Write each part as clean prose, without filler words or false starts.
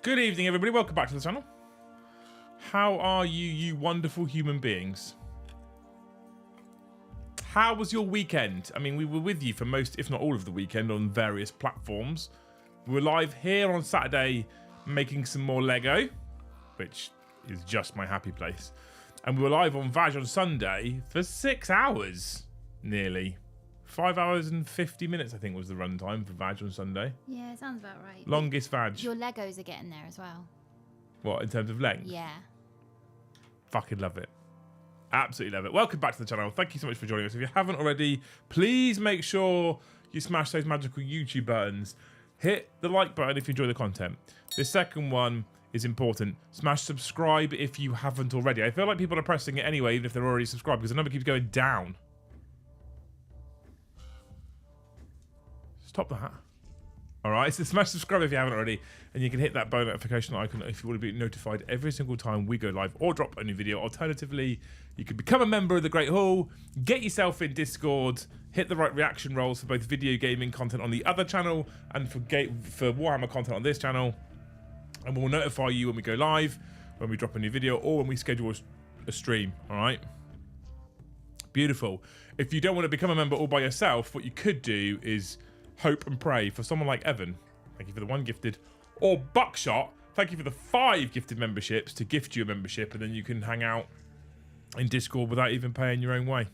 Good evening, everybody. Welcome back to the channel. How are you, you wonderful human beings? How was your weekend? I mean, we were with you for most, if not all of the weekend on various platforms. We were live here on Saturday making some more Lego, which is just my happy place. And we were live on Vaj on Sunday for 6 hours, nearly. 5 hours and 50 minutes, I think, was the runtime for Vaj on Sunday. Yeah, sounds about right. Longest Vaj. Your Legos are getting there as well. What, in terms of length? Yeah. Fucking love it. Absolutely love it. Welcome back to the channel. Thank you so much for joining us. If you haven't already, please make sure you smash those magical YouTube buttons. Hit the like button if you enjoy the content. The second one is important. Smash subscribe if you haven't already. I feel like people are pressing it anyway, even if they're already subscribed, because the number keeps going down. Stop that. Alright, so smash subscribe if you haven't already, and you can hit that bell notification icon if you want to be notified every single time we go live or drop a new video. Alternatively, you can become a member of the Great Hall, get yourself in Discord, hit the right reaction rolls for both video gaming content on the other channel and for Warhammer content on this channel, and we'll notify you when we go live, when we drop a new video, or when we schedule a stream. Alright? Beautiful. If you don't want to become a member all by yourself, what you could do is hope and pray for someone like Evan. Thank you for the 1 gifted. Or Buckshot. Thank you for the 5 gifted memberships to gift you a membership, and then you can hang out in Discord without even paying your own way.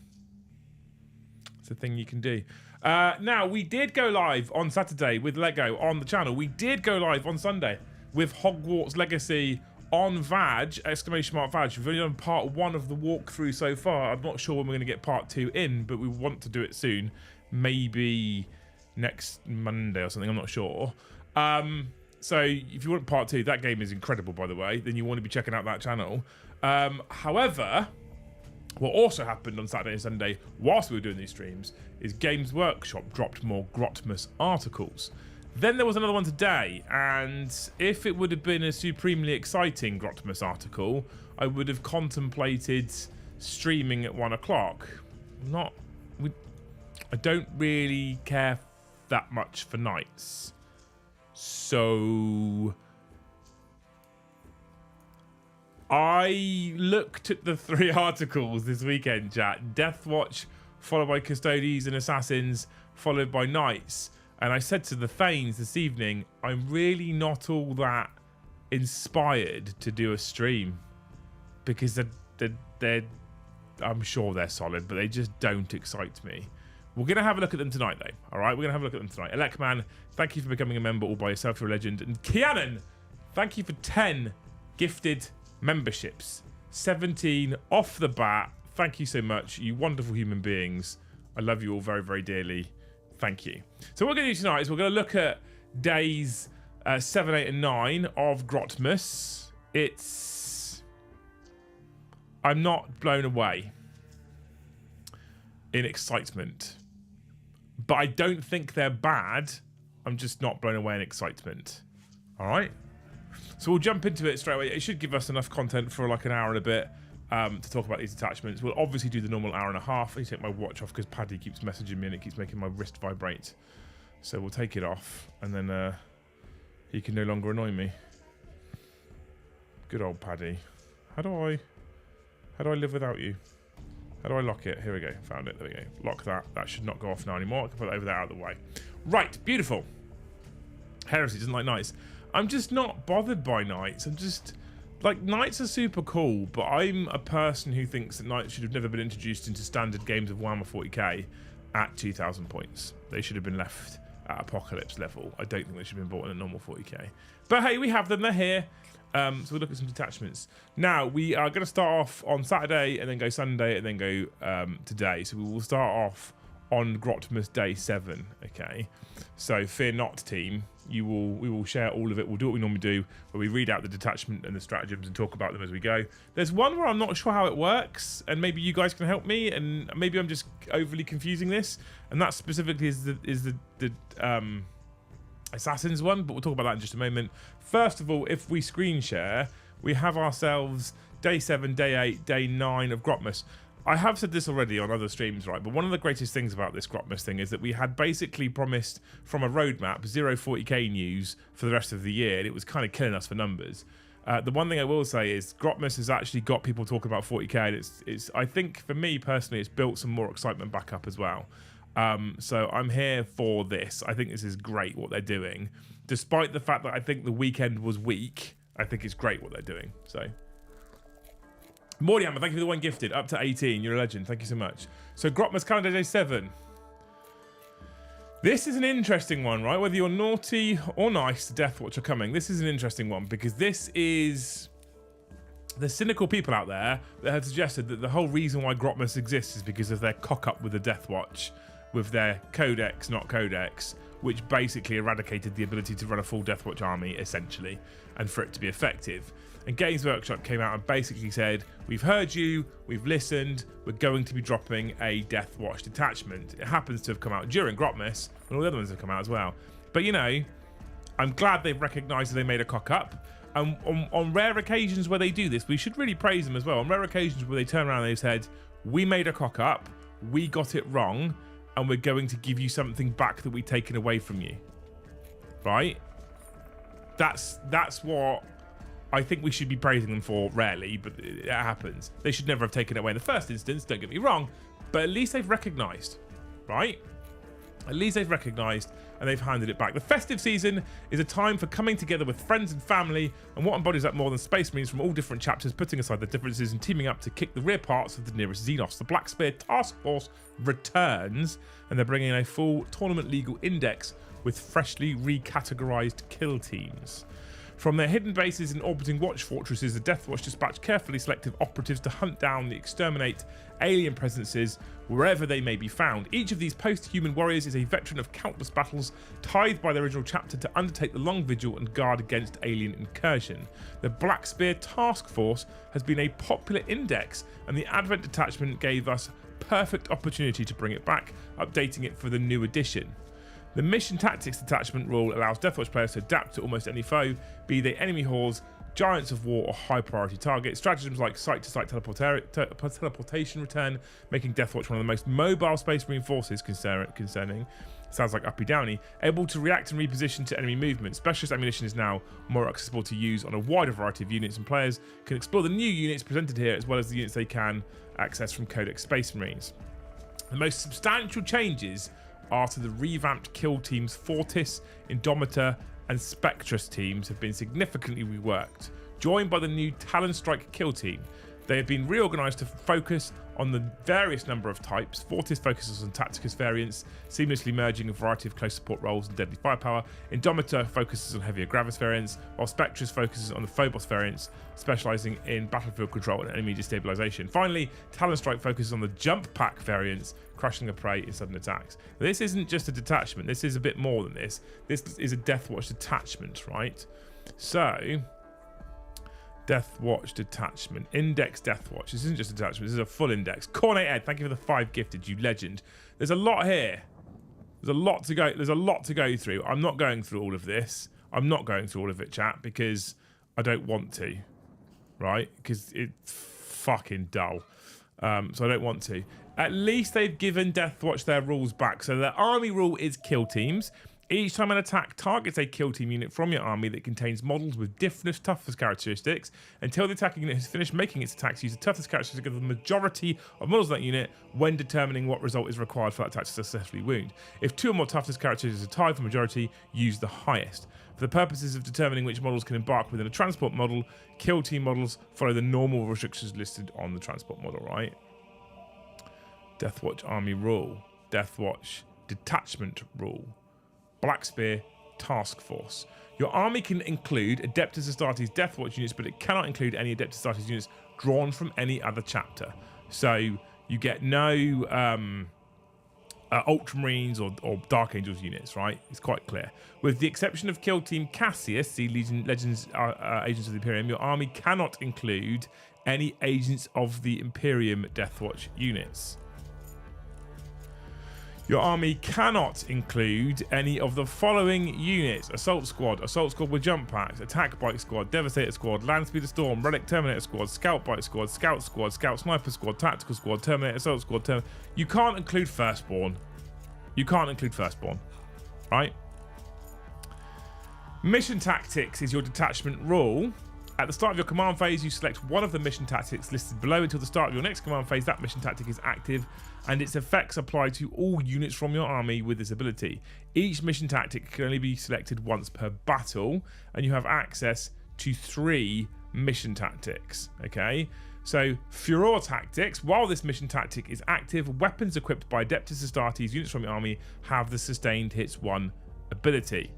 It's a thing you can do. Now, we did go live on Saturday with Lego on the channel. We did go live on Sunday with Hogwarts Legacy on Vaj, !Vaj. We've only done part 1 of the walkthrough so far. I'm not sure when we're going to get part 2 in, but we want to do it soon. Maybe next Monday or something, I'm not sure. So if you want part 2, that game is incredible, by the way, then you want to be checking out that channel. However, what also happened on Saturday and Sunday whilst we were doing these streams is Games Workshop dropped more Grotmas articles. Then there was another one today, and if it would have been a supremely exciting Grotmas article, I would have contemplated streaming at 1 o'clock. I don't really care that much for Knights, so I looked at the 3 articles this weekend, chat. Deathwatch, followed by Custodes and Assassins, followed by Knights, and I said to the Thanes this evening, I'm really not all that inspired to do a stream, because they're I'm sure they're solid, but they just don't excite me. We're going to have a look at them tonight, though. All right, we're going to have a look at them tonight. Electman, thank you for becoming a member all by yourself. You're a legend. And Kianan, thank you for 10 gifted memberships. 17 off the bat. Thank you so much, you wonderful human beings. I love you all very, very dearly. Thank you. So what we're going to do tonight is we're going to look at days 7, 8, and 9 of Grotmas. I'm not blown away in excitement, but I don't think they're bad. I'm just not blown away in excitement. All right, so we'll jump into it straight away. It should give us enough content for like an hour and a bit to talk about these attachments. We'll obviously do the normal hour and a half. I need to take my watch off because Paddy keeps messaging me and it keeps making my wrist vibrate, so we'll take it off, and then he can no longer annoy me. Good old Paddy. How do I live without you? How do I lock it? Here we go. Found it. There we go. Lock that. That should not go off now anymore. I can put that over there out of the way. Right. Beautiful. Heresy doesn't like Knights. I'm just not bothered by Knights. I'm just... like, Knights are super cool, but I'm a person who thinks that Knights should have never been introduced into standard games of Warhammer 40k at 2,000 points. They should have been left at Apocalypse level. I don't think they should have been bought in a normal 40k. But hey, we have them. They're here. So we'll look at some detachments. Now, we are going to start off on Saturday and then go Sunday and then go today. So we will start off on Grotmas Day 7, okay? So fear not, team. We will share all of it. We'll do what we normally do, where we read out the detachment and the stratagems and talk about them as we go. There's one where I'm not sure how it works, and maybe you guys can help me, and maybe I'm just overly confusing this, and that specifically is the Assassins one, but we'll talk about that in just a moment. First of all, if we screen share, we have ourselves day 7, day 8, day 9 of Grotmas. I have said this already on other streams, right? But one of the greatest things about this Grotmas thing is that we had basically promised from a roadmap 0 40k news for the rest of the year, and it was kind of killing us for numbers. The one thing I will say is Grotmas has actually got people talking about 40k, and it's I think for me personally, it's built some more excitement back up as well. So I'm here for this. I think this is great what they're doing, despite the fact that I think the weekend was weak. I think it's great what they're doing. So. Mordihammer, thank you for the one gifted. Up to 18. You're a legend. Thank you so much. So, Grotmas Calendar Day 7. This is an interesting one, right? Whether you're naughty or nice, the Deathwatch are coming. This is an interesting one because this is... The cynical people out there that have suggested that the whole reason why Grotmas exists is because of their cock-up with the Deathwatch, with their codex, not codex, which basically eradicated the ability to run a full Deathwatch army, essentially, and for it to be effective. And Games Workshop came out and basically said, we've heard you, we've listened, we're going to be dropping a Deathwatch detachment. It happens to have come out during Grotmas, and all the other ones have come out as well. But, you know, I'm glad they've recognised that they made a cock-up. And on rare occasions where they do this, we should really praise them as well. On rare occasions where they turn around and they said, we made a cock-up, we got it wrong, and we're going to give you something back that we've taken away from you. Right? That's what... I think we should be praising them for rarely, but it happens. They should never have taken it away in the first instance, don't get me wrong, but at least they've recognised, right? At least they've recognised and they've handed it back. The festive season is a time for coming together with friends and family, and what embodies that more than Space Marines from all different chapters, putting aside the differences and teaming up to kick the rear parts of the nearest Xenos. The Black Spear Task Force returns, and they're bringing a full tournament legal index with freshly recategorised kill teams. From their hidden bases in orbiting watch fortresses, the Deathwatch dispatch carefully selective operatives to hunt down and exterminate alien presences wherever they may be found. Each of these post-human warriors is a veteran of countless battles, tithed by the original chapter to undertake the long vigil and guard against alien incursion. The Black Spear Task Force has been a popular index, and the Advent detachment gave us perfect opportunity to bring it back, updating it for the new edition. The Mission Tactics Detachment rule allows Deathwatch players to adapt to almost any foe, be they enemy hordes, giants of war, or high priority targets. Stratagems like site-to-site teleportation return, making Deathwatch one of the most mobile Space Marine forces concerning. Sounds like uppy downy. Able to react and reposition to enemy movement. Specialist ammunition is now more accessible to use on a wider variety of units, and players can explore the new units presented here as well as the units they can access from Codex Space Marines. The most substantial changes are to the revamped kill teams. Fortis, Indomitor and Spectrus teams have been significantly reworked. Joined by the new Talon Strike kill team, they have been reorganised to focus on the various number of types. Fortis focuses on Tacticus variants, seamlessly merging a variety of close support roles and deadly firepower. Indomitor focuses on heavier Gravis variants, while Spectrus focuses on the Phobos variants, specialising in battlefield control and enemy destabilisation. Finally, Talon Strike focuses on the Jump Pack variants, crushing a prey in sudden attacks. This isn't just a detachment, this is a bit more than this. This is a Deathwatch detachment, right? So... Deathwatch detachment. Index Deathwatch. This isn't just a detachment, this is a full index. Cornet Ed, thank you for the 5 gifted, you legend. There's a lot here. There's a lot to go through. I'm not going through all of this. I'm not going through all of it, chat, because I don't want to. Right? Because it's fucking dull. So I don't want to. At least they've given Deathwatch their rules back. So their army rule is kill teams. Each time an attack targets a kill team unit from your army that contains models with different toughness characteristics, until the attacking unit has finished making its attacks, use the toughness characteristic of the majority of models of that unit when determining what result is required for that attack to successfully wound. If 2 or more toughness characteristics are tied for majority, use the highest. For the purposes of determining which models can embark within a transport model, kill team models follow the normal restrictions listed on the transport model, right? Deathwatch army rule. Deathwatch detachment rule. Black Spear Task Force. Your army can include Adeptus Astartes Deathwatch units, but it cannot include any Adeptus Astartes units drawn from any other chapter. So you get no Ultramarines or Dark Angels units, right? It's quite clear. With the exception of Kill Team Cassius, the Legends Agents of the Imperium, your army cannot include any Agents of the Imperium Deathwatch units. Your army cannot include any of the following units: assault squad with jump packs, attack bike squad, devastator squad, land speeder storm, relic terminator squad, scout bike squad, scout sniper squad, tactical squad, terminator assault squad. You can't include firstborn. Right? Mission tactics is your detachment rule. At the start of your command phase, you select one of the mission tactics listed below. Until the start of your next command phase, that mission tactic is active, and its effects apply to all units from your army with this ability. Each mission tactic can only be selected once per battle, and you have access to 3 mission tactics. Okay, so Furor tactics. While this mission tactic is active, weapons equipped by Adeptus Assassinorum units from your army have the sustained hits 1 ability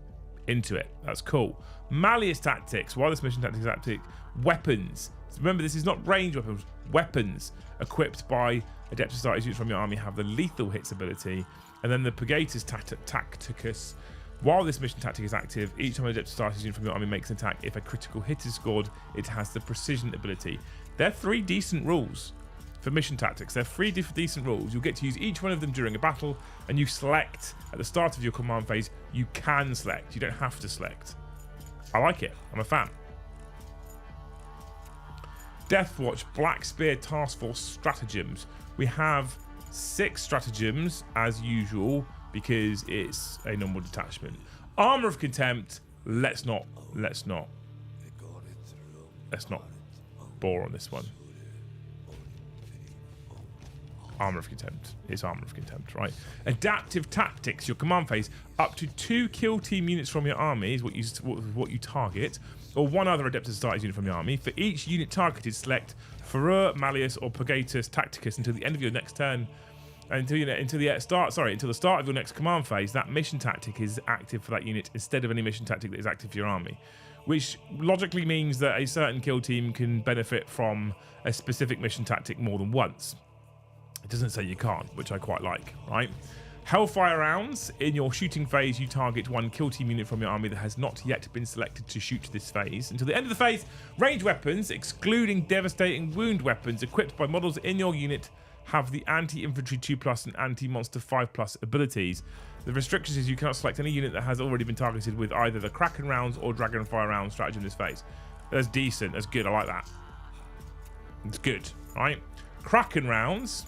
into it. That's cool. Malleus tactics. While this mission tactic is active, weapons. Remember, this is not range weapons. Weapons equipped by Adeptus Assassinorum units from your army have the lethal hits ability. And then the Purgatus Tacticus. While this mission tactic is active, each time an Adeptus Assassinorum unit from your army makes an attack, if a critical hit is scored, it has the precision ability. They're 3 decent rules for mission tactics. They're 3 decent rules. You'll get to use each one of them during a battle, and you select at the start of your command phase. You can select. You don't have to select. I like it. I'm a fan. Deathwatch Black Spear Task Force stratagems. We have 6 stratagems as usual because it's a normal detachment. Armor of Contempt. Let's not bore on this one. Armor of Contempt. It's Armor of Contempt, right? Adaptive Tactics. Your command phase. Up to 2 kill team units from your army is what you target, or 1 other Adeptus Assassinorum unit from your army. For each unit targeted, select Furor, Malleus, or Purgatus Tacticus until the end of your next turn. Until the start of your next command phase, that mission tactic is active for that unit instead of any mission tactic that is active for your army. Which logically means that a certain kill team can benefit from a specific mission tactic more than once. It doesn't say you can't, which I quite like, right? Hellfire rounds. In your shooting phase, you target 1 kill team unit from your army that has not yet been selected to shoot this phase. Until the end of the phase, range weapons, excluding devastating wound weapons equipped by models in your unit, have the anti-infantry 2+ and anti-monster 5+ abilities. The restrictions is you cannot select any unit that has already been targeted with either the Kraken rounds or Dragonfire round strategy in this phase. That's decent. That's good. I like that. It's good, right? Kraken rounds,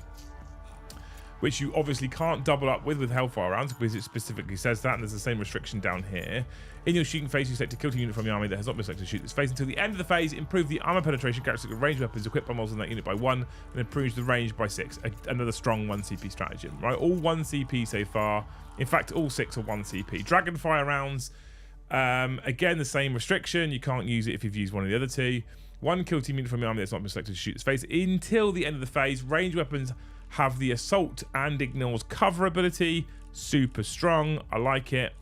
which you obviously can't double up with Hellfire rounds because it specifically says that, and there's the same restriction down here. In your shooting phase, you select a kill team unit from your army that has not been selected to shoot this phase. Until the end of the phase, improve the armor penetration characteristic of range weapons equipped by models in that unit by 1, and improves the range by 6. Another strong 1 CP stratagem, right? All 1 CP so far. In fact, all 6 are 1 CP. Dragonfire rounds, again, the same restriction. You can't use it if you've used one of the other 2. 1 kill team unit from your army that's not been selected to shoot this phase. Until the end of the phase, range weapons have the assault and ignores cover ability. Super strong. I like it.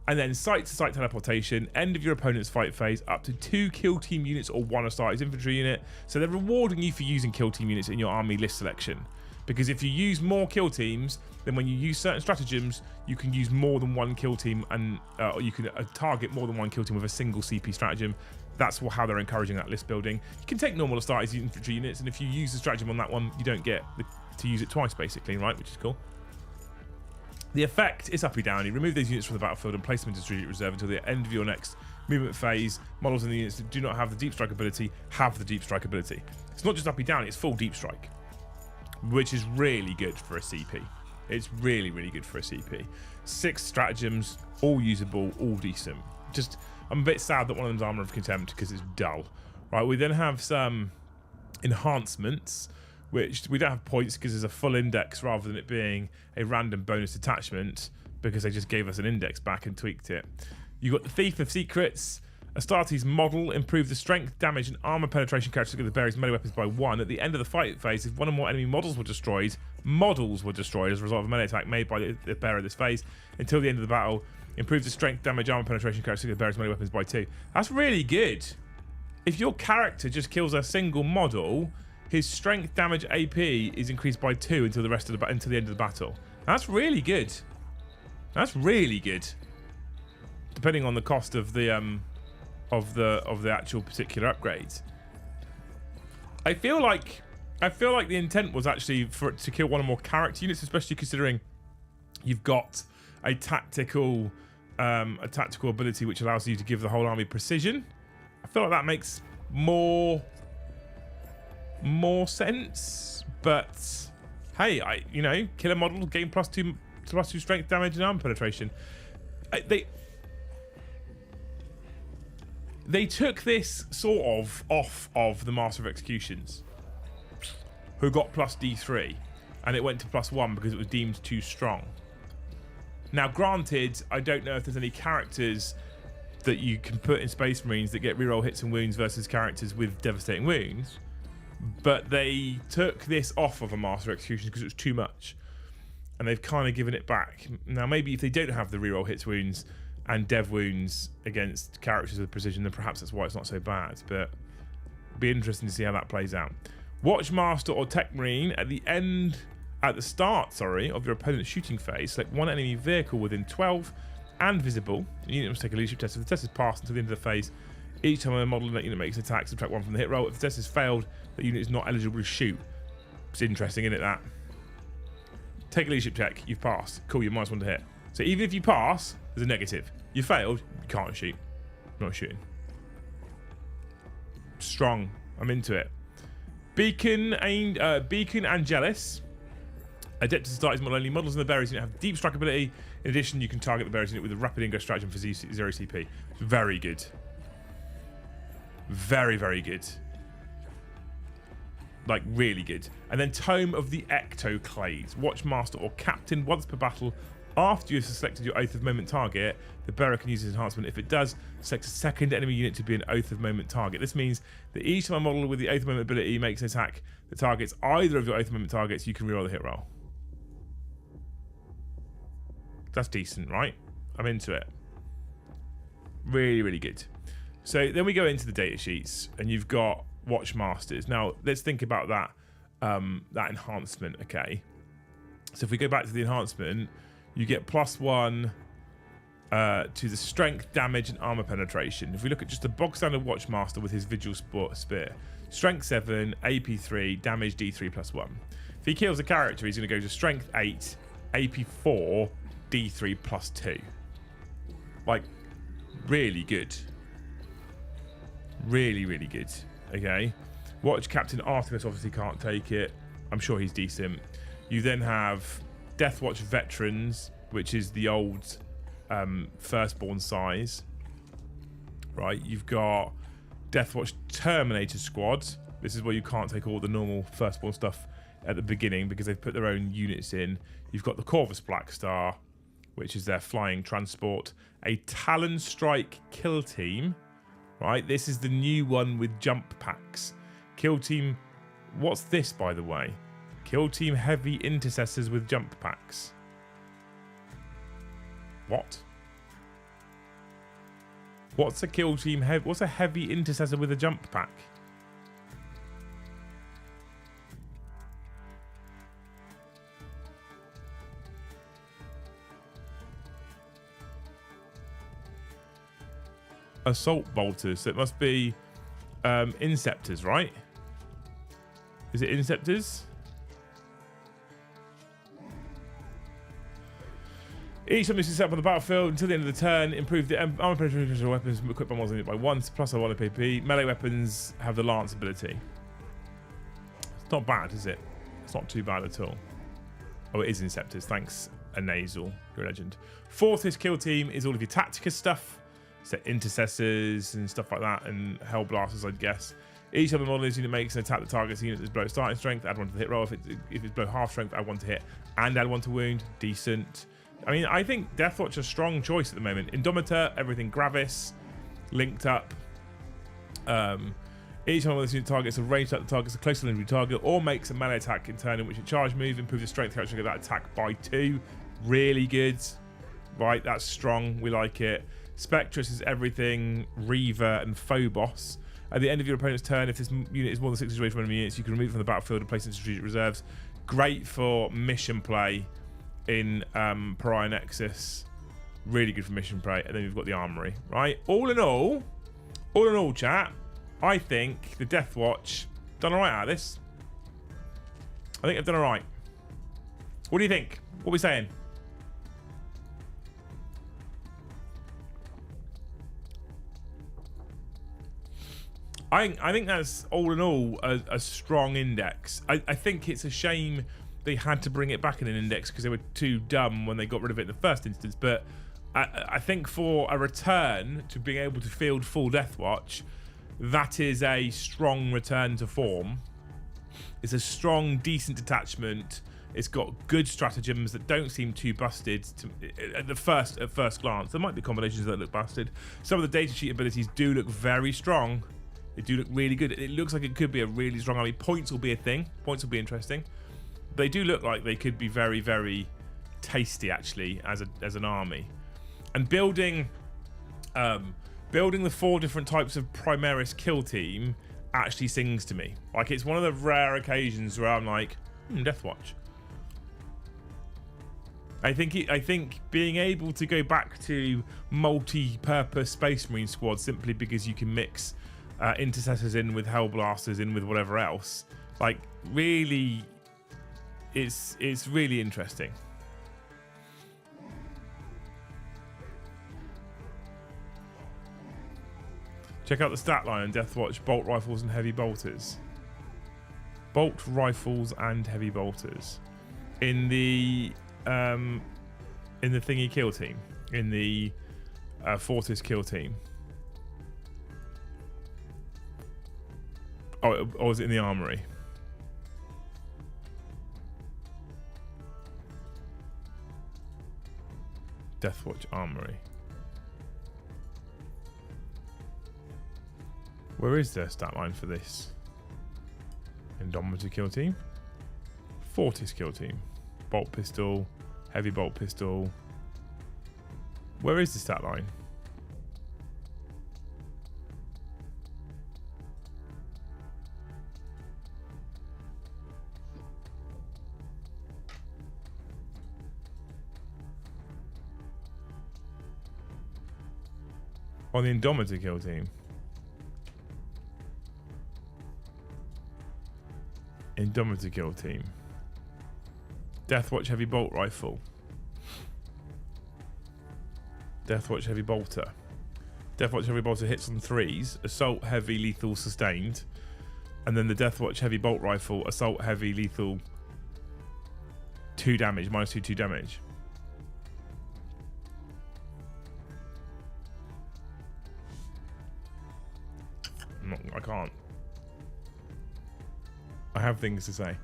And then sight-to-sight teleportation. End of your opponent's fight phase. Up to 2 kill team units or 1 Astartes infantry unit. So they're rewarding you for using kill team units in your army list selection. Because if you use more kill teams, then when you use certain stratagems, you can use more than 1 kill team, and or you can target more than 1 kill team with a single CP stratagem. That's how they're encouraging that list building. You can take normal Astartes infantry units, and if you use the stratagem on that one, you don't get to use it twice, basically, right? Which is cool. The effect is uppy downy. Remove these units from the battlefield and place them into strategic reserve until the end of your next movement phase. Models in the units that do not have the deep strike ability have the deep strike ability. It's not just uppy downy, it's full deep strike, which is really good for a CP. It's really, really good for a CP. 6 stratagems, all usable, all decent. Just, I'm a bit sad that one of them's Armor of Contempt because it's dull. Right, we then have some enhancements, which we don't have points because there's a full index rather than it being a random bonus detachment, because they just gave us an index back and tweaked it. You got the Thief of Secrets. Astartes model, improve the strength, damage, and armor penetration characteristic of the bearer's melee weapons by 1. At the end of the fight phase, if 1 or more enemy models were destroyed as a result of a melee attack made by the bearer of this phase, until the end of the battle, improve the strength, damage, armor penetration characteristic of the bearer's melee weapons by 2. That's really good. If your character just kills a single model, his strength, damage, AP is increased by 2 until the end of the battle. That's really good. That's really good. Depending on the cost of the actual particular upgrades. I feel like the intent was actually for it to kill 1 or more character units, especially considering You've got a tactical ability which allows you to give the whole army precision. I feel like that makes more sense, but hey, killer model gain +2 strength, damage, and armor penetration. They took this sort of off of the Master of Executions, who got +D3, and it went to +1 because it was deemed too strong. Now, granted, I don't know if there's any characters that you can put in Space Marines that get reroll hits and wounds versus characters with devastating wounds, but they took this off of a Master Execution because it was too much, and they've kind of given it back. Now, maybe if they don't have the reroll hits, wounds, and dev wounds against characters with precision, then perhaps that's why it's not so bad, but it'll be interesting to see how that plays out. Watchmaster or Tech Marine, at the start of your opponent's shooting phase, select one enemy vehicle within 12 and visible. The unit must take a leadership test. If the test is passed until the end of the phase, each time a model in that unit makes an attack, subtract 1 from the hit roll. If the test has failed, the unit is not eligible to shoot. It's interesting, isn't it, that? Take a leadership check, you've passed. Cool, you're -1 to hit. So even if you pass, there's a negative. You failed, you can't shoot. Not shooting. Strong. I'm into it. Beacon Angelis. Adeptus Custodes model only. Models in the bearers unit have deep strike ability. In addition, you can target the bearers unit with a rapid ingress stratagem for 0 CP. It's very good. Very, very good. Like, really good. And then Tome of the Ectoclades. Watchmaster or Captain, once per battle, after you've selected your Oath of Moment target, the bearer can use this enhancement. If it does, select a second enemy unit to be an Oath of Moment target. This means that each time a model with the Oath of Moment ability makes an attack that targets either of your Oath of Moment targets, you can reroll the hit roll. That's decent, right? I'm into it. Really, really good. So then we go into the data sheets, and you've got Watchmasters. Now, let's think about that that enhancement, okay? So if we go back to the enhancement, you get +1 to the strength, damage, and armor penetration. If we look at just the bog standard Watchmaster with his Vigil Spear, strength 7, AP 3, damage D3 +1. If he kills a character, he's going to go to strength 8, AP 4, D3 +2. Like, really good. Really, really good. Okay. Watch Captain Artemis obviously can't take it. I'm sure he's decent. You then have Deathwatch Veterans, which is the old firstborn size. Right. You've got Deathwatch Terminator Squad. This is where you can't take all the normal firstborn stuff at the beginning because they've put their own units in. You've got the Corvus Black Star, which is their flying transport. A Talon Strike Kill Team. Right, this is the new one with jump packs. Kill Team, what's this, by the way? Kill Team Heavy Intercessors with jump packs. What? What's a Kill Team Heavy? What's a Heavy Intercessor with a jump pack? Assault bolters, so it must be inceptors, right? Is it inceptors? Each time this is set up on the battlefield until the end of the turn, improve the armor penetration of weapons equipped by models by 1 plus a 1 PP. Melee weapons have the lance ability. It's not bad, is it? It's not too bad at all. Oh, it is inceptors. Thanks, a nasal. You're a legend. Fourth, his kill team is all of your Tactica stuff. So intercessors and stuff like that, and hell blasters, I'd guess. Each time the model unit makes an attack that targets the unit that's below starting strength, add 1 to the hit roll. If it's below half strength, add 1 to hit and add 1 to wound. Decent. I mean, I think Deathwatch is a strong choice at the moment. Indomitor, everything Gravis, linked up. Each time this unit targets a ranged attack that targets a close to enemy target or makes a melee attack in turn in which it charge move, improve the strength character of that attack by 2. Really good. Right, that's strong. We like it. Spectrus is everything Reaver and Phobos. At the end of your opponent's turn, if this unit is more than 6 inches away from enemy units, you can remove it from the battlefield and place it in strategic reserves. Great for mission play in Pariah Nexus. Really good for mission play. And then you've got the armory, right? All in all, chat, I think the Deathwatch done all right out of this. I think they've done all right. What do you think? What are we saying? I think that's all in all a strong index. I think it's a shame they had to bring it back in an index because they were too dumb when they got rid of it in the first instance. But I think for a return to being able to field full Deathwatch, that is a strong return to form. It's a strong, decent detachment. It's got good stratagems that don't seem too busted at first glance. There might be combinations that look busted. Some of the data sheet abilities do look very strong. They do look really good. It looks like it could be a really strong army. Points will be a thing. Points will be interesting. They do look like they could be very, very tasty actually as an army. And building the 4 different types of Primaris kill team actually sings to me. Like, it's one of the rare occasions where I'm like, Deathwatch. I think being able to go back to multi-purpose Space Marine squads simply because you can mix intercessors in with Hellblasters in with whatever else, like, really, it's really interesting. Check out the stat line on Deathwatch: bolt rifles and heavy bolters. Bolt rifles and heavy bolters in the thingy kill team, in the Fortis kill team. Or was it in the armory? Deathwatch armory. Where is their stat line for this? Indomitor kill team. Fortis kill team. Bolt pistol. Heavy bolt pistol. Where is the stat line? On the Indomitor kill team. Indomitor kill team. Deathwatch heavy bolt rifle. Deathwatch heavy bolter. Deathwatch heavy bolter hits on 3s. Assault heavy lethal sustained. And then the Deathwatch heavy bolt rifle. Assault heavy lethal 2 damage. -2 damage. I can't. I have things to say,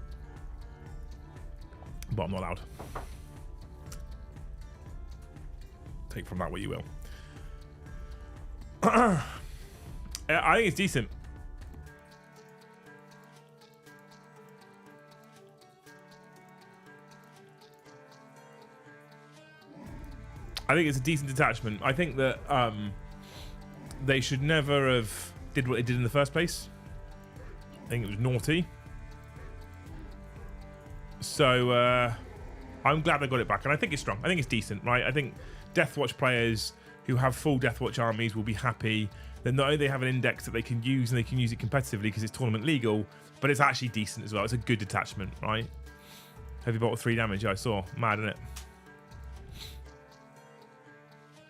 but I'm not allowed. Take from that what you will. I think it's decent. I think it's a decent detachment. I think that they should never have did what they did in the first place. I think it was naughty. So I'm glad they got it back, and I think it's strong. I think it's decent, right? I think Deathwatch players who have full Deathwatch armies will be happy that not only they have an index that they can use and they can use it competitively because it's tournament legal, but it's actually decent as well. It's a good detachment, right? Heavy bolt 3 damage. Yeah, I saw. Mad, isn't it?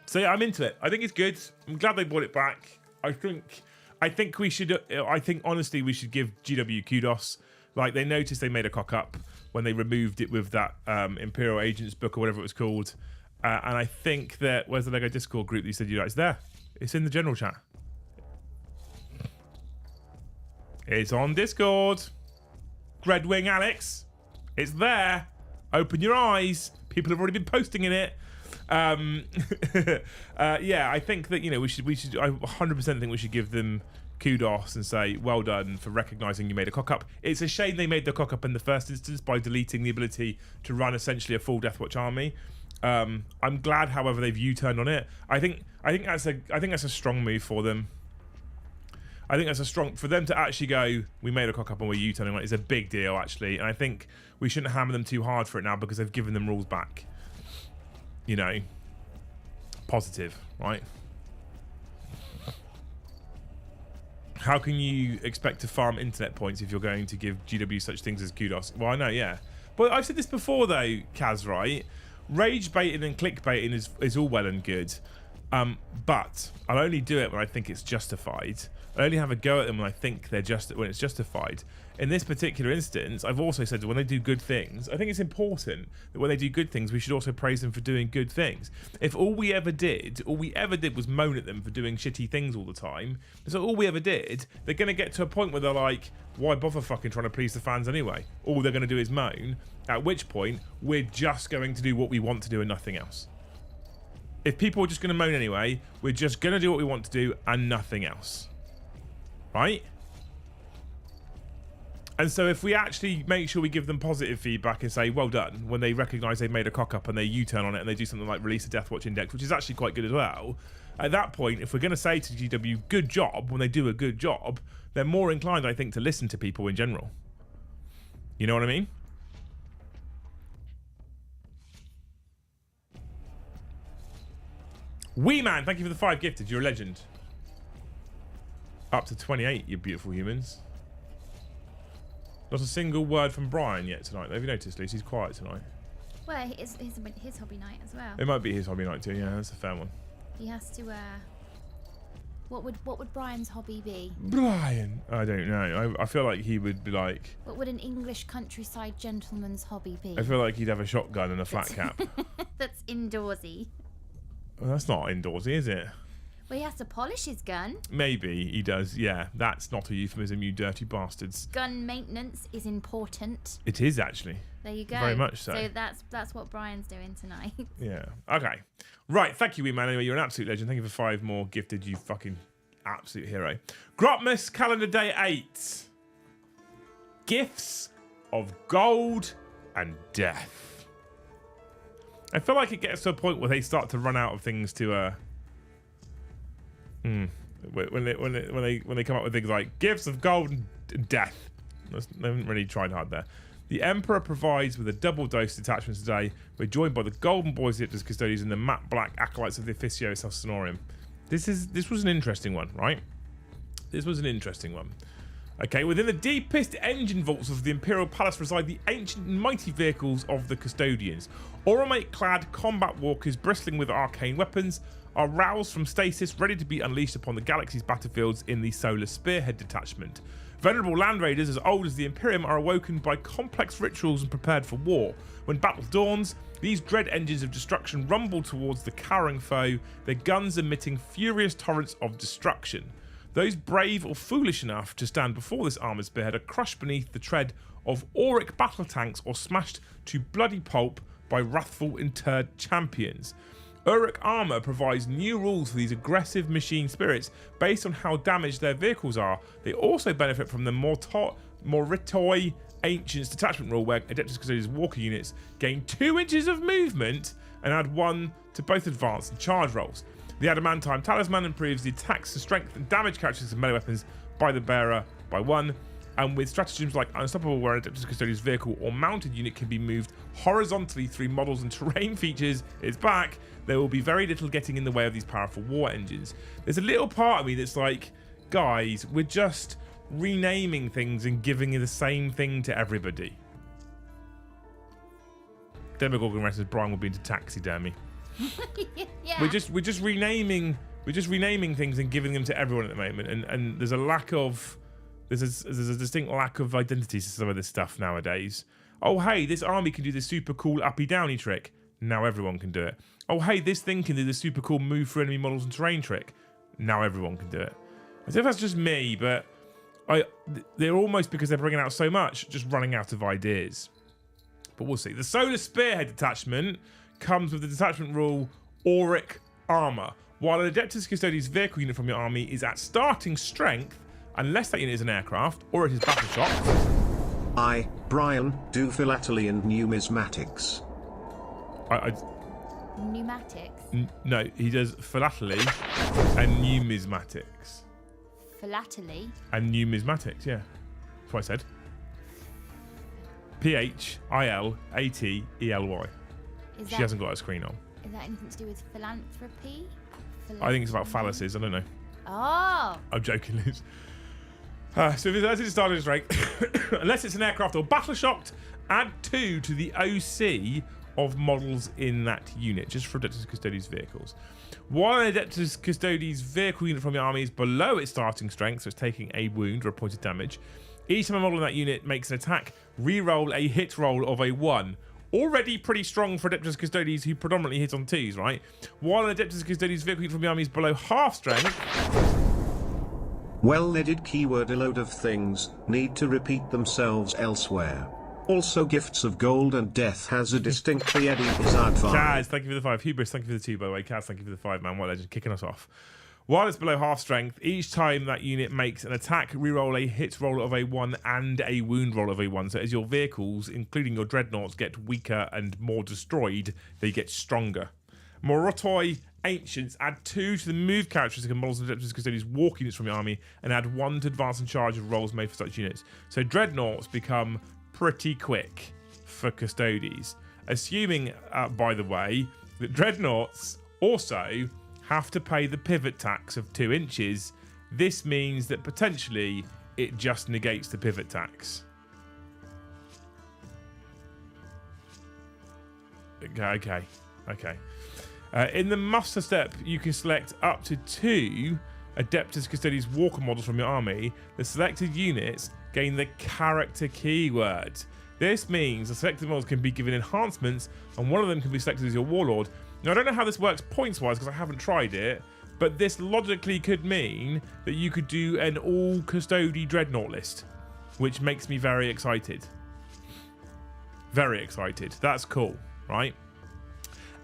So yeah, I'm into it. I think it's good. I'm glad they brought it back. I think we should. I think honestly, we should give GW kudos. Like, they noticed they made a cock up when they removed it with that Imperial Agents book or whatever it was called. And I think that, where's the Lego Discord group that you said you like? It's there. It's in the general chat. It's on Discord. Dreadwing Alex. It's there. Open your eyes. People have already been posting in it. Yeah, I think that, you know, we should. I 100% think we should give them kudos and say well done for recognizing you made a cock up. It's a shame they made the cock up in the first instance by deleting the ability to run essentially a full Deathwatch army. I'm glad, however, they've U-turned on it. I think that's a strong move for them. I think that's a strong for them to actually go, we made a cock up and we're U-turning on it, is a big deal actually. And I think we shouldn't hammer them too hard for it now because they've given them rules back. You know, positive, right? How can you expect to farm internet points if you're going to give GW such things as kudos? Well, I know, yeah. But I've said this before, though, Kaz, right? Rage baiting and clickbaiting is all well and good. But I'll only do it when I think it's justified. I only have a go at them when I think they're when it's justified. In this particular instance, I've also said that when they do good things, I think it's important that when they do good things, we should also praise them for doing good things. If all we ever did was moan at them for doing shitty things all the time, so all we ever did, they're going to get to a point where they're like, why bother fucking trying to please the fans anyway? All they're going to do is moan, at which point, we're just going to do what we want to do and nothing else. If people are just going to moan anyway, we're just going to do what we want to do and nothing else. Right? And so if we actually make sure we give them positive feedback and say, well done, when they recognise they've made a cock-up and they U-turn on it and they do something like release a Deathwatch index, which is actually quite good as well, at that point, if we're going to say to GW, good job, when they do a good job, they're more inclined, I think, to listen to people in general. You know what I mean? Wee Man, thank you for the 5 gifted. You're a legend. Up to 28, you beautiful humans. Not a single word from Brian yet tonight. Have you noticed, Lucy? He's quiet tonight. Well, it's his hobby night as well. It might be his hobby night too. Yeah, that's a fair one. He has to. What would Brian's hobby be? Brian, I don't know. I feel like he would be like. What would an English countryside gentleman's hobby be? I feel like he'd have a shotgun and a flat cap. That's indoorsy. Well, that's not indoorsy, is it? Well, he has to polish his gun. Maybe he does. Yeah, that's not a euphemism, you dirty bastards. Gun maintenance is important. It is actually. There you go. Very much so. So that's what Brian's doing tonight. Yeah. Okay. Right. Thank you, wee man. Anyway, you're an absolute legend. Thank you for 5 more gifted. You fucking absolute hero. Grotmas calendar day 8. Gifts of gold and death. I feel like it gets to a point where they start to run out of things to when they come up with things like gifts of gold and death. They haven't really tried hard there. The Emperor provides with a double dose detachment today. We're joined by the Golden Boys, the Adeptus Custodes, and the matte black acolytes of the Officio Assassinorum. This was an interesting one, right? This was an interesting one. Okay, within the deepest engine vaults of the Imperial Palace reside the ancient and mighty vehicles of the Custodians. Oromate-clad combat walkers bristling with arcane weapons are roused from stasis, ready to be unleashed upon the galaxy's battlefields in the Solar Spearhead detachment. Venerable land raiders as old as the Imperium are awoken by complex rituals and prepared for war. When battle dawns, these dread engines of destruction rumble towards the cowering foe, their guns emitting furious torrents of destruction. Those brave or foolish enough to stand before this armoured spearhead are crushed beneath the tread of auric battle tanks or smashed to bloody pulp by wrathful interred champions. Uruk armour provides new rules for these aggressive machine spirits based on how damaged their vehicles are. They also benefit from the Moritoi Ancients detachment rule, where Adeptus Custodes walker units gain 2 inches of movement and add 1 to both advance and charge rolls. The Adamantine Talisman improves the attacks, the strength and damage characteristics of melee weapons by the bearer by 1. And with stratagems like Unstoppable, where an Adeptus Custodes vehicle or mounted unit can be moved horizontally through models and terrain features, it's back. There will be very little getting in the way of these powerful war engines. There's a little part of me that's like, guys, we're just renaming things and giving you the same thing to everybody. Demogorgon wrestlers Brian will be into taxidermy. Yeah. We're just renaming things and giving them to everyone at the moment, and there's a lack of there's a distinct lack of identity to some of this stuff nowadays. Oh hey, this army can do this super cool uppy downy trick. Now everyone can do it. Oh hey, this thing can do this super cool move for enemy models and terrain trick. Now everyone can do it. I don't know if that's just me, but they're almost, because they're bringing out so much, just running out of ideas. But we'll see. The Solar Spearhead detachment comes with the detachment rule auric armor. While an Adeptus Custodes vehicle unit from your army is at starting strength, unless that unit is an aircraft or it is battle shocked. I, Brian, do philately and numismatics. Pneumatics? No, he does philately and numismatics. Philately? And numismatics, yeah. That's what I said. Philately. She hasn't got her screen on. Is that anything to do with philanthropy? I think it's about phalluses. I don't know. Oh! I'm joking, Liz. So if it's starting strength, unless it's an aircraft or battle shocked, add 2 to the OC of models in that unit, just for Adeptus Custodes vehicles. While an Adeptus Custodes vehicle unit from your army is below its starting strength, so it's taking a wound or a point of damage, each time a model in that unit makes an attack, re-roll a hit roll of a 1. Already pretty strong for Adeptus Custodes, who predominantly hit on 2s, right? While an Adeptus Custodes vehicle unit from the army is below half strength. Well-leaded keyword. A load of things need to repeat themselves elsewhere. Also, gifts of gold and death has a distinctly Eddie Izzard vibe. Kaz, thank you for the 5. Hubris, thank you for the 2, by the way. Kaz, thank you for the 5, man. White Legend, kicking us off. While it's below half strength, each time that unit makes an attack, reroll a hit roll of a 1 and a wound roll of a 1. So as your vehicles, including your dreadnoughts, get weaker and more destroyed, they get stronger. Morotoi Ancients add 2 to the move characteristic of models of Adeptus Custodes walk units from your army, and add 1 to advance and charge of rolls made for such units. So dreadnoughts become pretty quick for Custodes. Assuming, by the way, that dreadnoughts also have to pay the pivot tax of 2 inches, this means that potentially it just negates the pivot tax. Okay. In the muster step, you can select up to 2 Adeptus Custodes walker models from your army. The selected units gain the character keyword. This means the selected models can be given enhancements, and one of them can be selected as your warlord. Now, I don't know how this works points-wise because I haven't tried it, but this logically could mean that you could do an all-Custode dreadnought list, which makes me very excited. Very excited. That's cool, right?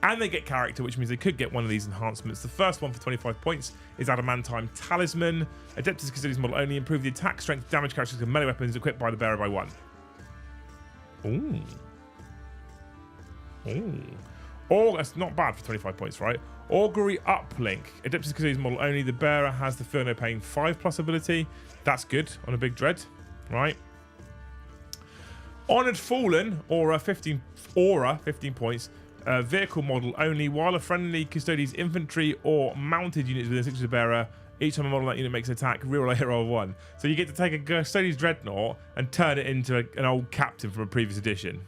And they get character, which means they could get one of these enhancements. The first one for 25 points is Adamantine Talisman. Adeptus Custodes model only improve the attack, strength, damage characteristics of melee weapons equipped by the bearer by 1. Ooh. Or that's not bad for 25 points, right? Augury Uplink. Adeptus Custodes model only. The bearer has the Feel No Pain 5+ ability. That's good on a big dread, right? Honored Fallen, Aura 15 points. Vehicle model only. While a friendly Custodes infantry or mounted unit is within 6 of the bearer, each time a model that unit makes an attack, reroll a hit roll of 1. So you get to take a Custodes dreadnought and turn it into an old captain from a previous edition.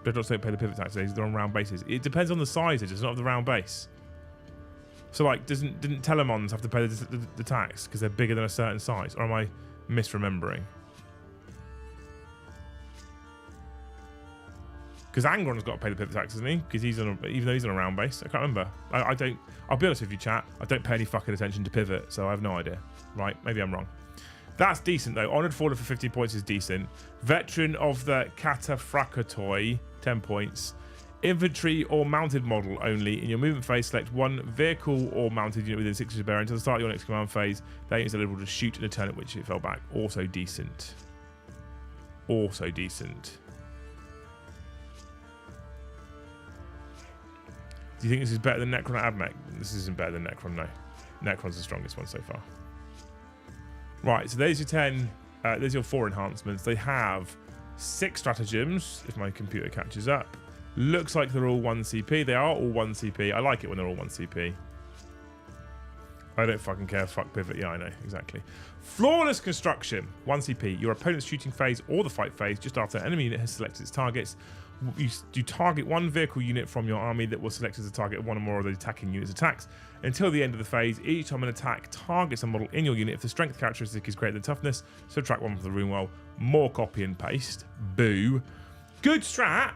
Dreadnoughts don't pay the pivot tax, they're on round bases. It depends on the size, it's not of the round base. So like, didn't Telemons have to pay the tax because they're bigger than a certain size? Or am I misremembering? Because Angron's got to pay the pivot tax, isn't he? Because even though he's on a round base. I can't remember. I don't. I'll be honest with you, chat. I don't pay any fucking attention to pivot, so I have no idea. Right? Maybe I'm wrong. That's decent though. Honored Faller for 15 points is decent. Veteran of the Cataphractoi, 10 points. Infantry or mounted model only. In your movement phase, select 1 vehicle or mounted unit within 6 inches of bearer until the start of your next command phase. That unit is eligible to shoot in a turn at which it fell back. Also decent. Also decent. Do you think this is better than Necron or Admech? This isn't better than Necron, no. Necron's the strongest one so far. Right, so there's your 10. There's your 4 enhancements. They have 6 stratagems, if my computer catches up. Looks like they're all 1 CP. They are all 1 CP. I like it when they're all 1 CP. I don't fucking care. Fuck pivot. Yeah, I know. Exactly. Flawless Construction. 1 CP. Your opponent's shooting phase or the fight phase just after an enemy unit has selected its targets. You target 1 vehicle unit from your army that will select as a target of 1 or more of the attacking unit's attacks. Until the end of the phase, each time an attack targets a model in your unit, if the strength characteristic is greater than toughness, subtract 1 from the rune roll. More copy and paste. Boo. Good strat.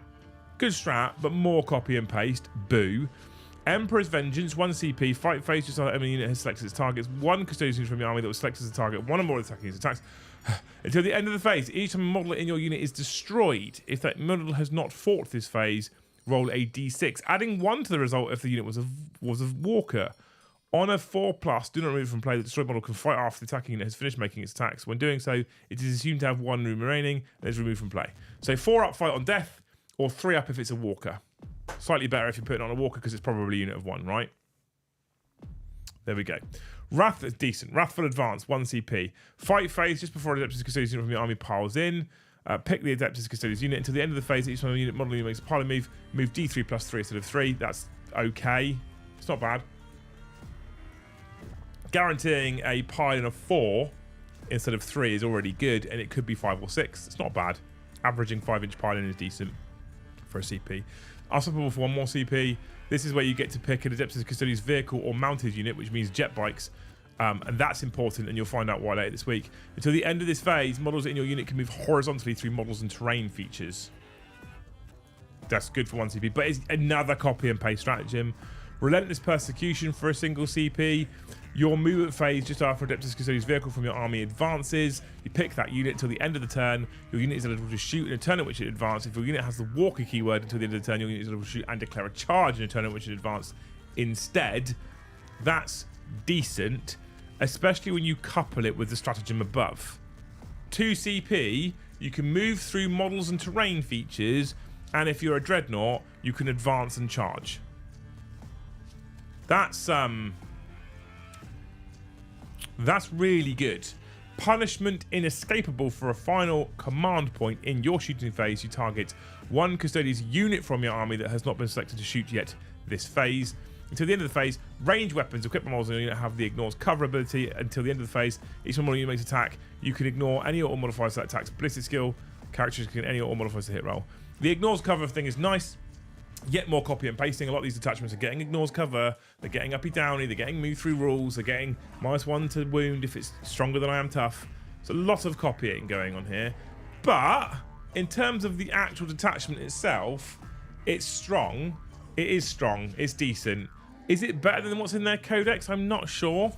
Good strat, but more copy and paste. Boo. Emperor's Vengeance, 1 CP. Fight phase just after an enemy unit has selected its targets. 1 custodian unit from your army that will select as a target 1 or more of the attacking unit's attacks. Until the end of the phase, each time a model in your unit is destroyed, if that model has not fought this phase, roll a d6, adding 1 to the result if the unit was a walker. On a 4+, do not remove from play. The destroyed model can fight after the attacking unit has finished making its attacks. When doing so, it is assumed to have 1 room remaining and is removed from play. So 4 up fight on death, or 3 up if it's a walker. Slightly better if you put it on a walker because it's probably a unit of 1, right? There we go. Wrath is decent. Wrathful Advance, 1 CP. Fight phase just before Adeptus Custodes unit from your army piles in. Pick the Adeptus Custodes unit. Until the end of the phase, each time a unit model unit makes a piling move, move D3 plus 3 instead of 3. That's okay. It's not bad. Guaranteeing a pile of 4 instead of 3 is already good, and it could be 5 or 6. It's not bad. Averaging 5-inch piling is decent for a CP. Unstoppable for 1 more CP. This is where you get to pick an Adeptus Custodes vehicle or mounted unit, which means jet bikes. And that's important, and you'll find out why later this week. Until the end of this phase, models in your unit can move horizontally through models and terrain features. That's good for 1 CP, but it's another copy and paste stratagem. Relentless Persecution for a single CP. Your movement phase just after Adeptus Custodes vehicle from your army advances. You pick that unit until the end of the turn. Your unit is eligible to shoot in a turn at which it advances. If your unit has the walker keyword until the end of the turn, your unit is eligible to shoot and declare a charge in a turn at which it advances instead. That's decent, especially when you couple it with the stratagem above. 2 CP, you can move through models and terrain features, and if you're a dreadnought, you can advance and charge. That's really good. Punishment inescapable for a final command point in your shooting phase. You target 1 Custodes unit from your army that has not been selected to shoot yet this phase. Until the end of the phase, range weapons equipped models in your unit have the ignores cover ability. Until the end of the phase, each model unit makes attack. You can ignore any auto modifiers that attacks ballistic skill. Characters can any auto modifiers to hit roll. The ignores cover thing is nice. Yet more copy and pasting. A lot of these detachments are getting ignores cover. They're getting uppy downy. They're getting move through rules. They're getting -1 to wound if it's stronger than I am tough. It's a lot of copying going on here. But in terms of the actual detachment itself, it's strong. It is strong. It's decent. Is it better than what's in their codex? I'm not sure.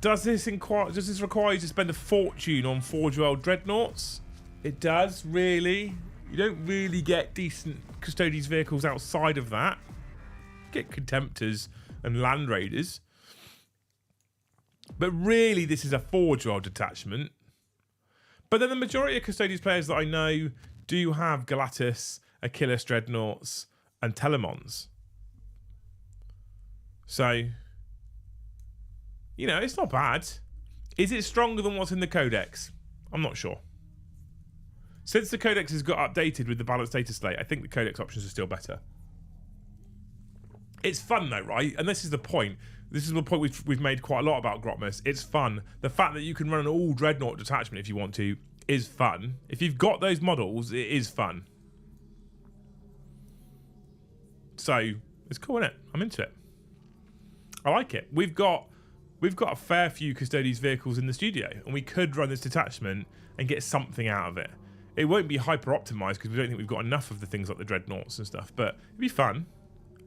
Does this require you to spend a fortune on Forge-World Dreadnoughts? It does, really. You don't really get decent Custodes vehicles outside of that. You get Contemptors and Land Raiders. But really, this is a Forge-World detachment. But then the majority of Custodes players that I know do have Galatus, Achilles Dreadnoughts, and Telemons. So, you know, it's not bad. Is it stronger than what's in the Codex? I'm not sure. Since the Codex has got updated with the balanced data slate, I think the Codex options are still better. It's fun though, right? And this is the point. This is the point we've made quite a lot about Grotmas. It's fun. The fact that you can run an all Dreadnought detachment if you want to is fun. If you've got those models, it is fun. So, it's cool, isn't it? I'm into it. I like it. We've got a fair few Custodes vehicles in the studio, and we could run this detachment and get something out of it. It won't be hyper optimized because we don't think we've got enough of the things like the Dreadnoughts and stuff, but it'd be fun.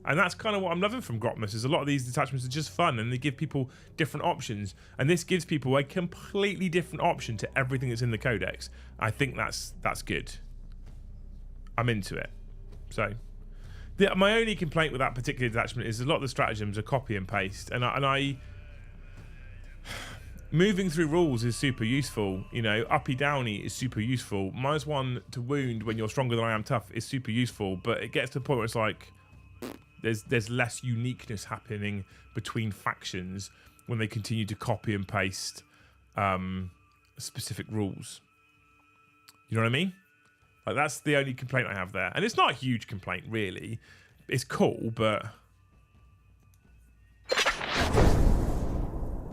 And that's kind of what I'm loving from Grotmas, is a lot of these detachments are just fun and they give people different options. And this gives people a completely different option to everything that's in the Codex. I think that's good. I'm into it. So, my only complaint with that particular detachment is a lot of the stratagems are copy and paste. And I moving through rules is super useful. You know, uppy downy is super useful. -1 to wound when you're stronger than I am tough is super useful. But it gets to the point where it's like, there's less uniqueness happening between factions when they continue to copy and paste specific rules. You know what I mean? Like, that's the only complaint I have there. And it's not a huge complaint, really. It's cool, but...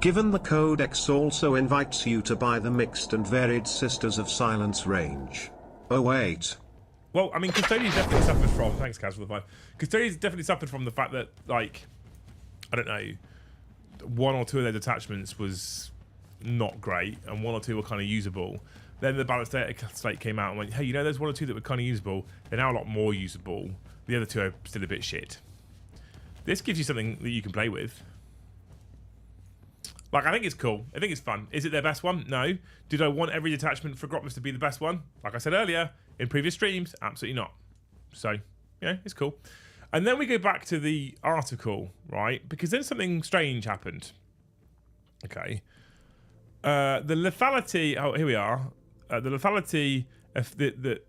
Given the Codex also invites you to buy the mixed and varied Sisters of Silence range. Oh wait. Well, I mean, Custodes definitely suffered from... Thanks, Kaz, for the five. Custodes definitely suffered from the fact that, like, I don't know, 1 or 2 of their detachments was not great, and 1 or 2 were kind of usable. Then the balanced data slate came out and went, hey, you know, there's 1 or 2 that were kind of usable. They're now a lot more usable. The other 2 are still a bit shit. This gives you something that you can play with. Like, I think it's cool. I think it's fun. Is it their best one? No. Did I want every detachment for Grotmas to be the best one? Like I said earlier, in previous streams, absolutely not. So, yeah, it's cool. And then we go back to the article, right? Because then something strange happened. Okay. The lethality... Oh, here we are. The lethality...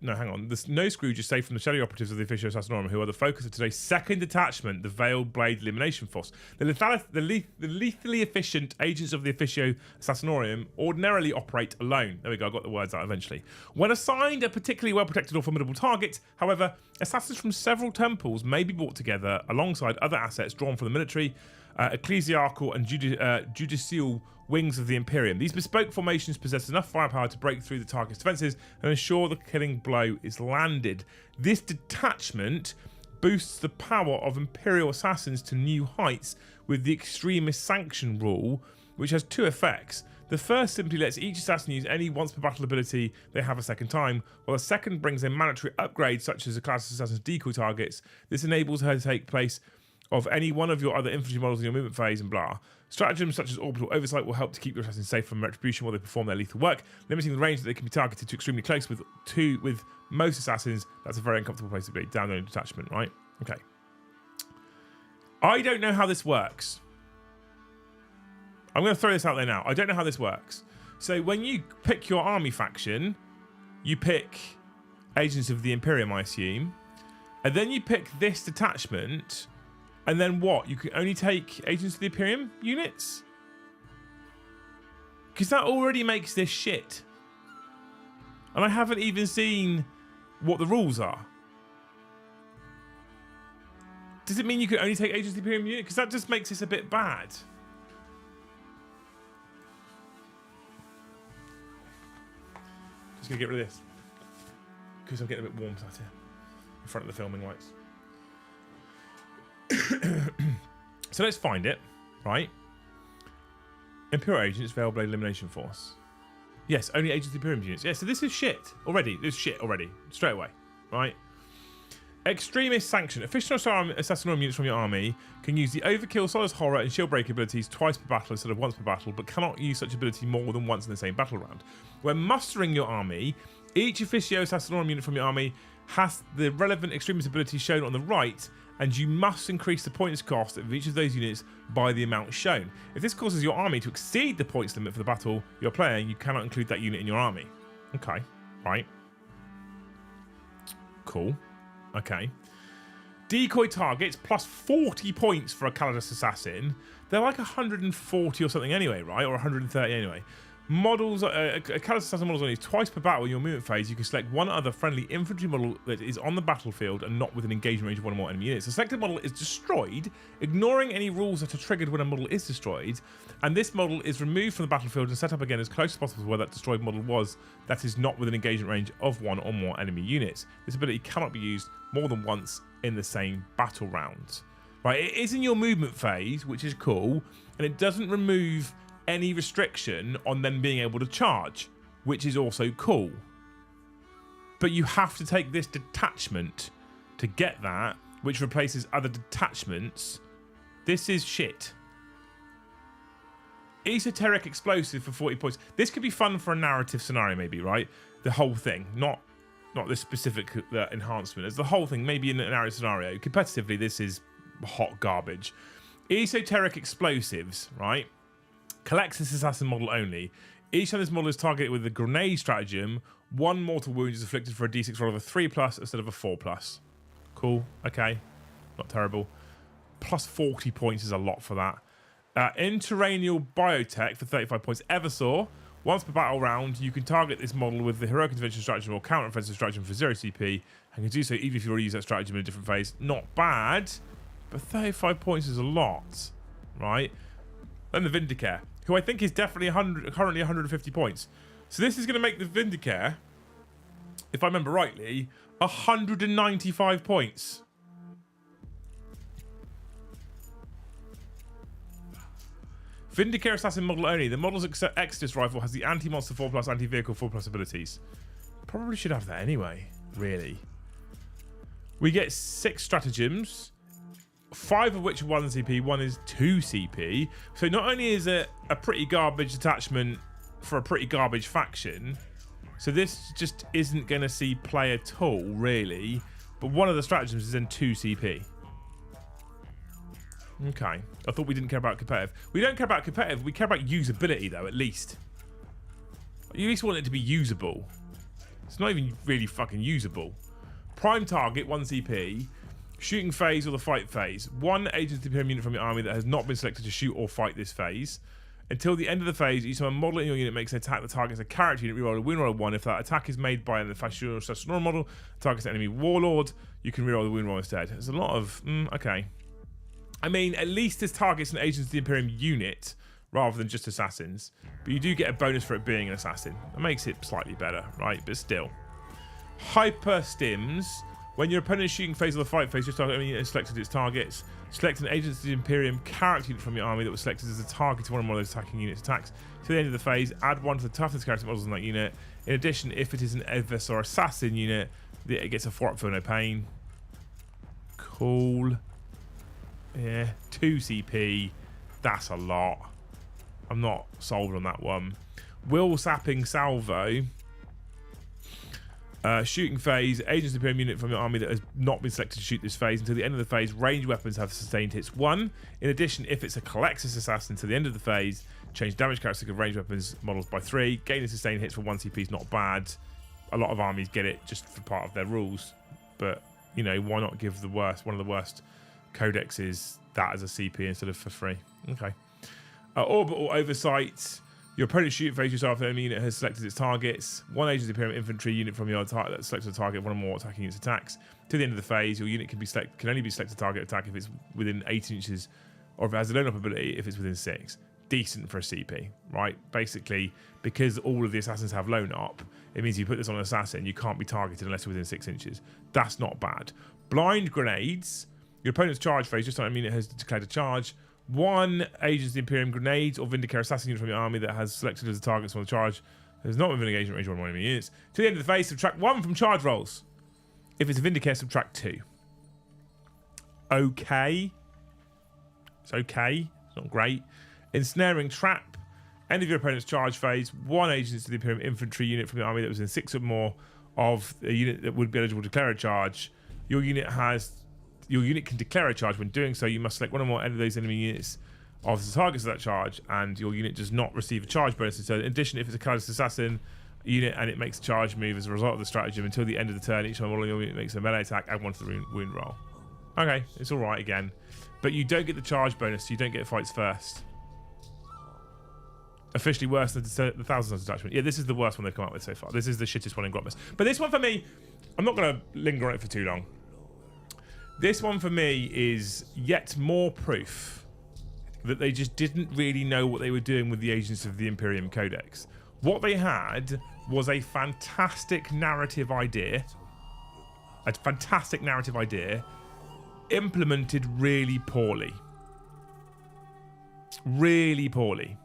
No, hang on. The no Scrooge is saved from the shadowy operatives of the Officio Assassinorum, who are the focus of today's second detachment, the Veiled Blade Elimination Force. The lethally efficient agents of the Officio Assassinorum ordinarily operate alone. There we go, I got the words out eventually. When assigned a particularly well-protected or formidable target, however, assassins from several temples may be brought together alongside other assets drawn from the military ecclesiastical and judicial wings of the Imperium. These bespoke formations possess enough firepower to break through the target's defences and ensure the killing blow is landed. This detachment boosts the power of Imperial assassins to new heights with the extremist sanction rule, which has two effects. The first simply lets each assassin use any once per battle ability they have a second time, while the second brings a mandatory upgrade such as a class of assassin's decoy targets. This enables her to take place of any one of your other infantry models in your movement phase and blah. Stratagems such as orbital oversight will help to keep your assassins safe from retribution while they perform their lethal work, limiting the range that they can be targeted to extremely close. With most assassins, that's a very uncomfortable place to be. Download detachment, right? Okay. I don't know how this works. I'm going to throw this out there now. I don't know how this works. So when you pick your army faction, you pick Agents of the Imperium, I assume. And then you pick this detachment. And then what? You can only take Agents of the Imperium units? Because that already makes this shit. And I haven't even seen what the rules are. Does it mean you can only take Agents of the Imperium unit? Because that just makes this a bit bad. Just gonna get rid of this because I'm getting a bit warm sat here in front of the filming lights. So let's find it, right? Imperial Agents, Veilblade Elimination Force. Yes, only Agents of the Imperium units. Yeah, so this is shit already. This is shit already, straight away, right? Extremist Sanction. Officio Assassinorum units from your army can use the Overkill, Solace Horror, and Shield Break abilities twice per battle instead of once per battle, but cannot use such ability more than once in the same battle round. When mustering your army, each Officio Assassinorum unit from your army has the relevant extremist ability shown on the right, and you must increase the points cost of each of those units by the amount shown. If this causes your army to exceed the points limit for the battle you're playing, you cannot include that unit in your army. Okay, right. Cool. Okay. Decoy targets plus 40 points for a Calidus assassin. They're like 140 or something anyway, right? Or 130 anyway. Models, a Calidus assassin model is only twice per battle in your movement phase. You can select one other friendly infantry model that is on the battlefield and not within engagement range of one or more enemy units. The selected model is destroyed, ignoring any rules that are triggered when a model is destroyed. And this model is removed from the battlefield and set up again as close as possible to where that destroyed model was that is not within engagement range of one or more enemy units. This ability cannot be used more than once in the same battle round. Right, it is in your movement phase, which is cool, and it doesn't remove any restriction on them being able to charge, which is also cool. But you have to take this detachment to get that, which replaces other detachments. This is shit. Esoteric explosive for 40 points. This could be fun for a narrative scenario, maybe, right? The whole thing, not this specific enhancement. As the whole thing, maybe in a narrative scenario. Competitively, this is hot garbage. Esoteric explosives, right? Collects this assassin model only. Each time this model is targeted with a grenade stratagem, one mortal wound is afflicted for a d6 roll of a 3+ instead of a 4+. Cool. Okay. Not terrible. Plus 40 points is a lot for that. Interranial biotech for 35 points. Eversaw. Once per battle round, you can target this model with the heroic intervention stratagem or counter-offensive stratagem for 0 CP, and can do so even if you already use that stratagem in a different phase. Not bad, but 35 points is a lot, right? Then the Vindicare, who I think is definitely currently 150 points. So this is going to make the Vindicare, if I remember rightly, 195 points. Vindicare Assassin model only. The model's Exodus rifle has the anti-monster 4+, anti-vehicle 4+ abilities. Probably should have that anyway, really. We get 6 stratagems, 5 of which are 1 CP, 1 is 2 CP. So not only is it a pretty garbage attachment for a pretty garbage faction, so this just isn't going to see play at all, really. But one of the stratagems is in 2 CP. Okay. I thought we didn't care about competitive. We don't care about competitive. We care about usability, though, at least. You at least want it to be usable. It's not even really fucking usable. Prime target, 1 CP. Shooting phase or the fight phase. 1 Agents of the Imperium unit from your army that has not been selected to shoot or fight this phase. Until the end of the phase, each time a model in your unit makes an attack that targets a character unit, reroll a wound roll of 1. If that attack is made by an Officio Assassinorum model, targets an enemy warlord, you can reroll the wound roll instead. There's a lot of... okay. I mean, at least there's targets and agents of the Imperium unit rather than just assassins. But you do get a bonus for it being an assassin. That makes it slightly better, right? But still. Hyper stims. When your opponent is shooting phase of the fight phase, your target unit has selected its targets. Select an agent of the Imperium character unit from your army that was selected as a target to one or more of those attacking units' attacks. To the end of the phase, add 1 to the toughness character models on that unit. In addition, if it is an Evis or assassin unit, it gets a 4-up for no pain. Cool. Yeah, 2 CP. That's a lot. I'm not sold on that one. Will sapping salvo. Shooting phase. Agents of the Imperium unit from your army that has not been selected to shoot this phase. Until the end of the phase, ranged weapons have sustained hits 1. In addition, if it's a Colexis assassin to the end of the phase, change damage characteristic of ranged weapons models by 3. Gaining sustained hits for 1 CP is not bad. A lot of armies get it just for part of their rules. But, you know, why not give the worst, one of the worst codexes that as a CP instead of for free? Okay. Orbital oversight. Your opponent's shooting phase yourself, the enemy unit has selected its targets. 1 agent of the Imperium infantry unit from your target that selects a target of 1 or more attacking units attacks. To the end of the phase, your unit can only be selected target attack if it's within 8 inches, or if it has a lone-up ability if it's within 6. Decent for a CP, right? Basically, because all of the assassins have lone-up, it means you put this on an assassin, you can't be targeted unless you're within 6 inches. That's not bad. Blind grenades. Your opponent's charge phase, just like unit has declared a charge. 1 agent of the Imperium grenades or Vindicare assassin unit from your army that has selected as a target on the charge has not within engagement range of 1 enemy units. To the end of the phase, subtract 1 from charge rolls. If it's a Vindicare, subtract 2. Okay. It's okay. It's not great. Ensnaring trap. End of your opponent's charge phase. 1 agent of the Imperium infantry unit from your army that was in 6 or more of a unit that would be eligible to declare a charge. Your unit can declare a charge. When doing so, you must select 1 or more of those enemy units of the targets of that charge, and your unit does not receive a charge bonus. So in addition, if it's a Colexis assassin unit and it makes a charge move as a result of the stratagem until the end of the turn, each time all your unit makes a melee attack, add 1 to the wound roll. Okay, it's alright again. But you don't get the charge bonus, so you don't get fights first. Officially worse than the Thousands Detachment. Yeah, this is the worst one they've come up with so far. This is the shittest one in Grotmas. But this one for me, I'm not going to linger on it for too long. This one for me is yet more proof that they just didn't really know what they were doing with the agents of the Imperium Codex. What they had was a fantastic narrative idea. Implemented really poorly. Really poorly.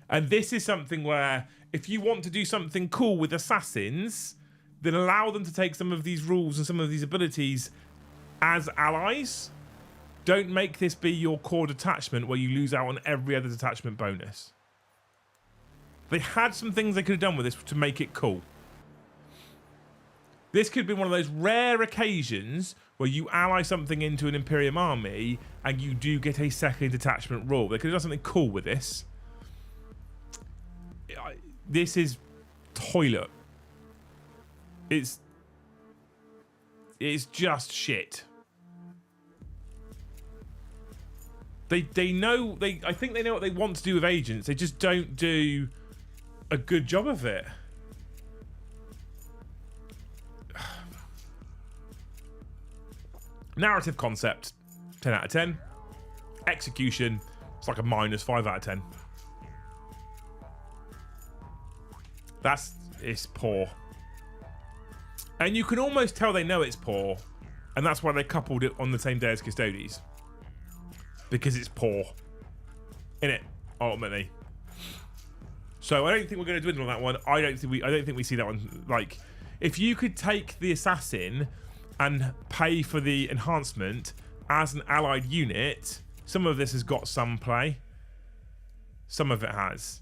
And this is something where if you want to do something cool with assassins, then allow them to take some of these rules and some of these abilities as allies. Don't make this be your core detachment where you lose out on every other detachment bonus. They had some things they could have done with this to make it cool. This could be one of those rare occasions where you ally something into an Imperium army and you do get a second detachment rule. They could have done something cool with this. This is toilet. It's just shit. They know I think they know what they want to do with agents. They just don't do a good job of it. Narrative concept, 10 out of 10. Execution, it's like a -5 out of 10. It's poor. And you can almost tell they know it's poor, and that's why they coupled it on the same day as Custodes. Because it's poor. Innit? Ultimately. So I don't think we're going to dwindle on that one. I don't think we see that one. Like, if you could take the assassin and pay for the enhancement as an allied unit, some of this has got some Some of it has.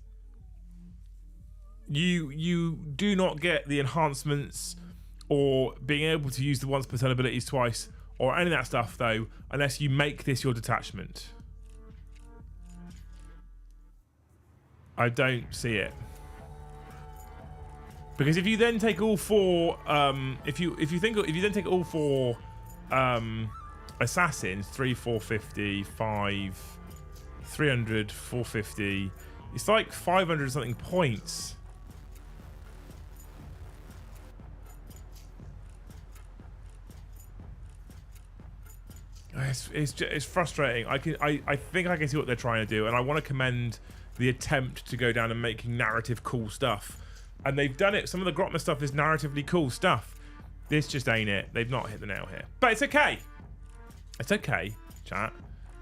You do not get the enhancements or being able to use the once per turn abilities twice or any of that stuff though, unless you make this your detachment. I don't see it. Because if you then take all 4 if you then take all 4 assassins, 3, 450, 5, 300, 450, it's like 500 something points. it's frustrating. I think I can see what they're trying to do, and I want to commend the attempt to go down and making narrative cool stuff. And they've done it. Some of the Grotmas stuff is narratively cool stuff. This just ain't it. They've not hit the nail here. But it's okay. It's okay, chat,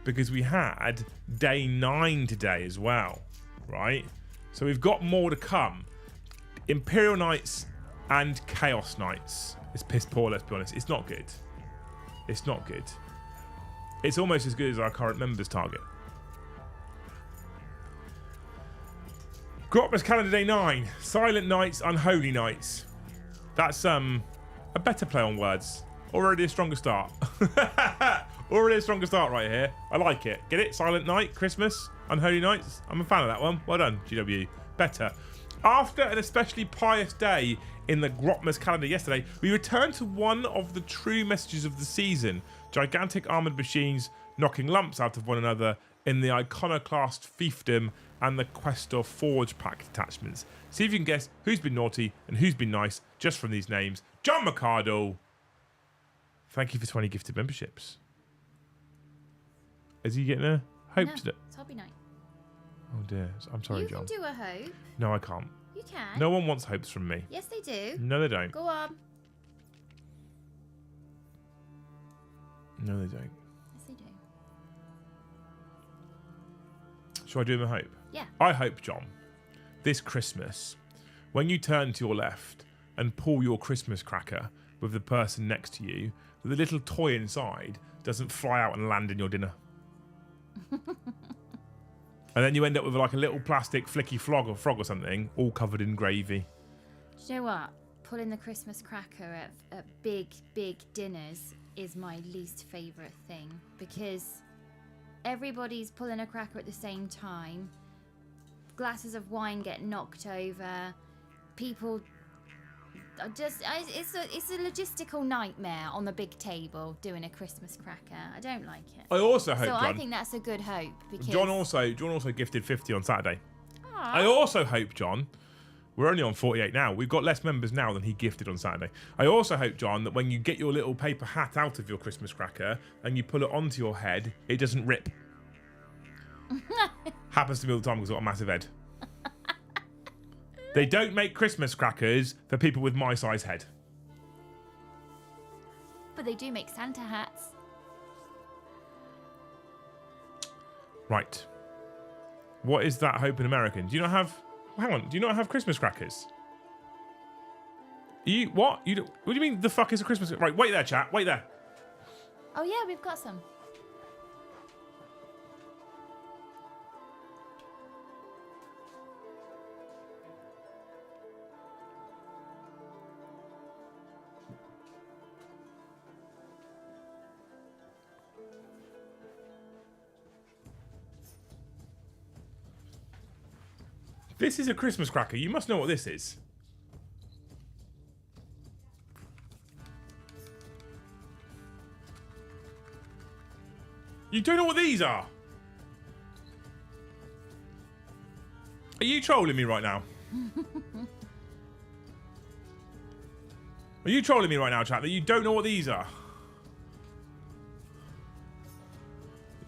because we had day 9 today as well, right? So we've got more to come. Imperial Knights and Chaos Knights. It's piss poor, let's be honest. It's not good. It's not good. It's almost as good as our current members target. Grotmas calendar day 9. Silent Knights, Unholy Knights. That's a better play on words. Already a stronger start. Already a stronger start right here. I like it. Get it? Silent Night, Christmas, Unholy Knights. I'm a fan of that one. Well done, GW. Better. After an especially pious day in the Grot-mas calendar yesterday, we returned to one of the true messages of the season. Gigantic armoured machines knocking lumps out of one another in the iconoclast fiefdom and the questor forge pack detachments. See if you can guess who's been naughty and who's been nice just from these names. John McCardle. Thank you for 20 gifted memberships. Is he getting a hope No, today? it's hobby night. Oh dear. I'm sorry, You John. can do a hope. No, I can't. You can. No one wants hopes from me. Yes, they do. No, they don't. Go on. No, they don't. Yes, they do. Shall I do him a hope? Yeah. I hope, John, this Christmas, when you turn to your left and pull your Christmas cracker with the person next to you, that the little toy inside doesn't fly out and land in your dinner. And then you end up with like a little plastic flicky frog or something, all covered in gravy. Do you know what? Pulling the Christmas cracker at big dinners is my least favourite thing, because everybody's pulling a cracker at the same time. Glasses of wine get knocked over. People are just... It's a logistical nightmare on the big table doing a Christmas cracker. I don't like it. I also hope, So John, I think that's a good hope, because... John also gifted 50 on Saturday. Aww. I also hope, John, we're only on 48 now. We've got less members now than he gifted on Saturday. I also hope, John, that when you get your little paper hat out of your Christmas cracker and you pull it onto your head, it doesn't rip. Happens to me all the time because I've got a massive head. They don't make Christmas crackers for people with my size head. But they do make Santa hats. Right. What is that hope in American? Do you not have... Hang on. Do you not have Christmas crackers? You... What? You don't, what do you mean the fuck is a Christmas... Right, wait there, chat. Wait there. Oh yeah, we've got some. This is a Christmas cracker. You must know what this is. You don't know what these are? Are you trolling me right now? Are you trolling me right now, chat, that you don't know what these are?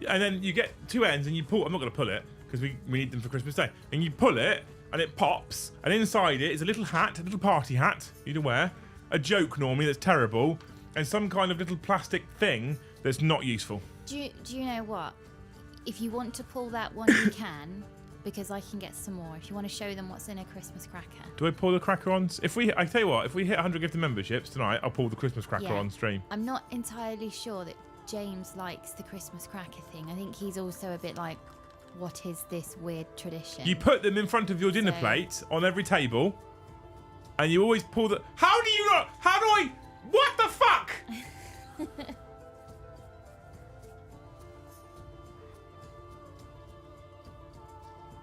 And then you get two ends and you pull... I'm not going to pull it, because we need them for Christmas Day. And you pull it, and it pops, and inside it is a little hat, a little party hat you'd wear, a joke normally that's terrible, and some kind of little plastic thing that's not useful. Do you know what? If you want to pull that one, you can, because I can get some more. If you want to show them what's in a Christmas cracker. Do I pull the cracker on? I tell you what, if we hit 100 gifted memberships tonight, I'll pull the Christmas cracker on stream. I'm not entirely sure that James likes the Christmas cracker thing. I think he's also a bit like, what is this weird tradition? You put them in front of your dinner plate on every table, and you always pull the... How do you not... How do I... What the fuck?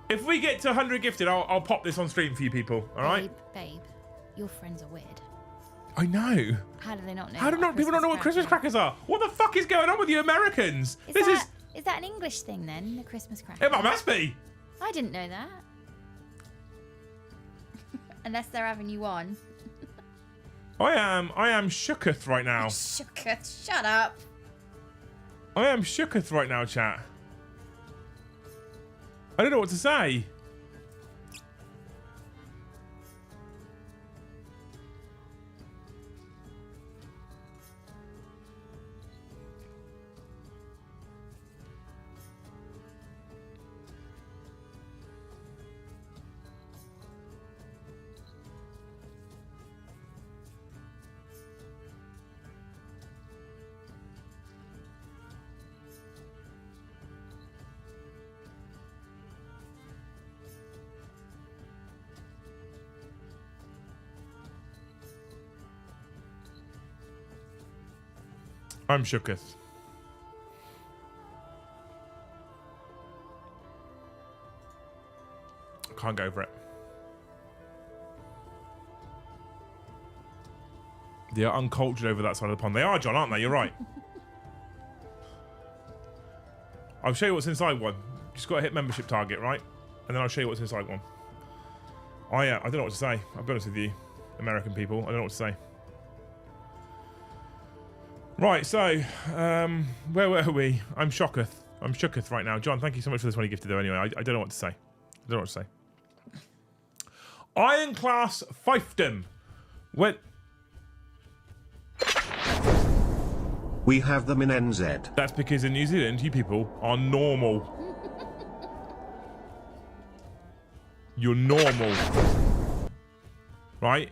If we get to 100 gifted, I'll pop this on stream for you people, all right? Babe, your friends are weird. I know. How do they not know? How do people not know what Christmas crackers are? What the fuck is going on with you Americans? Is that an English thing then, the Christmas cracker? It must be. I didn't know that. Unless they're having you on. I am shooketh right now. Shooketh, shut up. I am shooketh right now, chat. I don't know what to say. I'm shooketh. Can't go for it. They are uncultured over that side of the pond. They are, John, aren't they? You're right. I'll show you what's inside one. Just got to hit membership target, right? And then I'll show you what's inside one. Oh yeah, I don't know what to say. I'll be honest with you, American people. I don't know what to say. Right, so, where were we? I'm shooketh. I'm shooketh right now. John, thank you so much for this one you gifted though anyway. I don't know what to say. I don't know what to say. Iron Class Fiefdom. When... We have them in NZ. That's because in New Zealand, you people are normal. You're normal. Right?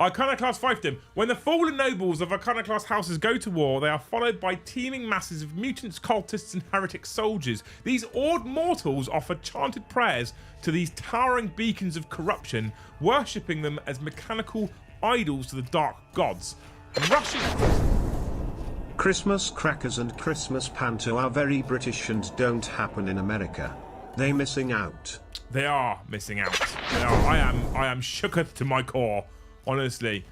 Iconoclast Fiefdom. When the fallen nobles of Iconoclast houses go to war, they are followed by teeming masses of mutants, cultists, and heretic soldiers. These awed mortals offer chanted prayers to these towering beacons of corruption, worshipping them as mechanical idols to the dark gods. Rushing... Christmas crackers and Christmas panto are very British and don't happen in America. They missing out. They are missing out. They are. I am shooketh to my core. Honestly.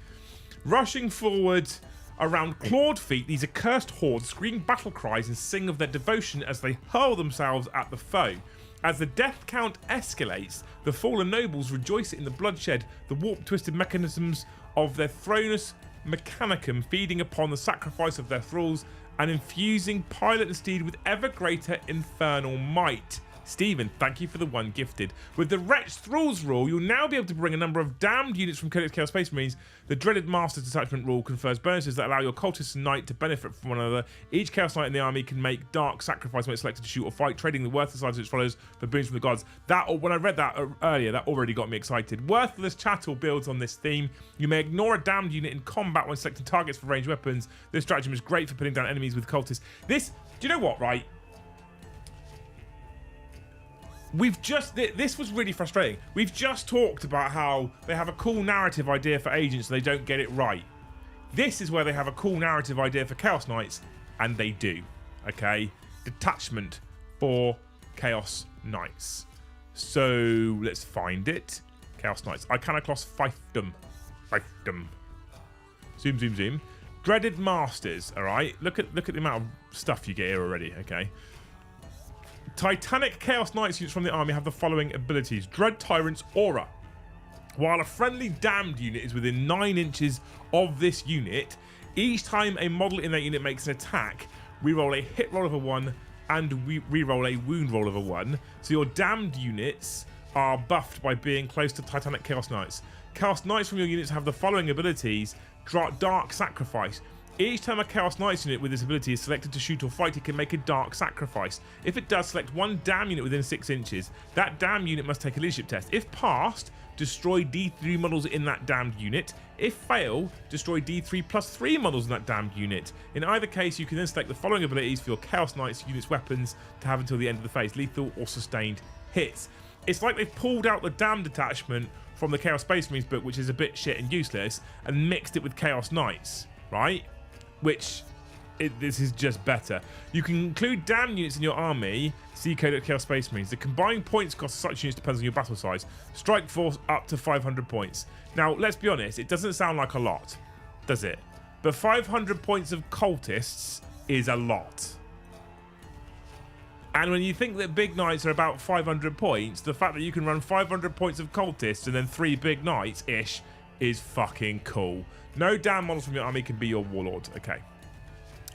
Rushing forward around clawed feet, these accursed hordes scream battle cries and sing of their devotion as they hurl themselves at the foe. As the death count escalates, the fallen nobles rejoice in the bloodshed, the warped, twisted mechanisms of their Thronus Mechanicum feeding upon the sacrifice of their thralls and infusing pilot and steed with ever greater infernal might. Stephen, thank you for the one gifted. With the Wretched Thralls rule, you'll now be able to bring a number of damned units from Codex Chaos Space Marines. The dreaded Master's Detachment rule confers bonuses that allow your cultists and knight to benefit from one another. Each Chaos Knight in the army can make dark sacrifice when it's selected to shoot or fight, trading the worthless items which follows for boons from the gods. That, when I read that earlier, that already got me excited. Worthless chattel builds on this theme. You may ignore a damned unit in combat when selecting targets for ranged weapons. This stratagem is great for putting down enemies with cultists. This, do you know what, right? This was really frustrating. We've just talked about how they have a cool narrative idea for agents and they don't get it right. This is where they have a cool narrative idea for Chaos Knights and they do. Okay? Detachment for Chaos Knights. So let's find it. Chaos Knights. Iconoclast Fiefdom. Fiefdom. Zoom, zoom, zoom. Dreaded Masters, alright? Look at the amount of stuff you get here already, okay? Titanic Chaos Knights units from the army have the following abilities. Dread Tyrant's Aura. While a friendly damned unit is within 9 inches of this unit, each time a model in that unit makes an attack, reroll a hit roll of a 1 and reroll a wound roll of a 1. So your damned units are buffed by being close to Titanic Chaos Knights. Chaos Knights from your units have the following abilities. Dark Sacrifice. Each time a Chaos Knights unit with this ability is selected to shoot or fight, it can make a Dark Sacrifice. If it does, select one damn unit within 6 inches. That damn unit must take a leadership test. If passed, destroy D3 models in that damned unit. If fail, destroy D3 plus 3 models in that damned unit. In either case, you can then select the following abilities for your Chaos Knights unit's weapons to have until the end of the phase. Lethal or sustained hits. It's like they've pulled out the damn detachment from the Chaos Space Marines book, which is a bit shit and useless, and mixed it with Chaos Knights, right? Which, this is just better. You can include damn units in your army, see Codex Chaos Space Marines. The combined points cost of such units depends on your battle size. Strike force up to 500 points. Now, let's be honest, it doesn't sound like a lot, does it? But 500 points of cultists is a lot. And when you think that big knights are about 500 points, the fact that you can run 500 points of cultists and then 3 big knights-ish is fucking cool. No damn models from your army can be your warlord. Okay.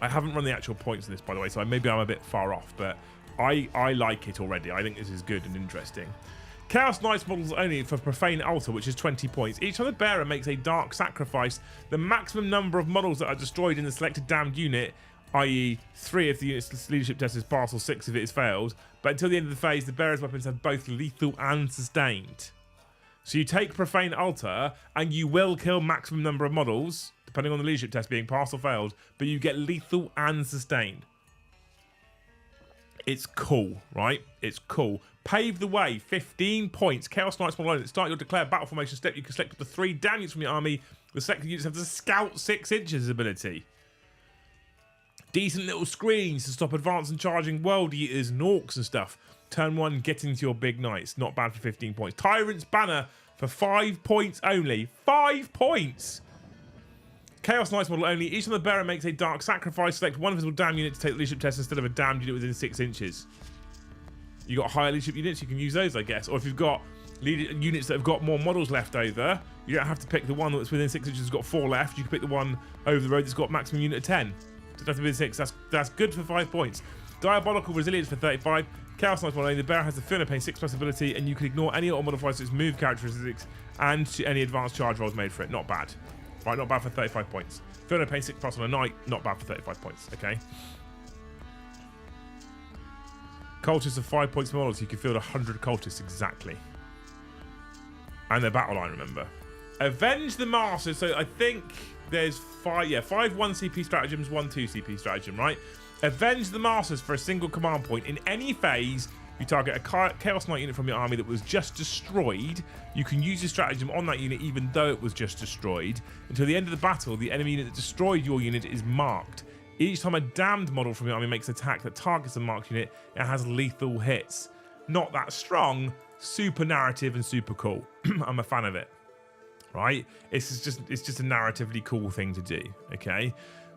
I haven't run the actual points of this, by the way, so maybe I'm a bit far off, but I like it already. I think this is good and interesting. Chaos Knights models only for Profane Altar, which is 20 points. Each time the bearer makes a dark sacrifice, the maximum number of models that are destroyed in the selected damned unit, i.e. 3 if the unit's leadership test is passed or 6 if it is failed, but until the end of the phase, the bearer's weapons have both lethal and sustained. So you take Profane Altar, and you will kill maximum number of models, depending on the leadership test being passed or failed, but you get lethal and sustained. It's cool, right? It's cool. Pave the way, 15 points. Chaos Knights model only. Start your declared battle formation step. You can select up to 3 down units from your army. The selected units have the Scout 6 inches ability. Decent little screens to stop advance and charging world eaters and orcs and stuff. Turn 1, get into your big knights. Not bad for 15 points. Tyrant's Banner for 5 points only. 5 points! Chaos Knights model only. Each time the bearer makes a dark sacrifice, select 1 visible damn unit to take the leadership test instead of a damned unit within 6 inches. You got higher leadership units, you can use those, I guess. Or if you've got units that have got more models left over, you don't have to pick the one that's within 6 inches has got 4 left. You can pick the one over the road that's got maximum unit of 10. Doesn't have to be 6. That's good for 5 points. Diabolical Resilience for 35. Chaos Knights model only. The bearer has the Fear No Pain 6+ ability, and you can ignore any auto modifiers to its move characteristics and to any advanced charge rolls made for it. Not bad. Right, not bad for 35 points. Fear No Pain 6+ on a knight, not bad for 35 points, okay? Cultists of 5 points per model, so you can field 100 cultists exactly. And their battle line, remember. Avenge the Masters, so I think there's 5 1 CP stratagems, 1 2 CP stratagem, right? Avenge the Masters for a single command point. In any phase, you target a Chaos Knight unit from your army that was just destroyed. You can use your stratagem on that unit even though it was just destroyed. Until the end of the battle, the enemy unit that destroyed your unit is marked. Each time a damned model from your army makes an attack that targets a marked unit, it has lethal hits. Not that strong, super narrative and super cool. I'm a fan of it. Right? It's just a narratively cool thing to do. Okay?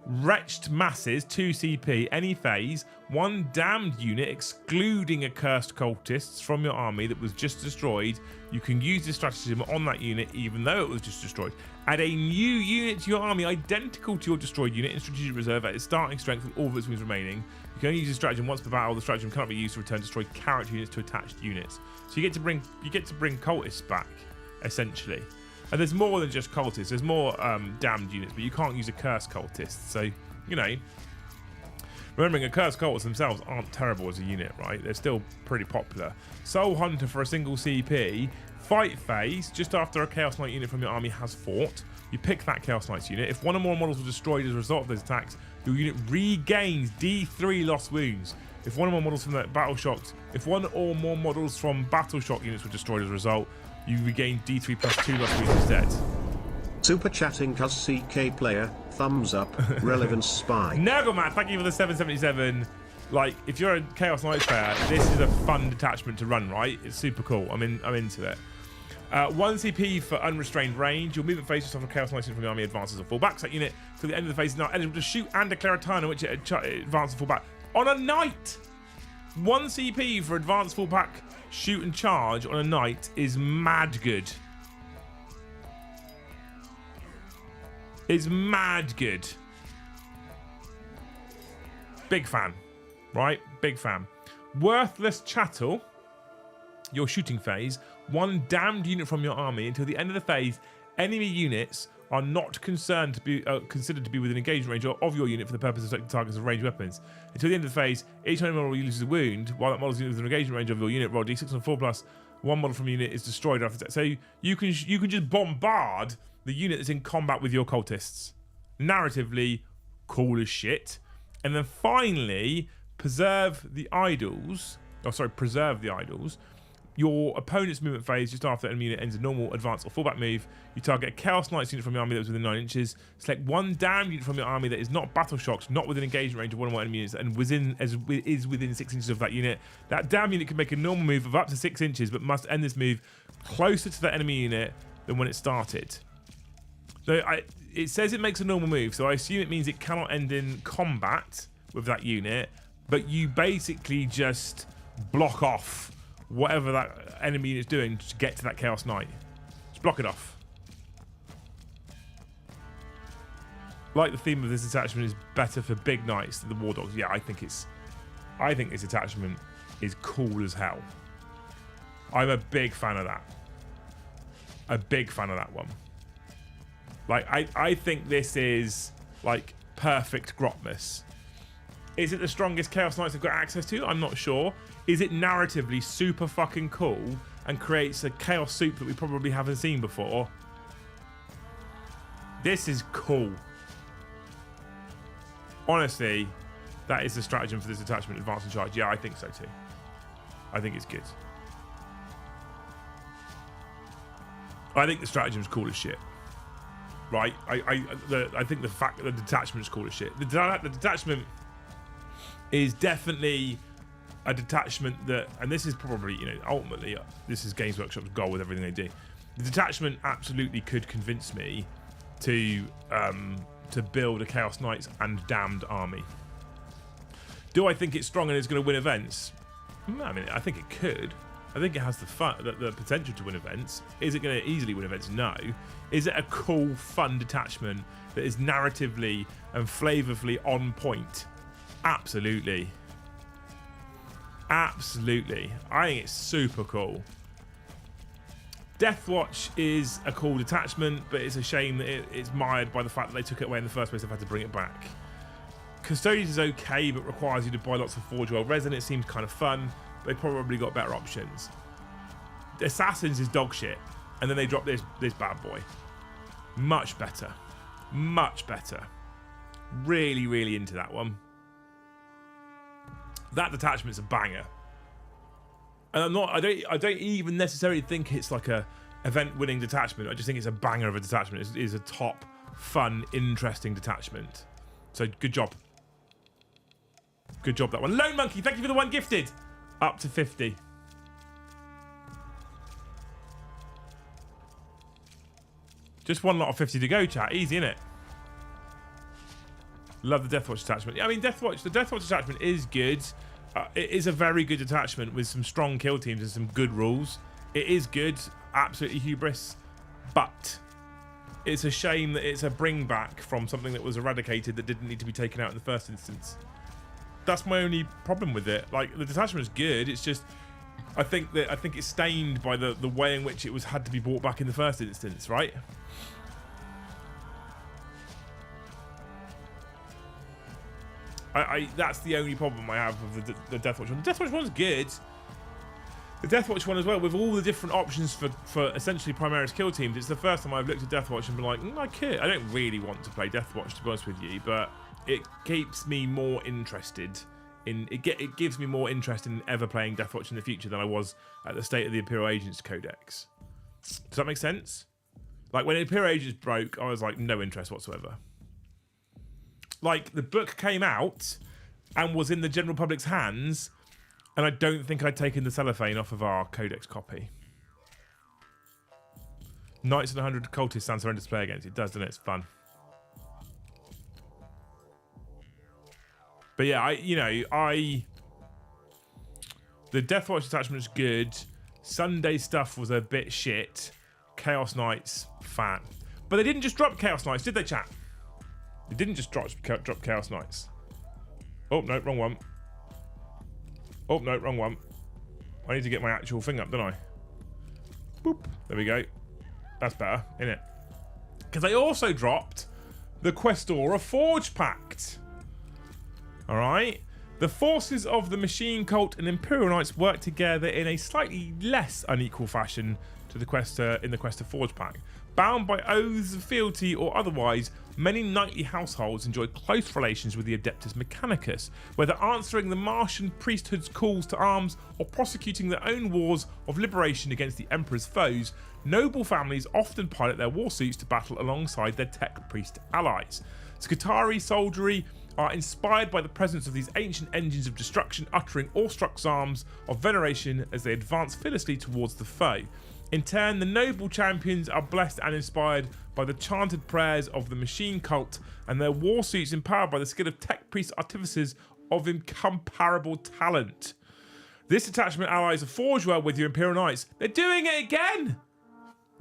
Wretched Masses, 2 CP, any phase, 1 damned unit, excluding accursed cultists from your army that was just destroyed. You can use this stratagem on that unit even though it was just destroyed. Add a new unit to your army identical to your destroyed unit in strategic reserve at its starting strength with all of its moves remaining. You can only use this stratagem once per battle. The stratagem cannot be used to return destroyed character units to attached units. So you get to bring cultists back, essentially. And there's more than just cultists. There's more damned units, but you can't use accursed cultists. So, you know, remembering accursed cultists themselves aren't terrible as a unit, right? They're still pretty popular. Soul Hunter for a single CP. Fight phase, just after a Chaos Knight unit from your army has fought. You pick that Chaos Knights unit. If one or more models were destroyed as a result of those attacks, your unit regains D3 lost wounds. If one or more models from that battle shocked, if one or more models from battle shock units were destroyed as a result, you regain D3 plus 2 lost wounds instead. Super chatting cuz CK player, thumbs up, relevance spy. Nagelman, thank you for the 777. Like, if you're a Chaos Knights player, this is a fun detachment to run, right? It's super cool. I'm into it. 1 CP for unrestrained range. Your movement phase just after Chaos Knights from the army advances or fall back. That unit till the end of the phase is now eligible to shoot and declare a turn in which it advances or fall back. On a knight! 1 CP for advanced fall back, shoot and charge on a knight is mad good. It's mad good. Big fan. Right? Big fan. Worthless Chattel. Your shooting phase. 1 damned unit from your army. Until the end of the phase, enemy units are not considered to be within engagement range of your unit for the purpose of selecting targets of ranged weapons. Until the end of the phase, each enemy model uses a wound, while that model is within engagement range of your unit. Roll d6 on 4+. 1 model from your unit is destroyed after that. So you can just bombard the unit that's in combat with your cultists. Narratively, cool as shit. And then finally, preserve the idols. Your opponent's movement phase, just after the enemy unit ends a normal, advance, or fallback move, you target a Chaos Knights unit from your army that was within 9 inches. Select 1 damned unit from your army that is not battle shocked, not within engagement range of one or more enemy units, and is within 6 inches of that unit. That damned unit can make a normal move of up to 6 inches, but must end this move closer to that enemy unit than when it started. So it says it makes a normal move, so I assume it means it cannot end in combat with that unit, but you basically just block off whatever that enemy unit's doing to get to that Chaos Knight. Just block it off. Like the theme of this attachment is better for big knights than the war dogs. Yeah, I think this attachment is cool as hell. I'm a big fan of that. A big fan of that one. Like, I think this is, like, perfect Grotmas. Is it the strongest Chaos Knights I've got access to? I'm not sure. Is it narratively super fucking cool and creates a Chaos soup that we probably haven't seen before? This is cool. Honestly, that is the stratagem for this attachment, advance and charge. Yeah, I think so too. I think it's good. I think the stratagem's cool as shit. Right? I think the fact that the detachment's cool as shit. The detachment is definitely a detachment that, and this is probably, you know, ultimately, this is Games Workshop's goal with everything they do. The detachment absolutely could convince me to build a Chaos Knights and Damned army. Do I think it's strong and it's going to win events? I mean, I think it could. I think it has the potential to win events. Is it going to easily win events? No. Is it a cool, fun detachment that is narratively and flavorfully on point? Absolutely. Absolutely. I think it's super cool. Deathwatch is a cool detachment, but it's a shame that it's mired by the fact that they took it away in the first place. They've had to bring it back. Custodes is okay, but requires you to buy lots of Forge World resin. It seems kind of fun. They probably got better options. Assassins is dog shit, and then they drop this bad boy. Much better. Much better. Really, really into that one. That detachment's a banger. And I don't even necessarily think it's like a event-winning detachment. I just think it's a banger of a detachment. It is a top, fun, interesting detachment. So good job. Good job, that one. Lone Monkey, thank you for the one gifted. Up to 50. Just one lot of 50 to go, chat. Easy, innit? Love the Deathwatch attachment. Yeah, I mean, the Deathwatch attachment is good. It is a very good attachment with some strong kill teams and some good rules. It is good. Absolutely hubris. But it's a shame that it's a bring back from something that was eradicated that didn't need to be taken out in the first instance. That's my only problem with it. Like, the detachment is good. It's just, I think it's stained by the way in which it had to be brought back in the first instance, right? That's the only problem I have with the Deathwatch one. The Deathwatch one's good. The Deathwatch one as well, with all the different options for essentially Primaris kill teams. It's the first time I've looked at Deathwatch and been like, I could. I don't really want to play Deathwatch, to be honest with you, but it keeps me more interested in it gives me more interest in ever playing Deathwatch in the future than I was at the state of the Imperial Agents Codex. Does that make sense? Like, when Imperial Agents broke, I was like, no interest whatsoever. Like, the book came out and was in the general public's hands, and I don't think I'd taken the cellophane off of our Codex copy. Knights and 100 cultists sounds horrendous to play against. It does, doesn't it? It's fun. But yeah, the Deathwatch attachment is good. Sunday stuff was a bit shit. Chaos Knights, fan. But they didn't just drop Chaos Knights, did they, chat? They didn't just drop Chaos Knights. Oh, no, wrong one. Oh, no, wrong one. I need to get my actual thing up, don't I? Boop. There we go. That's better, innit? Because they also dropped the Questor of Forge Pact. Alright? The forces of the Machine Cult and Imperial Knights work together in a slightly less unequal fashion to the Questor in the Questor Forge Pact. Bound by oaths of fealty or otherwise, many knightly households enjoy close relations with the Adeptus Mechanicus, whether answering the Martian priesthood's calls to arms or prosecuting their own wars of liberation against the Emperor's foes. Noble families often pilot their war suits to battle alongside their tech priest allies. Scutari soldiery are inspired by the presence of these ancient engines of destruction, uttering awestruck psalms of veneration as they advance fearlessly towards the foe. In turn, the noble champions are blessed and inspired by the chanted prayers of the Machine Cult and their war suits empowered by the skill of tech priest artificers of incomparable talent. This attachment allies a forge well with your Imperial Knights. They're doing it again!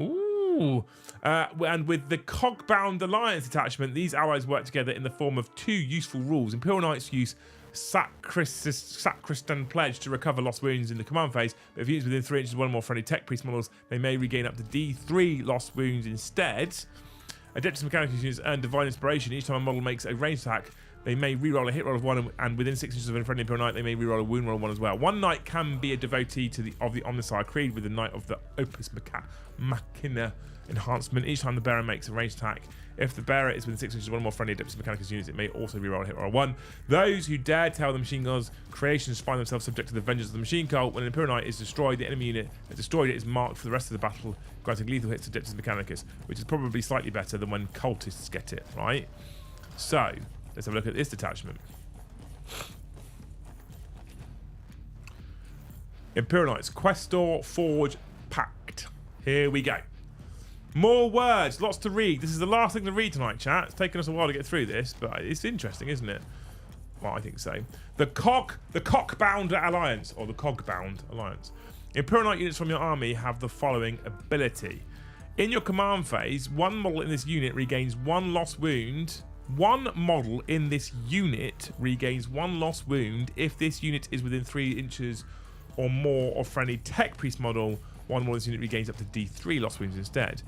Ooh. Ooh. And with the cog-bound alliance detachment, these allies work together in the form of 2 useful rules. Imperial Knights use Sacristan Pledge to recover lost wounds in the command phase, but if used within 3 inches of one or more friendly tech priest models, they may regain up to D3 lost wounds instead. Adeptus Mechanicus units earn Divine Inspiration. Each time a model makes a ranged attack, they may reroll a hit roll of 1, and within 6 inches of a friendly Imperial Knight, they may reroll a wound roll of 1 as well. One Knight can be a devotee of the Omnissiah Creed with the Knight of the Opus Machina enhancement. Each time the bearer makes a ranged attack, if the bearer is within 6 inches of one or more friendly Adeptus Mechanicus units, it may also reroll a hit roll of 1. Those who dare tell the machine god's creations find themselves subject to the vengeance of the machine cult. When an Imperial Knight is destroyed, the enemy unit that destroyed it is marked for the rest of the battle, granting lethal hits to Adeptus Mechanicus, which is probably slightly better than when cultists get it, right? So, let's have a look at this detachment. Imperial Knights, Questor, Forge, Pact. Here we go. More words, lots to read. This is the last thing to read tonight, chat. It's taken us a while to get through this, but it's interesting, isn't it? Well, I think so. The Cock-bound Alliance, or the Cog-bound Alliance. Imperial Knight units from your army have the following ability. In your command phase, one model in this unit regains 1 lost wound. One model in this unit regains 1 lost wound if this unit is within 3 inches or more of friendly tech priest model. One model in this unit regains up to D3 lost wounds instead.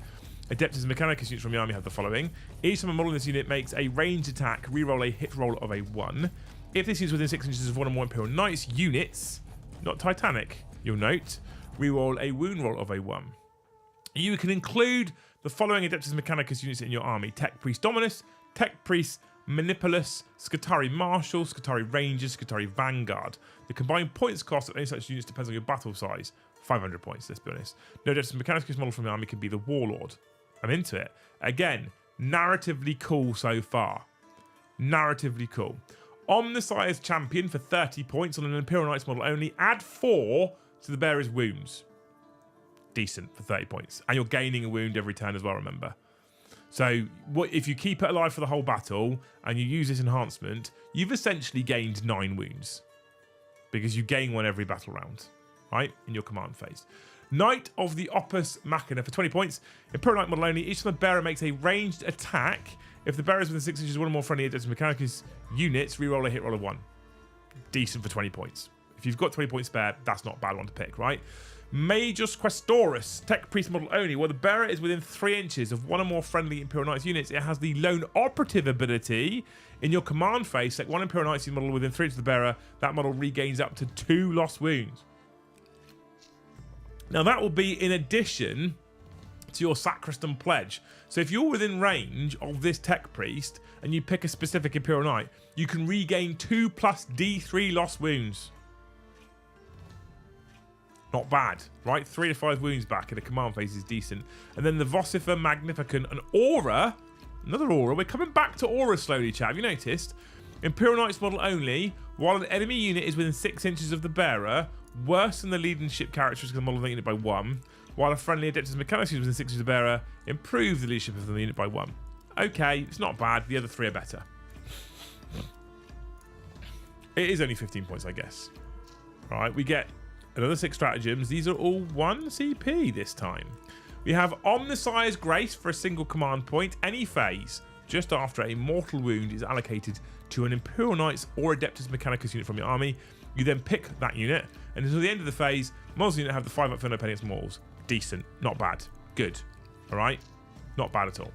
Adeptus Mechanicus units from your army have the following. Each time a model in this unit makes a ranged attack, reroll a hit roll of a 1. If this is within 6 inches of one or more Imperial Knights units, not Titanic, you'll note, reroll a wound roll of a 1. You can include the following Adeptus Mechanicus units in your army: Tech Priest Dominus, Tech Priest Manipulus, Scutari Marshal, Scutari Rangers, Scutari Vanguard. The combined points cost of any such units depends on your battle size. 500 points, let's be honest. No Adeptus Mechanicus model from the army can be the Warlord. I'm into it. Again, narratively cool so far. Narratively cool. Omnissiah's Champion for 30 points on an Imperial Knights model only. Add 4 to the bearer's wounds. Decent for 30 points. And you're gaining a wound every turn as well, remember. So if you keep it alive for the whole battle and you use this enhancement, you've essentially gained 9 wounds. Because you gain 1 every battle round, right? In your command phase. Knight of the Opus Machina for 20 points. Imperial Knight model only. Each time the bearer makes a ranged attack, if the bearer is within 6 inches of one or more friendly Adeptus Mechanicus units, reroll a hit roll of 1. Decent for 20 points. If you've got 20 points spare, that's not a bad one to pick, right? Magus Questorus, Tech Priest model only. While the bearer is within 3 inches of one or more friendly Imperial Knights units, it has the Lone Operative ability. In your command phase, select one Imperial Knights model within 3 inches of the bearer. That model regains up to 2 lost wounds. Now that will be in addition to your Sacristan Pledge. So if you're within range of this Tech Priest and you pick a specific Imperial Knight, you can regain 2 plus D3 lost wounds. Not bad, right? 3 to 5 wounds back in the command phase is decent. And then the Vocifer Magnificent, an Aura, another Aura. We're coming back to Aura slowly, chat. Have you noticed? Imperial Knights model only. While an enemy unit is within 6 inches of the bearer, worsen the leadership characteristic of the model of the unit by 1. While a friendly Adeptus Mechanicus is within 6 inches of the bearer, improve the leadership of the unit by 1. Okay, it's not bad. The other 3 are better. It is only 15 points, I guess. All right, we get another 6 stratagems. These are all 1 CP this time. We have Omnissiah's Grace for a single command point. Any phase just after a mortal wound is allocated to an Imperial Knights or Adeptus Mechanicus unit from your army. You then pick that unit, and until the end of the phase, models unit have the 5 up for no penny against mortals. Decent, not bad, good. All right, not bad at all.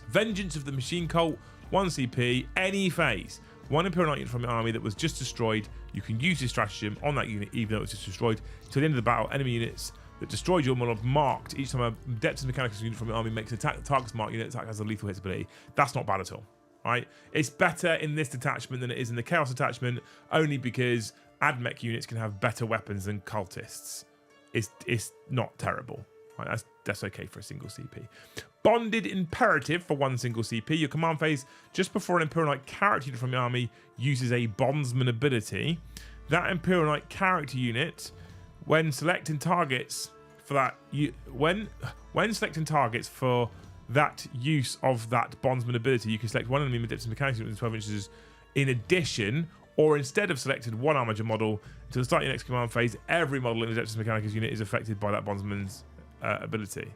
Vengeance of the Machine Cult, 1 CP, any phase. 1 Imperial Knight unit from your army that was just destroyed. You can use this stratagem on that unit even though it was just destroyed. Till the end of the battle, enemy units that destroyed your model marked. Each time a Adeptus Mechanicus unit from your army makes an attack, the target's marked unit attack has a lethal hit ability. That's not bad at all. Right? It's better in this detachment than it is in the Chaos detachment, only because AdMech units can have better weapons than cultists. It's not terrible. Right? That's okay for a single CP. Bonded Imperative for 1 single CP. Your command phase just before an Imperial Knight character unit from your army uses a Bondsman ability. That Imperial Knight character unit, when selecting targets for that, when selecting targets for that use of that Bondsman ability, you can select 1 enemy Adeptus Mechanicus unit within 12 inches in addition, or instead of selected 1 armager model until the start of your next command phase. Every model in the Adeptus Mechanicus unit is affected by that Bondsman's ability.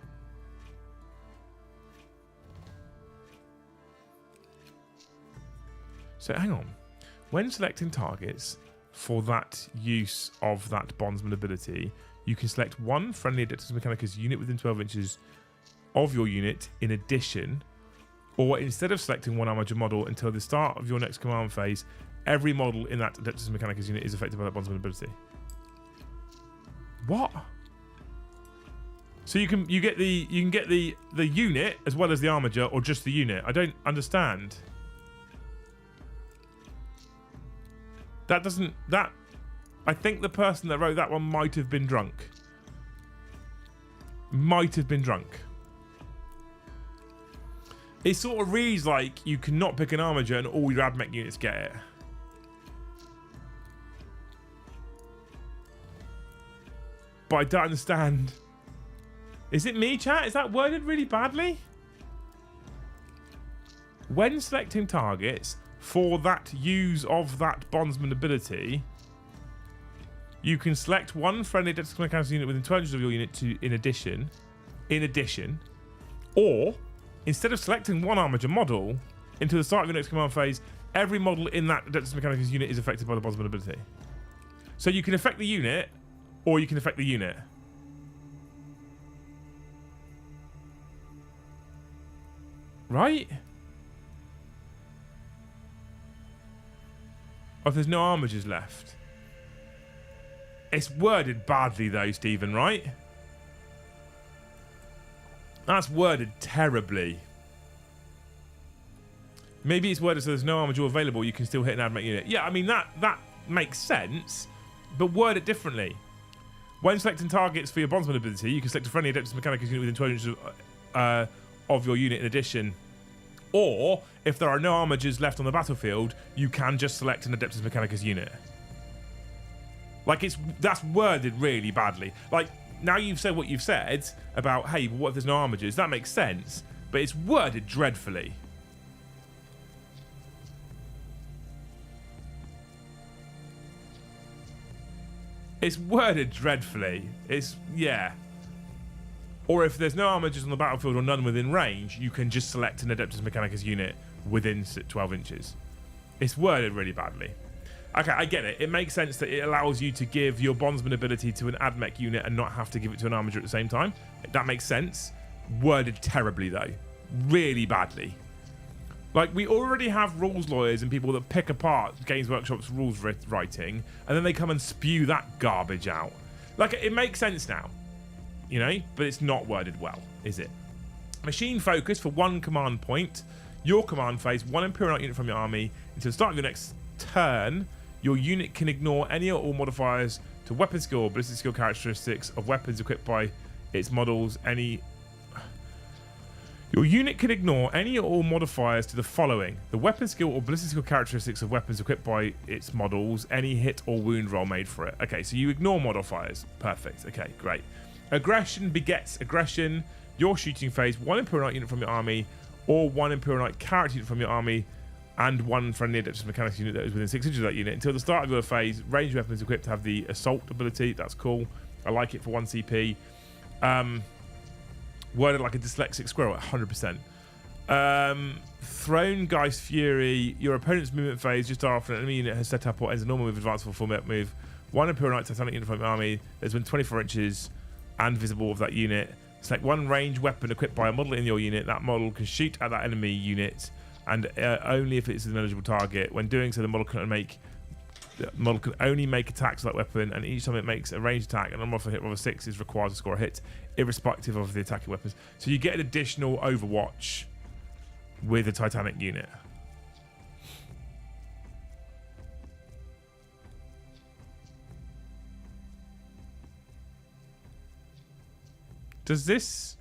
So hang on. When selecting targets for that use of that bondsman ability, you can select one friendly Adeptus Mechanicus unit within 12 inches of your unit in addition, or instead of selecting one armature model until the start of your next command phase, every model in that Adeptus Mechanicus unit is affected by that bondsman ability. What? So you can get the unit as well as the armature, or just the unit? I don't understand. That doesn't... That... I think the person that wrote that one might have been drunk. Might have been drunk. It sort of reads like you cannot pick an armature and all your admech units get it. But I don't understand. Is it me, chat? Is that worded really badly? When selecting targets for that use of that bondsman ability, you can select one friendly Adeptus Mechanicus unit within 200 of your unit to in addition, or instead of selecting one armature model until the start of your next command phase, every model in that Adeptus Mechanicus unit is affected by the bondsman ability. So you can affect the unit, or you can affect the unit. Right? Oh, if there's no armatures left. It's worded badly though, Stephen, right? That's worded terribly. Maybe it's worded so there's no armature available, you can still hit an admech unit. Yeah, I mean, that makes sense, but word it differently. When selecting targets for your bondsman ability, you can select a friendly Adeptus Mechanicus unit within 12 inches of your unit in addition. Or, if there are no armatures left on the battlefield, you can just select an Adeptus Mechanicus unit. Like, that's worded really badly. Like, now you've said what you've said about, hey, what if there's no armatures? That makes sense, but it's worded dreadfully. It's worded dreadfully. Yeah. Or if there's no armatures on the battlefield or none within range, you can just select an Adeptus Mechanicus unit within 12 inches. It's worded really badly. Okay, I get it. It makes sense that it allows you to give your bondsman ability to an admech unit and not have to give it to an armature at the same time. That makes sense. Worded terribly, though. Really badly. Like, we already have rules lawyers and people that pick apart Games Workshop's rules writing, and then they come and spew that garbage out. Like, it makes sense now, you know, but it's not worded well, is it? Machine focus for one command point. Your command phase, one Imperial Knight unit from your army. Until the start of your next turn, your unit can ignore any or all modifiers to weapon skill or ballistic skill characteristics of weapons equipped by its models. Your unit can ignore any or all modifiers to the following: the weapon skill or ballistic skill characteristics of weapons equipped by its models, any hit or wound roll made for it. Okay, so you ignore modifiers. Perfect. Okay, great. Aggression begets aggression. Your shooting phase, one Imperial Knight unit from your army, or one Imperial Knight character unit from your army, and one friendly Adeptus Mechanicus unit that is within 6 inches of that unit. Until the start of your phase, ranged weapons equipped have the assault ability. That's cool. I like it for 1 CP. Worded like a dyslexic squirrel, 100%. Throne Geist Fury. Your opponent's movement phase just after an enemy unit has set up or ends a normal move, advance or full move. One Imperial Knight Titanic unit from your army that's within 24 inches and visible of that unit. Select one ranged weapon equipped by a model in your unit. That model can shoot at that enemy unit, and only if it's an eligible target. When doing so, the model can only make attacks with that weapon, and each time it makes a ranged attack, an unmodified hit roll of 6 is required to score a hit, irrespective of the attacking weapons. So you get an additional Overwatch with a Titanic unit. Does this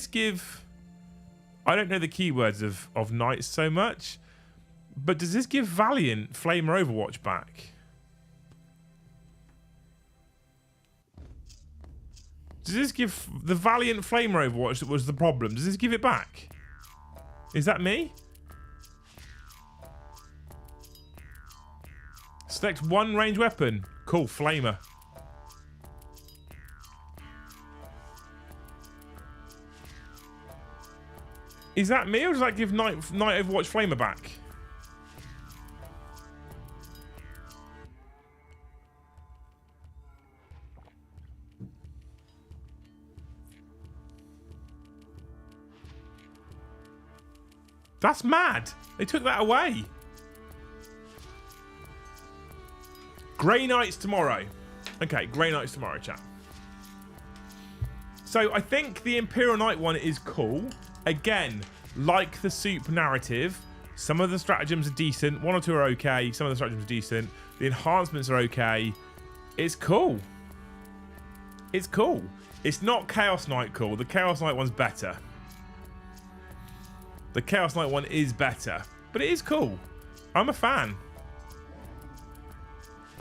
give... I don't know the keywords of Knights so much, but does this give Valiant Flamer Overwatch back? Does this give the Valiant Flamer Overwatch that was the problem? Does this give it back? Is that me? Select one range weapon. Cool, Flamer. Is that me, or does that give Night Overwatch Flamer back? That's mad. They took that away. Grey Knights tomorrow. Okay, Grey Knights tomorrow, chat. So I think the Imperial Knight one is cool. Again, like the soup narrative, some of the stratagems are decent. One or two are okay. Some of the stratagems are decent. The enhancements are okay. It's cool. It's cool. It's not Chaos Knight cool. The Chaos Knight one's better. The Chaos Knight one is better, but it is cool. I'm a fan.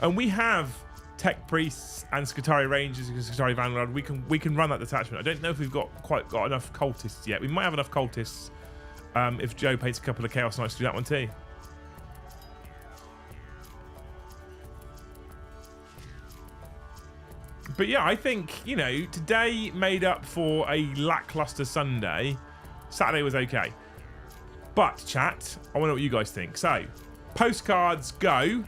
And we have Tech Priests and Skitarii Rangers and Skitarii Vanguard. We can run that detachment. I don't know if we've quite got enough cultists yet. We might have enough cultists if Joe pays a couple of Chaos Knights to do that one too. But yeah, I think, you know, today made up for a lackluster Sunday. Saturday was okay. But, chat, I want to know what you guys think. So, postcards go.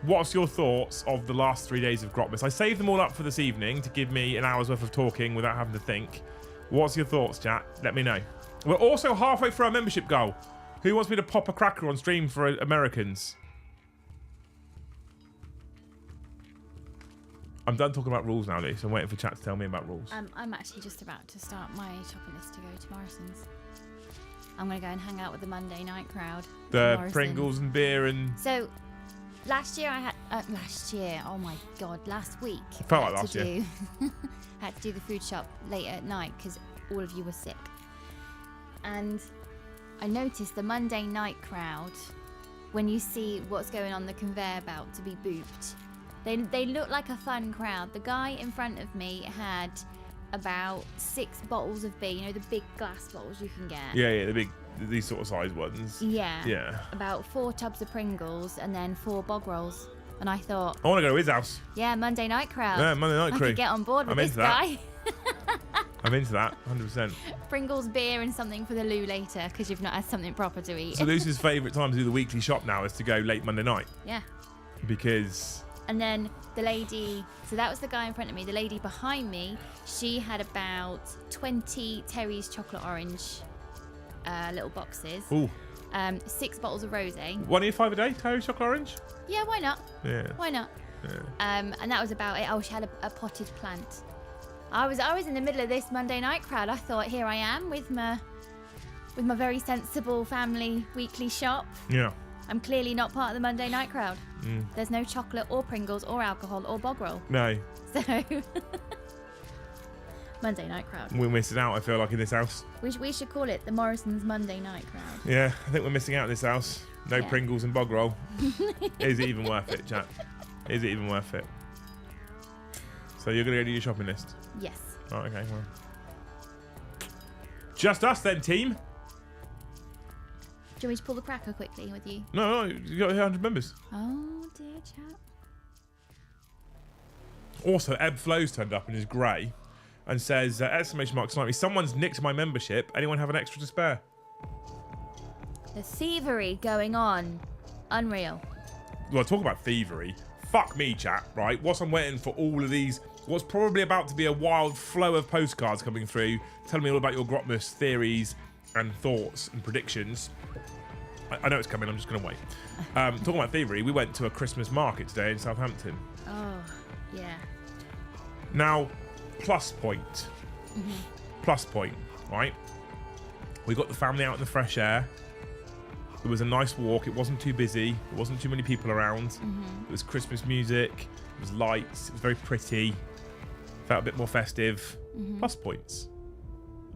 What's your thoughts of the last 3 days of Grotmas? I saved them all up for this evening to give me an hour's worth of talking without having to think. What's your thoughts, chat? Let me know. We're also halfway through our membership goal. Who wants me to pop a cracker on stream for Americans? I'm done talking about rules now, Lee, so I'm waiting for chat to tell me about rules. I'm actually just about to start my shopping list to go to Morrison's. I'm going to go and hang out with the Monday night crowd. The Pringles and beer and... So, last year I had... oh my God, last week. Felt like last year. Had to do the food shop late at night because all of you were sick. And I noticed the Monday night crowd, when you see what's going on the conveyor belt to be booped, they look like a fun crowd. The guy in front of me had about 6 bottles of beer, you know, the big glass bottles you can get. Yeah, these sort of size ones. Yeah. About 4 tubs of Pringles and then 4 bog rolls. And I thought, I want to go to his house. Yeah, Monday night crowd. Yeah, Monday night crew. I could get on board with this guy. I'm into that, 100%. Pringles, beer, and something for the loo later because you've not had something proper to eat. So Lucy's favourite time to do the weekly shop now is to go late Monday night. Yeah. Because... And then the lady, so that was the guy in front of me. The lady behind me, she had about 20 Terry's chocolate orange little boxes. Ooh. 6 bottles of rosé. 1 year 5 a day, Terry's chocolate orange? Yeah, why not? Yeah. Why not? Yeah. And that was about it. Oh, she had a potted plant. I was in the middle of this Monday night crowd. I thought, here I am with my very sensible family weekly shop. Yeah. I'm clearly not part of the Monday night crowd. There's no chocolate or Pringles or alcohol or bog roll. No. So, Monday night crowd. We're missing out, I feel like, in this house. We should call it the Morrison's Monday night crowd. Yeah, I think we're missing out in this house. No Pringles and bog roll. Is it even worth it, chat? Is it even worth it? So you're going to go do your shopping list? Yes. Oh, okay, well. Just us then, team. Do you want me to pull the cracker quickly with you? No, you got 100 members. Oh, dear chap. Also, Ebb Flows turned up and is grey and says, exclamation mark, slightly, someone's nicked my membership. Anyone have an extra to spare? The thievery going on. Unreal. Well, talk about thievery. Fuck me, chat, right? Whilst I'm waiting for all of these, what's probably about to be a wild flow of postcards coming through, telling me all about your Grotmas theories and thoughts and predictions. I know it's coming, I'm just going to wait. Talking about thievery, we went to a Christmas market today in Southampton. Oh, yeah. Now, plus point. Plus point, right? We got the family out in the fresh air. It was a nice walk. It wasn't too busy. There wasn't too many people around. It was Christmas music. It was lights. It was very pretty. Felt a bit more festive. Plus points.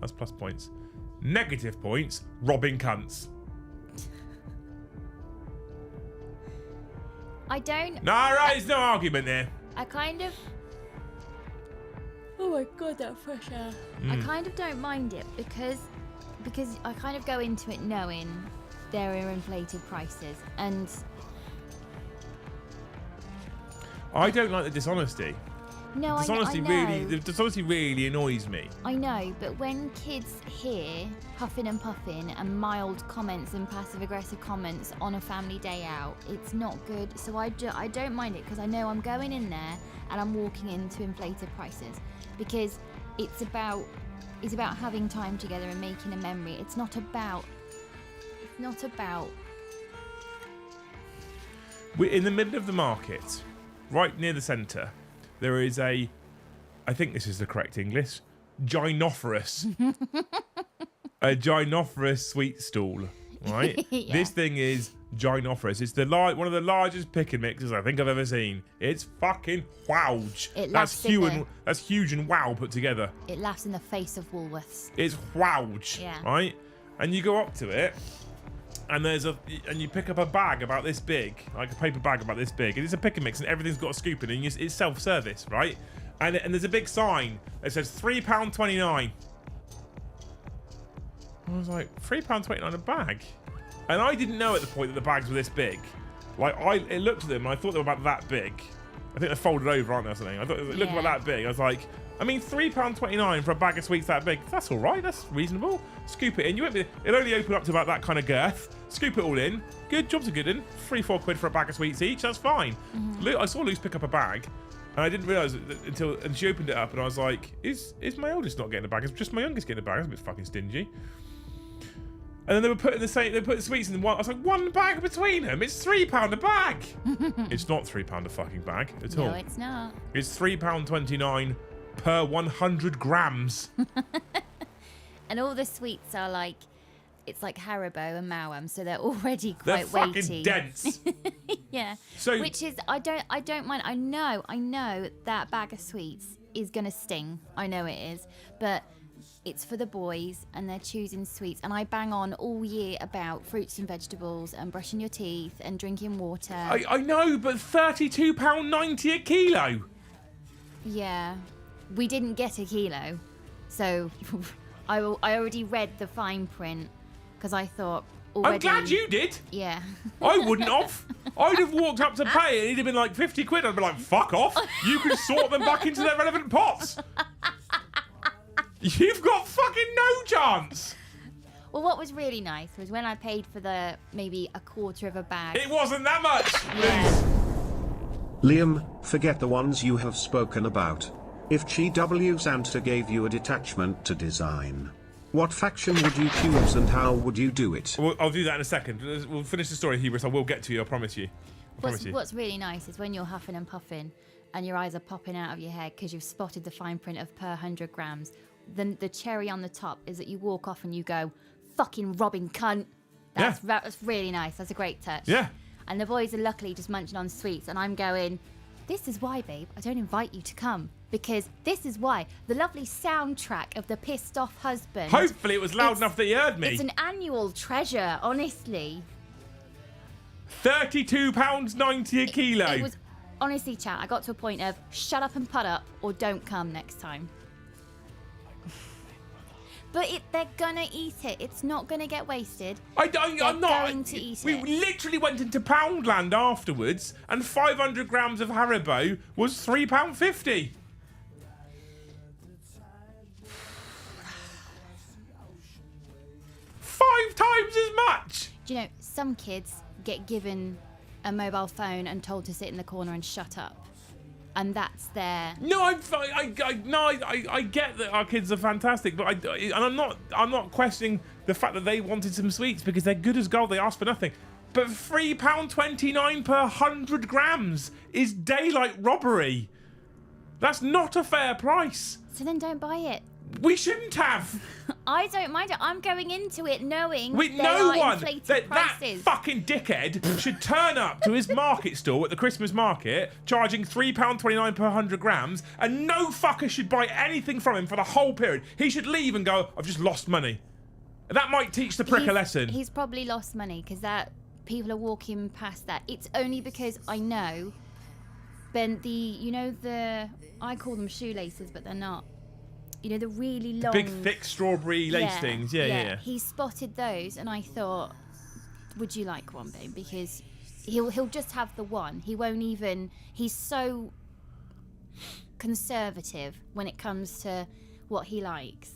That's plus points. Negative points, robbing cunts. I don't... No, right, there's no argument there. I kind of... Oh my God, that fresh air. I kind of don't mind it because I kind of go into it knowing there are inflated prices and... I don't like the dishonesty. No, Dishonesty I know. really, dishonesty really annoys me. I know, but when kids hear huffing and puffing and mild comments and passive-aggressive comments on a family day out, it's not good. So I don't mind it because I know I'm going in there and I'm walking into inflated prices because it's about having time together and making a memory. It's not about. We're in the middle of the market, right near the centre. There is I think this is the correct English, gynophorus. A gynophorus sweet stall, right? Yeah. This thing is gynophorus. It's one of the largest pick and mixes I think I've ever seen. It's fucking wowge. That's huge and wow put together. It laughs in the face of Woolworths. It's wowge, Yeah. right? And you go up to it, and you pick up a bag about this big, like a paper bag about this big, and it's a pick and mix, and everything's got a scoop in it, and it's self-service, right? And there's a big sign that says £3.29. I was like, £3.29 a bag? And I didn't know at the point that the bags were this big. Like, it looked at them, and I thought they were about that big. I think they're folded over, aren't they, or something? I thought it looked about that big. I was like, I mean, £3.29 for a bag of sweets that big. That's all right. That's reasonable. Scoop it in. It'll only open up to about that kind of girth. Scoop it all in. Good. Jobs are good in. £3-4 quid for a bag of sweets each. That's fine. I saw Luce pick up a bag, and I didn't realise and she opened it up, and I was like, is my oldest not getting a bag? It's just my youngest getting a bag. That's a bit fucking stingy. And then they were putting they put the sweets in one. I was like, one bag between them. It's £3 a bag. It's not £3 a fucking bag at all. No, it's not. It's £3.29 per 100 grams. And all the sweets are like, it's like Haribo and Mauam, so they're already quite They're weighty. fucking dense. Yeah. So, which is, I don't mind. I know that bag of sweets is gonna sting. I know it is, but it's for the boys, and they're choosing sweets. And I bang on all year about fruits and vegetables, and brushing your teeth, and drinking water. I know, but £32.90 a kilo. Yeah, we didn't get a kilo, so I already read the fine print because I thought. Already, I'm glad you did. Yeah. I wouldn't have. I'd have walked up to pay it, and it'd have been like 50 quid. I'd be like, fuck off. You can sort them back into their relevant pots. You've got fucking no chance. Well, what was really nice was when I paid for maybe a quarter of a bag. It wasn't that much. Yeah. Liam, forget the ones you have spoken about. If GW Santa gave you a detachment to design, what faction would you choose and how would you do it? Well, I'll do that in a second. We'll finish the story, Hubris. I will get to you, I promise you. What's really nice is when you're huffing and puffing and your eyes are popping out of your head because you've spotted the fine print of per 100 grams. Then the cherry on the top is that you walk off and you go, fucking robbing cunt. That's really nice. That's a great touch. Yeah. And the boys are luckily just munching on sweets, and I'm going, this is why, babe, I don't invite you to come. Because this is why. The lovely soundtrack of the pissed off husband. Hopefully it was loud enough that you heard me. It's an annual treasure, honestly. £32.90 a kilo. It was, honestly, chat, I got to a point of shut up and put up or don't come next time. But they're gonna eat it. It's not gonna get wasted. I'm not. Going to eat we it. literally went into Poundland afterwards, and 500 grams of Haribo was £3.50. Five times as much. Do you know, some kids get given a mobile phone and told to sit in the corner and shut up. And that's their... No, I get that our kids are fantastic, but I'm not questioning the fact that they wanted some sweets because they're good as gold. They asked for nothing. But £3.29 per 100 grams is daylight robbery. That's not a fair price. So then don't buy it. We shouldn't have. I don't mind it. I'm going into it knowing inflated that prices. fucking dickhead should turn up to his market stall at the Christmas market charging £3.29 per 100 grams, and no fucker should buy anything from him for the whole period. He should leave and go, I've just lost money. That might teach the prick a lesson. He's probably lost money because people are walking past that. It's only because I know, Ben, I call them shoelaces, but they're not. You know, the really long... Big, thick strawberry lace things. Yeah. He spotted those, and I thought, would you like one, babe? Because he'll just have the one. He won't even... He's so... conservative when it comes to what he likes.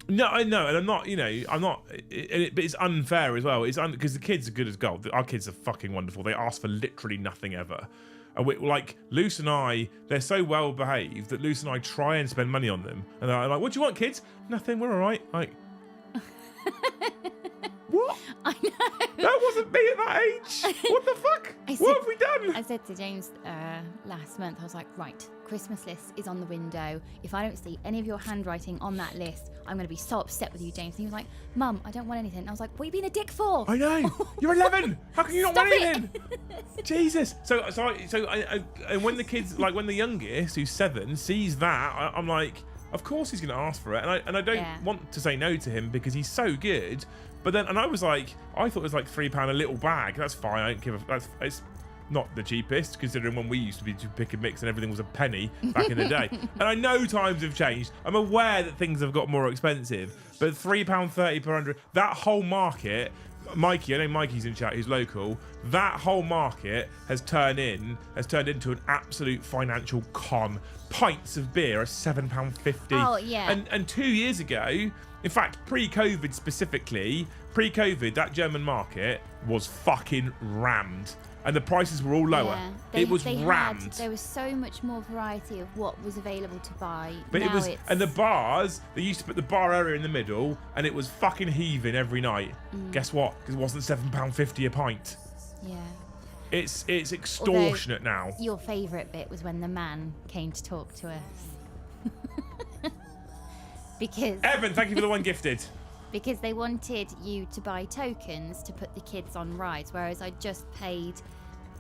No, I know, and I'm not. But it's unfair as well. It's because the kids are good as gold. Our kids are fucking wonderful. They ask for literally nothing ever. And like Luce and I, they're so well behaved that Luce and I try and spend money on them. And they're like, "What do you want, kids? Nothing. We're all right." Like, what? I know. That wasn't me at that age. What the fuck? What have we done? I said to James last month, I was like, right, Christmas list is on the window. If I don't see any of your handwriting on that list, I'm going to be so upset with you, James. And he was like, Mum, I don't want anything. And I was like, what are you being a dick for? I know. You're 11. How can you not want Stop anything? Jesus. And when the kids, like when the youngest, who's 7, sees that, I'm like, of course he's going to ask for it. And I don't want to say no to him because he's so good. But then, and I was like, I thought it was like £3 a little bag. That's fine. I don't give a. It's not the cheapest, considering when we used to be to pick and mix and everything was a penny back in the day. And I know times have changed. I'm aware that things have got more expensive, but £3.30 per 100. That whole market, Mikey, I know Mikey's in chat, who's local. That whole market has turned into an absolute financial con. Pints of beer are £7.50. Oh yeah. And 2 years ago. In fact, pre-COVID specifically, that German market was fucking rammed. And the prices were all lower. Yeah, It was rammed. There was so much more variety of what was available to buy. But now and the bars, they used to put the bar area in the middle, and it was fucking heaving every night. Guess what? Because it wasn't £7.50 a pint. Yeah. It's extortionate now. Your favourite bit was when the man came to talk to us. Because Evan, thank you for the one gifted. Because they wanted you to buy tokens to put the kids on rides, whereas I just paid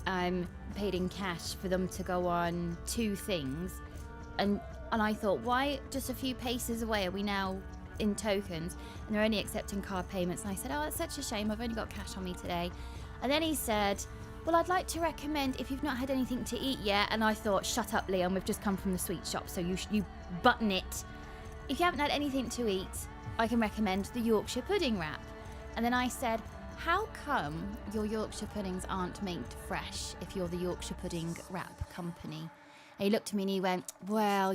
in cash for them to go on 2 things, and I thought, why just a few paces away are we now in tokens, and they're only accepting card payments? And I said, oh, that's such a shame, I've only got cash on me today. And then he said, well, I'd like to recommend, if you've not had anything to eat yet. And I thought, shut up, Leon, we've just come from the sweet shop, so you button it. If you haven't had anything to eat, I can recommend the Yorkshire pudding wrap. And then I said, how come your Yorkshire puddings aren't made fresh if you're the Yorkshire pudding wrap company? And he looked at me and he went, well,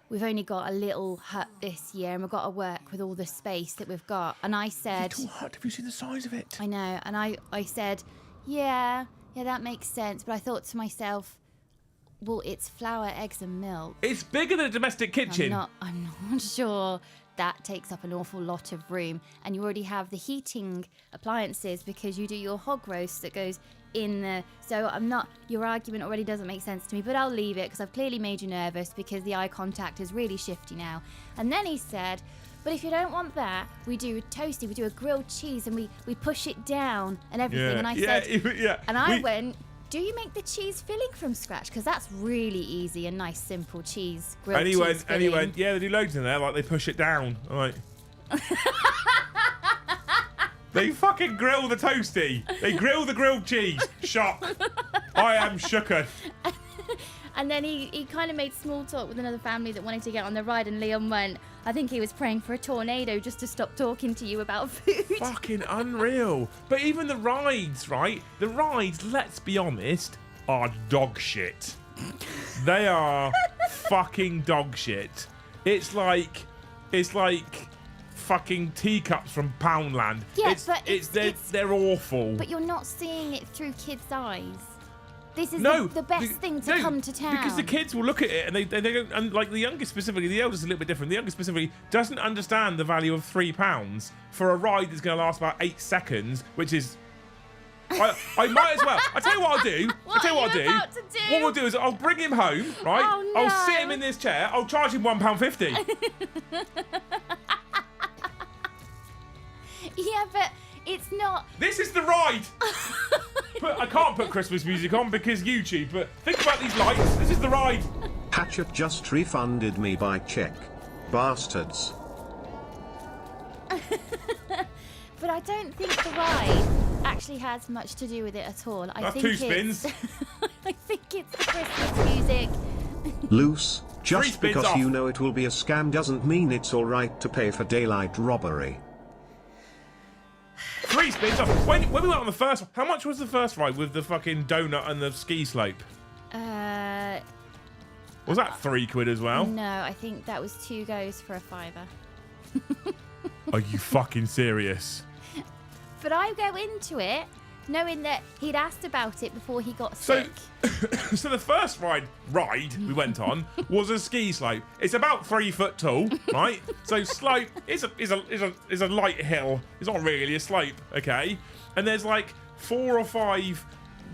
we've only got a little hut this year and we've got to work with all the space that we've got. And I said... Little hut, have you seen the size of it? I know. And I said, yeah, that makes sense. But I thought to myself, well, it's flour, eggs and milk. It's bigger than a domestic kitchen. I'm not sure that takes up an awful lot of room. And you already have the heating appliances because you do your hog roast that goes in the... So your argument already doesn't make sense to me, but I'll leave it because I've clearly made you nervous because the eye contact is really shifty now. And then he said, but if you don't want that, we do a toasty, we do a grilled cheese and we push it down and everything. Yeah, and I said... Yeah. And I went... Do you make the cheese filling from scratch? Because that's really easy and nice, simple cheese. Grilled cheese filling. Yeah, they do loads in there. Like they push it down. I'm like, they fucking grill the toasty. They grill the grilled cheese. Shock. I am shooketh. And then he kind of made small talk with another family that wanted to get on the ride, and Leon went, I think he was praying for a tornado just to stop talking to you about food. Fucking unreal. But even the rides, right? The rides, let's be honest, are dog shit. They are fucking dog shit. It's like fucking teacups from Poundland. Yeah, they're awful. But you're not seeing it through kids' eyes. This is the best thing to come to town. Because the kids will look at it and they don't, and like the youngest specifically, the eldest is a little bit different. The youngest specifically doesn't understand the value of £3 for a ride that's going to last about 8 seconds, which is. I might as well. I tell you what I'll do. What we'll do is I'll bring him home, right? Oh, no. I'll sit him in this chair. I'll charge him £1.50. Yeah, but it's not. This is the ride. I can't put Christmas music on because YouTube, but think about these lights. This is the ride. Hatchet just refunded me by check. Bastards. But I don't think the ride actually has much to do with it at all. That's 2 spins. I think it's the Christmas music. Loose, just because off. you know it will be a scam doesn't mean it's alright to pay for daylight robbery. 3 spins off. When we went on the first, how much was the first ride with the fucking donut and the ski slope? Was that £3 as well? No, I think that was 2 goes for a £5. Are you fucking serious? But I go into it knowing that he'd asked about it before he got So, sick. so the first ride we went on was a ski slope. It's about 3 foot tall, right? So slope is a light hill. It's not really a slope, okay? And there's like 4 or 5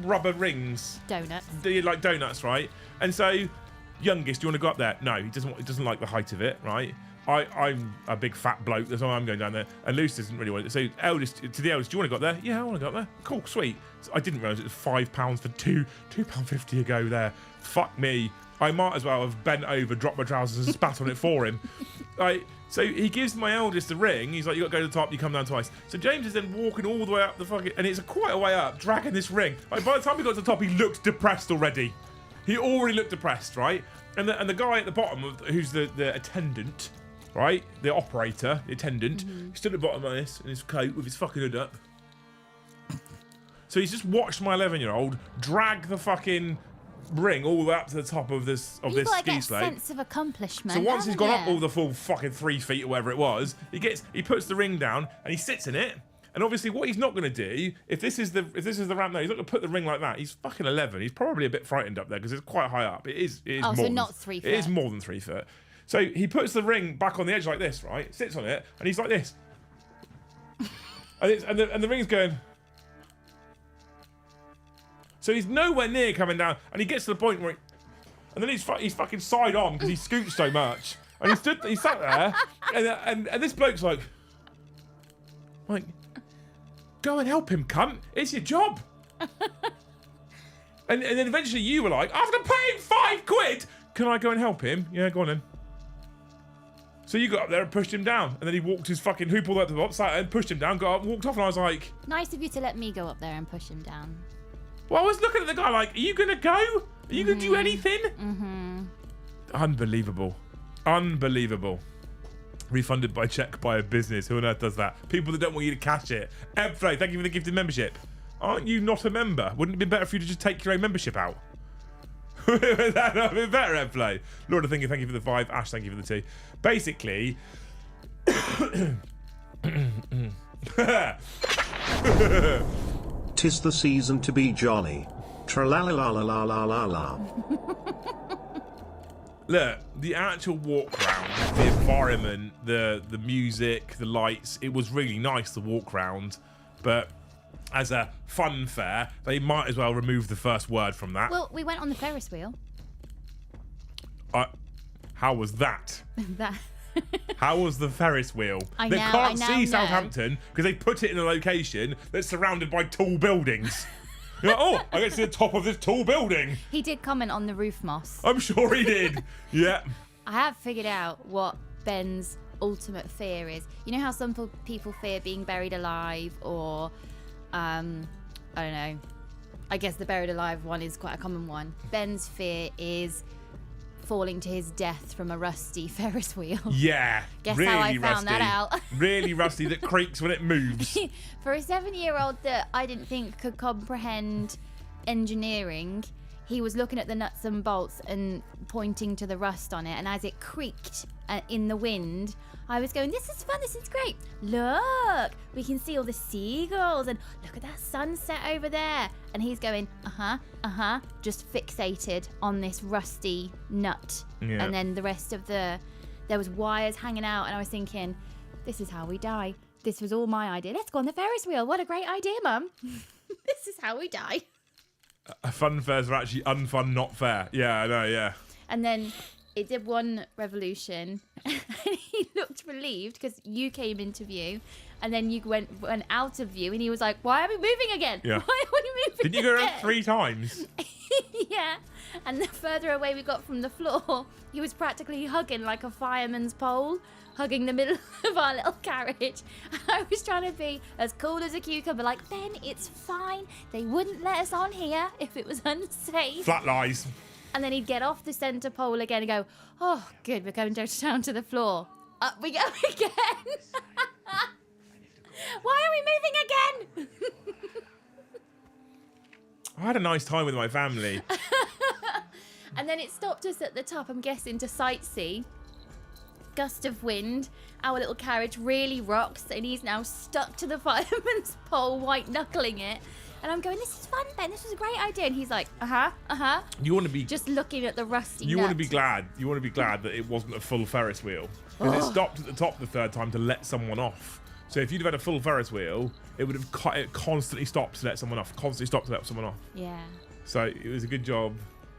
rubber rings. Donuts. They're like donuts, right? And so, youngest, do you want to go up there? No, he doesn't like the height of it, right? I'm a big fat bloke, that's why I'm going down there. And Luce doesn't really want it. So to the eldest, do you want to go up there? Yeah, I want to go up there. Cool, sweet. So I didn't realise it was £5 for £2.50 to go there. Fuck me. I might as well have bent over, dropped my trousers and spat on it for him. Like, so he gives my eldest a ring. He's like, you got to go to the top, you come down twice. So James is then walking all the way up the fucking, and it's quite a way up, dragging this ring. Like, by the time we got to the top, he looked depressed already. He already looked depressed, right? And the guy at the bottom, who's the attendant, right? The operator, the attendant, he stood at the bottom of this in his coat with his fucking hood up. So he's just watched my 11-year-old drag the fucking ring all the way up to the top of this You've got to ski get a slope. sense of accomplishment. So once he's haven't gone up you? all the full fucking 3 feet or whatever it was, he puts the ring down and he sits in it. And obviously, what he's not going to do, if this is the ramp there, he's not going to put the ring like that. He's fucking 11. He's probably a bit frightened up there because it's quite high up. It is Oh, more so than, not 3 foot. It is more than 3 foot. So he puts the ring back on the edge like this, right? Sits on it, and he's like this. and the ring's going. So he's nowhere near coming down, and he gets to the point where, and then he's fucking side on because he scoots so much, and he sat there, and this bloke's like, go and help him, cunt. It's your job. and then eventually you were like, after paying £5, can I go and help him? Yeah, go on then. So you got up there and pushed him down, and then he walked his fucking hoop all the way up to the top, sat there and pushed him down, got up, walked off, and I was like, Nice of you to let me go up there and push him down. well, I was looking at the guy like, are you gonna go? Are you gonna do anything? Unbelievable. Unbelievable. Refunded by check by a business. Who on earth does that? People that don't want you to cash it. Ebflay, thank you for the gifted membership. Aren't you not a member? Wouldn't it be better for you to just take your own membership out? Would that not be better, Ebflay? Lord, thank you for the 5. Ash, thank you for the 2. Basically, Tis the season to be jolly. Tra-la-la-la-la-la-la-la. look, the actual walk around, the environment, the music, the lights, it was really nice to walk around, but as a fun fair, they might as well remove the first word from that. Well, we went on the Ferris wheel. How was that? That. How was the Ferris wheel? I They now can't see know. Southampton because they put it in a location that's surrounded by tall buildings. You're like, oh, I get to the top of this tall building. He did comment on the roof moss. I'm sure he did. Yeah. I have figured out what Ben's ultimate fear is. You know how some people fear being buried alive, or I don't know. I guess the buried alive one is quite a common one. Ben's fear is falling to his death from a rusty Ferris wheel. Yeah. Guess really how I found rusty. that out. Really rusty that creaks when it moves. For a 7-year-old that I didn't think could comprehend engineering, he was looking at the nuts and bolts and pointing to the rust on it, and as it creaked in the wind, I was going, this is fun, this is great. Look, we can see all the seagulls, and look at that sunset over there. And he's going, just fixated on this rusty nut. Yeah. And then the rest of there was wires hanging out, and I was thinking, this is how we die. This was all my idea. Let's go on the Ferris wheel. What a great idea, Mum. This is how we die. Fun fairs are actually unfun, not fair. Yeah, I know, yeah. And then it did one revolution, and he looked relieved because you came into view, and then you went out of view, and he was like, "Why are we moving again? Yeah. Why are we moving Didn't you go around again?" 3 times? Yeah. And the further away we got from the floor, he was practically hugging like a fireman's pole, hugging the middle of our little carriage. And I was trying to be as cool as a cucumber, like, Ben, it's fine. They wouldn't let us on here if it was unsafe. Flat lies. And then he'd get off the centre pole again and go, oh, good, we're going down to the floor. Up we go again. Why are we moving again? I had a nice time with my family. And then it stopped us at the top, I'm guessing, to sightsee. Gust of wind. Our little carriage really rocks, and he's now stuck to the fireman's pole, white knuckling it. And I'm going, this is fun, Ben. This was a great idea. And he's like, You want to be just looking at the rusty You nut. want to be glad. You want to be glad that it wasn't a full Ferris wheel, because it stopped at the top the third time to let someone off. So if you'd have had a full Ferris wheel, it would have it constantly stopped to let someone off. Constantly stopped to let someone off. Yeah. So it was a good job.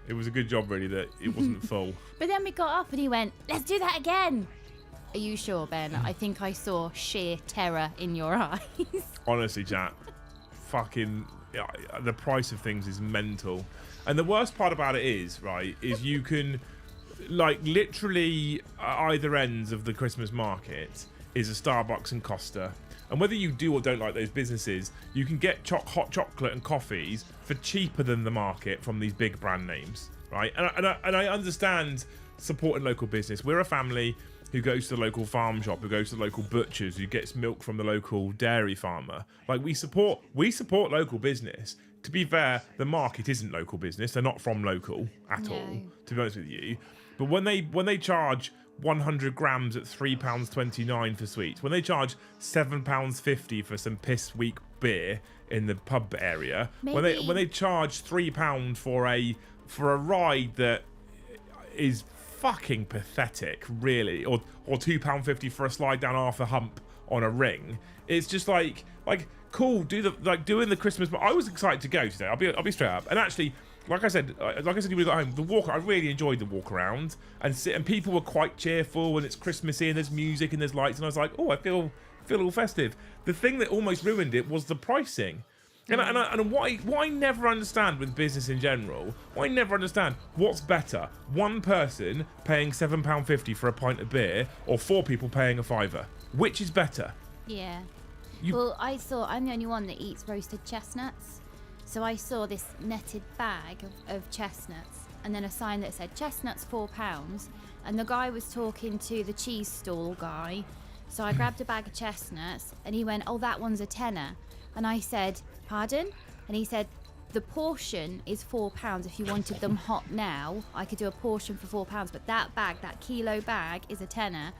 It was a good job, really, that it wasn't full. But then we got off and he went, let's do that again. Are you sure, Ben? I think I saw sheer terror in your eyes. Honestly, chat, fucking the price of things is mental. And the worst part about it is, right, is you can, like, literally either ends of the Christmas market is a Starbucks and Costa. And whether you do or don't like those businesses, you can get hot chocolate and coffees for cheaper than the market from these big brand names, right? And I understand supporting local business. We're a family who goes to the local farm shop, who goes to the local butchers, who gets milk from the local dairy farmer. Like, we support local business. To be fair, the market isn't local business. They're not from local at all, to be honest with you. But when they charge 100 grams at £3.29 for sweets, when they charge £7.50 for some piss weak beer in the pub area, when they charge £3 for a ride that is fucking pathetic, really, or £2.50 for a slide down half a hump on a ring, it's just like cool. Doing the Christmas. But I was excited to go today. I'll be straight up. And actually, like I said, when we got home, the walk. I really enjoyed the walk around, and people were quite cheerful, and it's Christmassy, and there's music and there's lights, and I was like, oh, I feel all festive. The thing that almost ruined it was the pricing. And what I never understand with business in general, what I never understand, what's better? One person paying £7.50 for a pint of beer, or 4 people paying a £5? Which is better? Yeah. Well, I saw, I'm the only one that eats roasted chestnuts. So I saw this netted bag of chestnuts, and then a sign that said chestnuts £4. And the guy was talking to the cheese stall guy. So I grabbed a bag of chestnuts, and he went, oh, that one's a tenner. And I said, pardon? And he said, the portion is £4. If you wanted them hot now, I could do a portion for £4. But that bag, that kilo bag, is a tenner.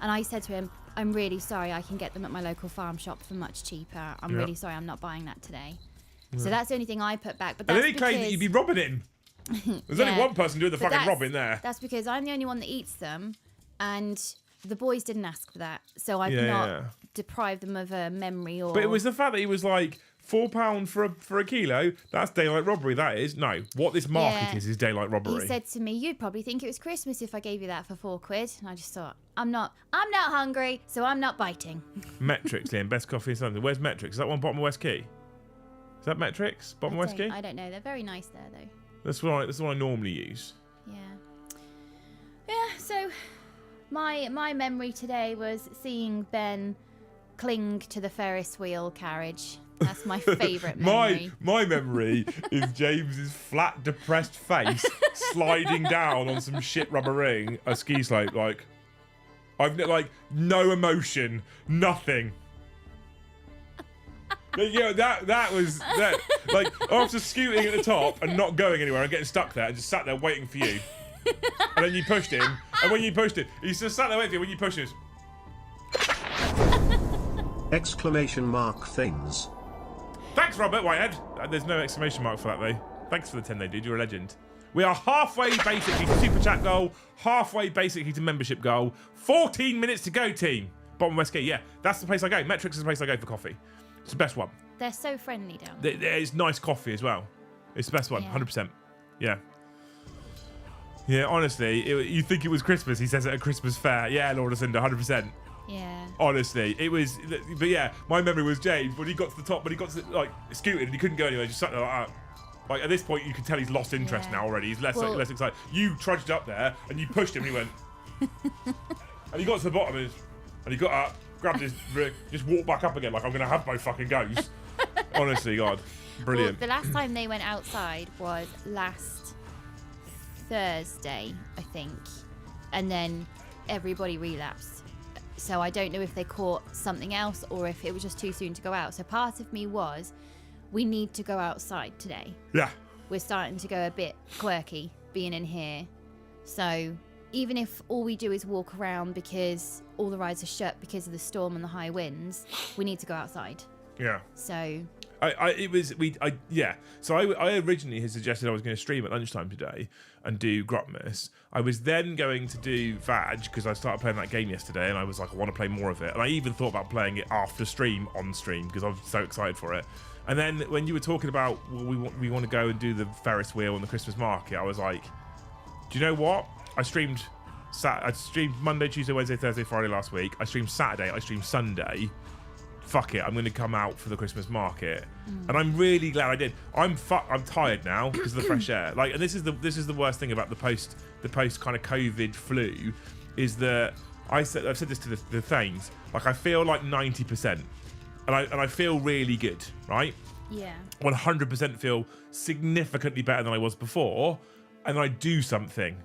And I said to him, I'm really sorry, I can get them at my local farm shop for much cheaper. I'm really sorry, I'm not buying that today. So that's the only thing I put back. But that's and then he claimed that you'd be robbing him. There's only one person doing the fucking robbing there. That's because I'm the only one that eats them, and the boys didn't ask for that. So I've not deprived them of a memory or... But it was the fact that he was like, £4 for a kilo, that's daylight robbery, that is. No, what this market is daylight robbery. He said to me, you'd probably think it was Christmas if I gave you that for £4. And I just thought, I'm not hungry, so I'm not biting. Metrics, Liam, best coffee in London. Where's Metrics? Is that one bottom of West Quay? Is that Metrics? Bottom of West Quay? I don't know. They're very nice there, though. That's what I normally use. Yeah, so my memory today was seeing Ben cling to the Ferris wheel carriage. That's my favourite memory. My memory is James's flat, depressed face sliding down on some shit rubber ring, a ski slope. I've no emotion, nothing. Yeah, that was that. Like, after scooting at the top and not going anywhere and getting stuck there and just sat there waiting for you, and then you pushed him, and when you pushed it, he just sat there waiting for you. When you pushed it, Exclamation mark things. thanks, Robert Whitehead. There's no exclamation mark for that though. Thanks for the 10 they did. You're a legend. We are halfway basically to super chat goal, halfway basically to membership goal. 14 minutes to go, team. Bottom West Gate, yeah, that's the place I go. Metrics is the place I go for coffee. It's the best one. They're so friendly down there. It's nice coffee as well. It's the best one, 100%. Yeah. Yeah, honestly, you think it was Christmas, he says at a Christmas fair. Yeah, Lord of Cinder, 100%. Yeah. Honestly, it was, but yeah, my memory was James, when he got to the top, when he got to, scooted and he couldn't go anywhere, just sat there like that. Like, at this point, you can tell he's lost interest now already. He's less excited. You trudged up there and you pushed him and he went. And he got to the bottom and he got up, grabbed his rig, just walked back up again like I'm going to have both fucking goes. Honestly, God. Brilliant. Well, the last time they went outside was last Thursday, I think. And then everybody relapsed. So I don't know if they caught something else or if it was just too soon to go out. So part of me was, we need to go outside today. Yeah. We're starting to go a bit quirky. being in here. So even if all we do is walk around because all the rides are shut because of the storm and the high winds, we need to go outside. Yeah. So So I originally had suggested I was going to stream at lunchtime today and do Grotmas. I was then going to do Vag because I started playing that game yesterday and I was like, I want to play more of it. And I even thought about playing it after stream on stream because I was so excited for it. And then when you were talking about, well, we want to go and do the Ferris wheel and the Christmas market, I was like, do you know what? I streamed Monday, Tuesday, Wednesday, Thursday, Friday last week. I streamed Saturday. I streamed Sunday. Fuck it, I'm going to come out for the Christmas market, and I'm really glad I did. I'm tired now because of the fresh air. Like, and this is the worst thing about the post kind of COVID flu, is that I've said this to the Thanes. Like, I feel like 90%, and I feel really good, right? yeah. 100% feel significantly better than I was before, and I do something.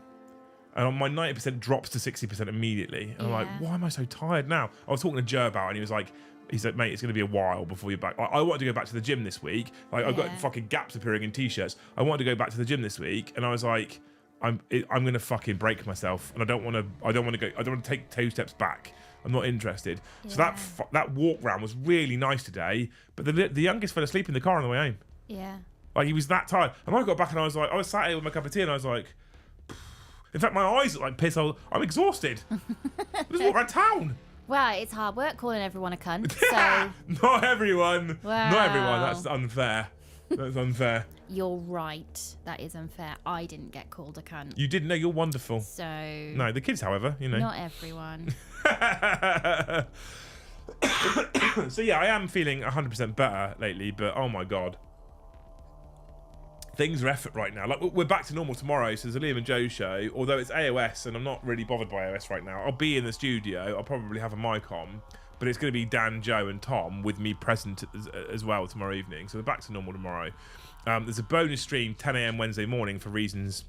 And my 90% drops to 60% immediately. And I'm like, why am I so tired now? I was talking to Joe about it, and he said, mate, it's going to be a while before you're back. I want to go back to the gym this week. Like, I've got fucking gaps appearing in t-shirts. I want to go back to the gym this week. And I was like, I'm going to fucking break myself. And I don't want to take 2 steps back. I'm not interested. Yeah. So that walk round was really nice today. But the youngest fell asleep in the car on the way home. Yeah. Like, he was that tired. And I got back and I was sat here with my cup of tea and I was like, in fact, my eyes look like piss. I'm exhausted. I just walk around town. Well, it's hard work calling everyone a cunt. So Not everyone. Wow. Not everyone. That's unfair. That's unfair. You're right. That is unfair. I didn't get called a cunt. You didn't know. You're wonderful. So no, the kids, however, you know. Not everyone. So yeah, I am feeling 100% better lately, but oh my god. Things are effort right now. Like, we're back to normal tomorrow, so there's a Liam and Joe show. Although it's AOS, and I'm not really bothered by AOS right now. I'll be in the studio. I'll probably have a mic on, but it's going to be Dan, Joe, and Tom with me present as well tomorrow evening. So we're back to normal tomorrow. There's a bonus stream 10 a.m. Wednesday morning for reasons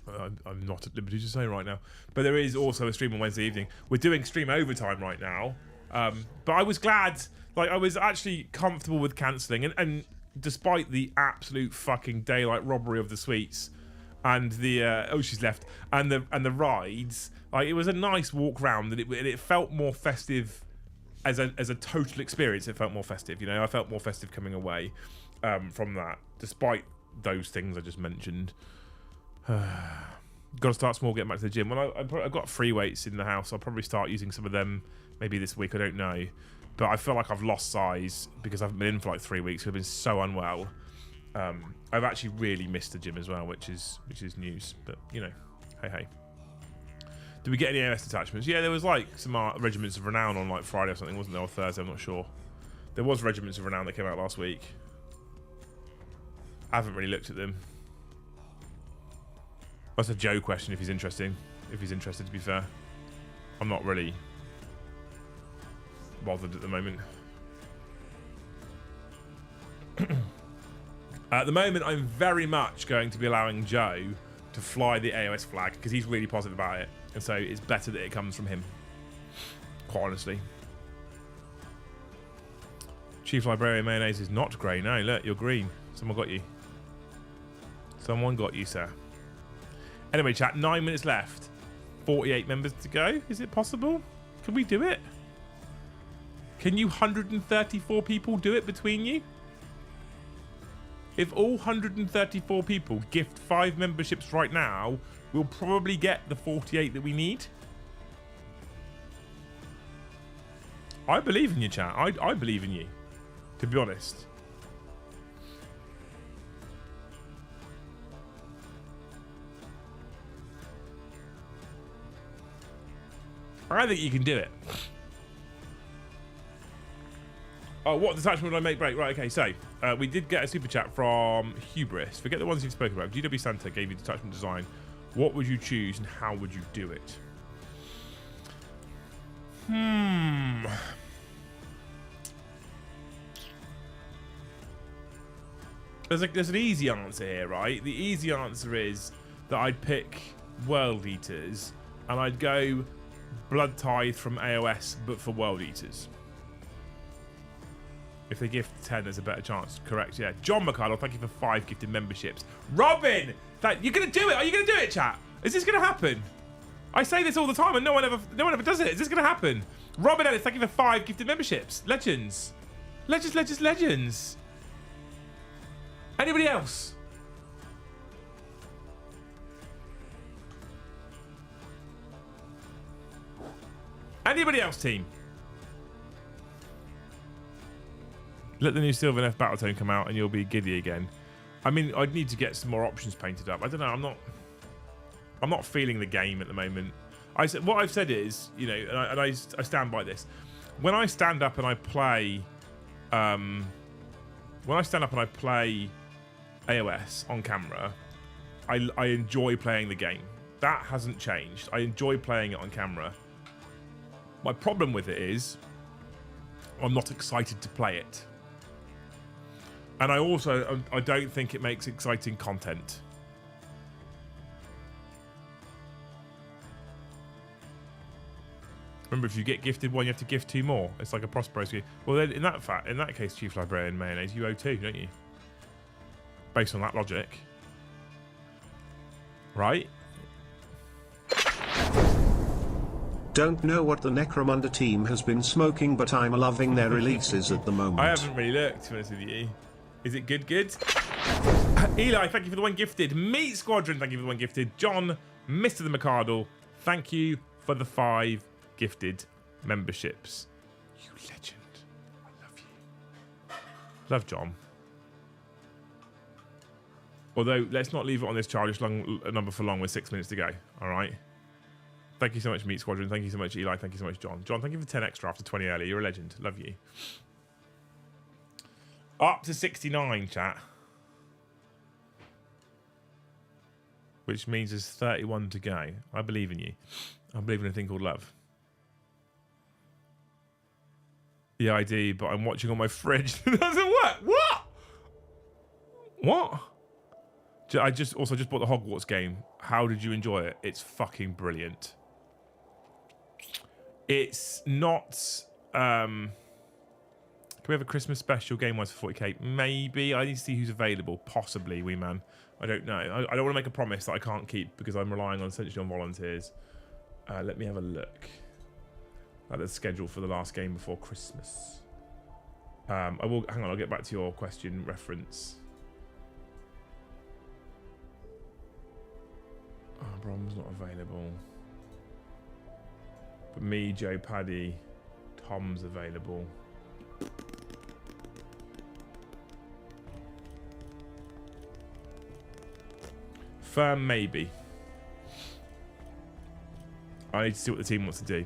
I'm not at liberty to say right now. But there is also a stream on Wednesday evening. We're doing stream overtime right now. But I was glad. Like, I was actually comfortable with cancelling, and despite the absolute fucking daylight robbery of the suites and the she's left and the rides, like, it was a nice walk round, and it felt more festive as a total experience. It felt more festive, you know. I felt more festive coming away from that, despite those things I just mentioned. Got to start small, getting back to the gym. Well, I've got free weights in the house. I'll probably start using some of them maybe this week. I don't know. But I feel like I've lost size because I haven't been in for like 3 weeks. I've been so unwell. I've actually really missed the gym as well, which is news. But, you know, hey. Did we get any AOS detachments? Yeah, there was like some Regiments of Renown on like Friday or something, wasn't there? Or Thursday, I'm not sure. There was Regiments of Renown that came out last week. I haven't really looked at them. That's a Joe question if he's interested, to be fair. I'm not really bothered at the moment. At the moment, I'm very much going to be allowing Joe to fly the AOS flag because he's really positive about it, and so it's better that it comes from him, quite honestly. Chief Librarian Mayonnaise is not grey. No, look, you're green. Someone got you. Someone got you, sir. Anyway, chat, 9 minutes left. 48 members to go. Is it possible? Can we do it? Can you 134 people do it between you? If all 134 people gift 5 memberships right now, we'll probably get the 48 that we need. I believe in you, chat. I believe in you, to be honest. I think you can do it. Oh, what detachment would I make break? Right, okay, so we did get a super chat from Hubris. Forget the ones you've spoken about. GW Santa gave you detachment design. What would you choose and how would you do it? There's an easy answer here, right? The easy answer is that I'd pick World Eaters and I'd go Blood Tithe from AOS, but for World Eaters. If they gift 10, there's a better chance. Correct, yeah. John McCardle, thank you for 5 gifted memberships. Robin, you're going to do it. Are you going to do it, chat? Is this going to happen? I say this all the time and no one ever does it. Is this going to happen? Robin Ellis, thank you for 5 gifted memberships. Legends. Legends. Anybody else? Anybody else, team? Let the new Silver F Battletone come out and you'll be giddy again. I mean, I'd need to get some more options painted up. I don't know. I'm not feeling the game at the moment. What I've said is, you know, and I stand by this. When I stand up and I play, AOS on camera, I enjoy playing the game. That hasn't changed. I enjoy playing it on camera. My problem with it is, I'm not excited to play it. And I don't think it makes exciting content. Remember, if you get gifted one, you have to gift 2 more. It's like a Prosperos gift. Well, then in that case, Chief Librarian Mayonnaise, you owe 2, don't you? Based on that logic, right? Don't know what the Necromunda team has been smoking, but I'm loving their releases at the moment. I haven't really looked, to be honest with you. Is it good? Eli, thank you for the 1 gifted. Meat Squadron, thank you for the 1 gifted. John, Mr. the McCardle, thank you for the 5 gifted memberships. You legend. I love you. Love John. Although, let's not leave it on this childish number for long with 6 minutes to go. All right? Thank you so much, Meat Squadron. Thank you so much, Eli. Thank you so much, John. John, thank you for 10 extra after 20 early. You're a legend. Love you. Up to 69, chat. Which means there's 31 to go. I believe in you. I believe in a thing called love. The ID, but I'm watching on my fridge. It doesn't work. What? I just bought the Hogwarts game. How did you enjoy it? It's fucking brilliant. It's not... Can we have a Christmas special game-wise for 40k? Maybe. I need to see who's available. Possibly, wee man. I don't know. I don't want to make a promise that I can't keep because I'm relying essentially on volunteers. Let me have a look at the schedule for the last game before Christmas. Hang on, I'll get back to your question reference. Oh, Brom's not available. But me, Joe, Paddy, Tom's available. Firm, maybe. I need to see what the team wants to do.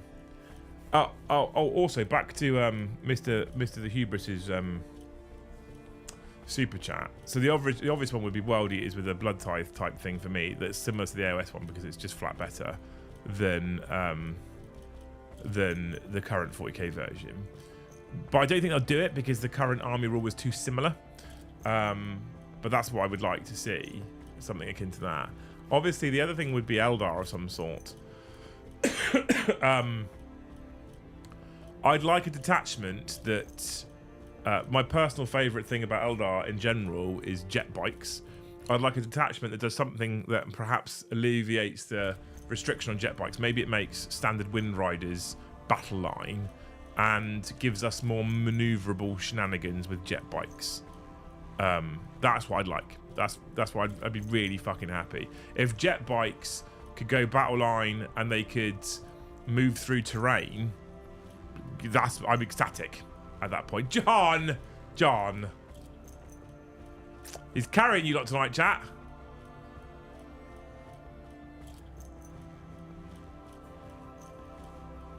Also back to Mr. the Hubris's super chat. So the obvious one would be World Eaters with a blood tithe type thing for me. That's similar to the AOS one because it's just flat better than the current 40k version. But I don't think they'll do it because the current army rule was too similar. But that's what I would like to see, something akin to that. Obviously, the other thing would be Eldar of some sort. I'd like a detachment that... my personal favourite thing about Eldar in general is jet bikes. I'd like a detachment that does something that perhaps alleviates the restriction on jet bikes. Maybe it makes standard Wind Riders battle line and gives us more manoeuvrable shenanigans with jet bikes. That's what I'd like. That's why I'd be really fucking happy. If jet bikes could go battle line and they could move through terrain, I'm ecstatic at that point. John! He's carrying you lot tonight, chat.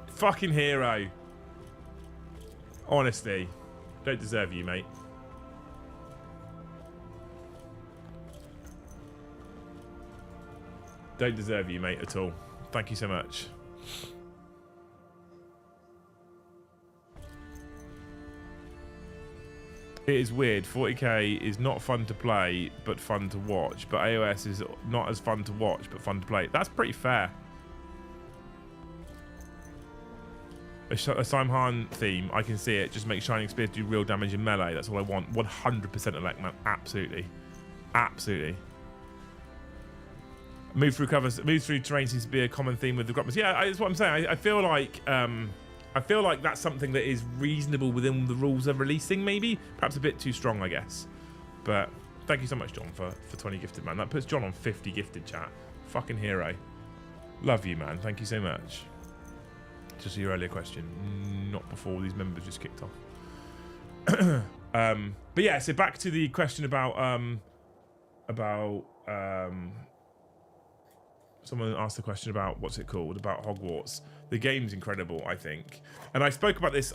Fucking hero. Honestly. Don't deserve you, mate. Don't deserve you, mate, at all. Thank you so much. It is weird. 40k is not fun to play, but fun to watch. But AOS is not as fun to watch, but fun to play. That's pretty fair. a Simhan theme, I can see it. Just make Shining Spear do real damage in melee. That's all I want. 100% elect, man. Absolutely. Absolutely. Move through covers, move through terrain seems to be a common theme with the Grotmas. Yeah, that's what I'm saying. I feel like that's something that is reasonable within the rules they're releasing, maybe. Perhaps a bit too strong, I guess. But thank you so much, John, for 20 gifted, man. That puts John on 50 gifted, chat. Fucking hero. Love you, man. Thank you so much. Just your earlier question, not before these members just kicked off. But yeah, so back to the question about someone asked the question about what's it called, about Hogwarts. The game's incredible, I think, and I spoke about this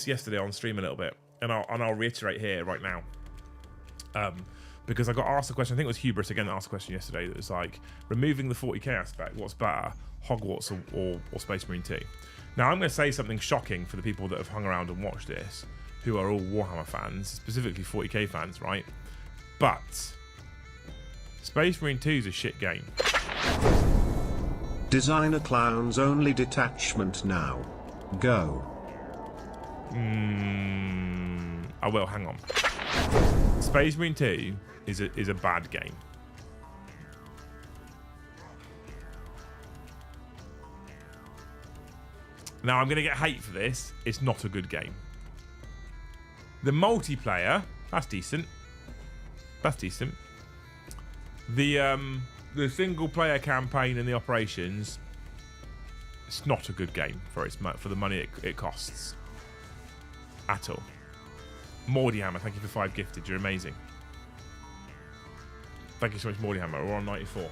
yesterday on stream a little bit, and I'll reiterate here right now, because I got asked a question. I think it was Hubris again that asked a question yesterday that was like, removing the 40k aspect, what's better, Hogwarts or Space Marine 2? Now I'm going to say something shocking for the people that have hung around and watched this, who are all Warhammer fans, specifically 40k fans, right? But Space Marine 2 is a shit game. Designer clowns only detachment now. Go. I will, hang on. Space Marine 2 is a bad game. Now, I'm going to get hate for this. It's not a good game. The multiplayer, that's decent. That's decent. The single player campaign and the operations, it's not a good game for the money it costs. At all. Mordy Hammer, thank you for 5 gifted. You're amazing. Thank you so much, Mordy Hammer. We're on 94.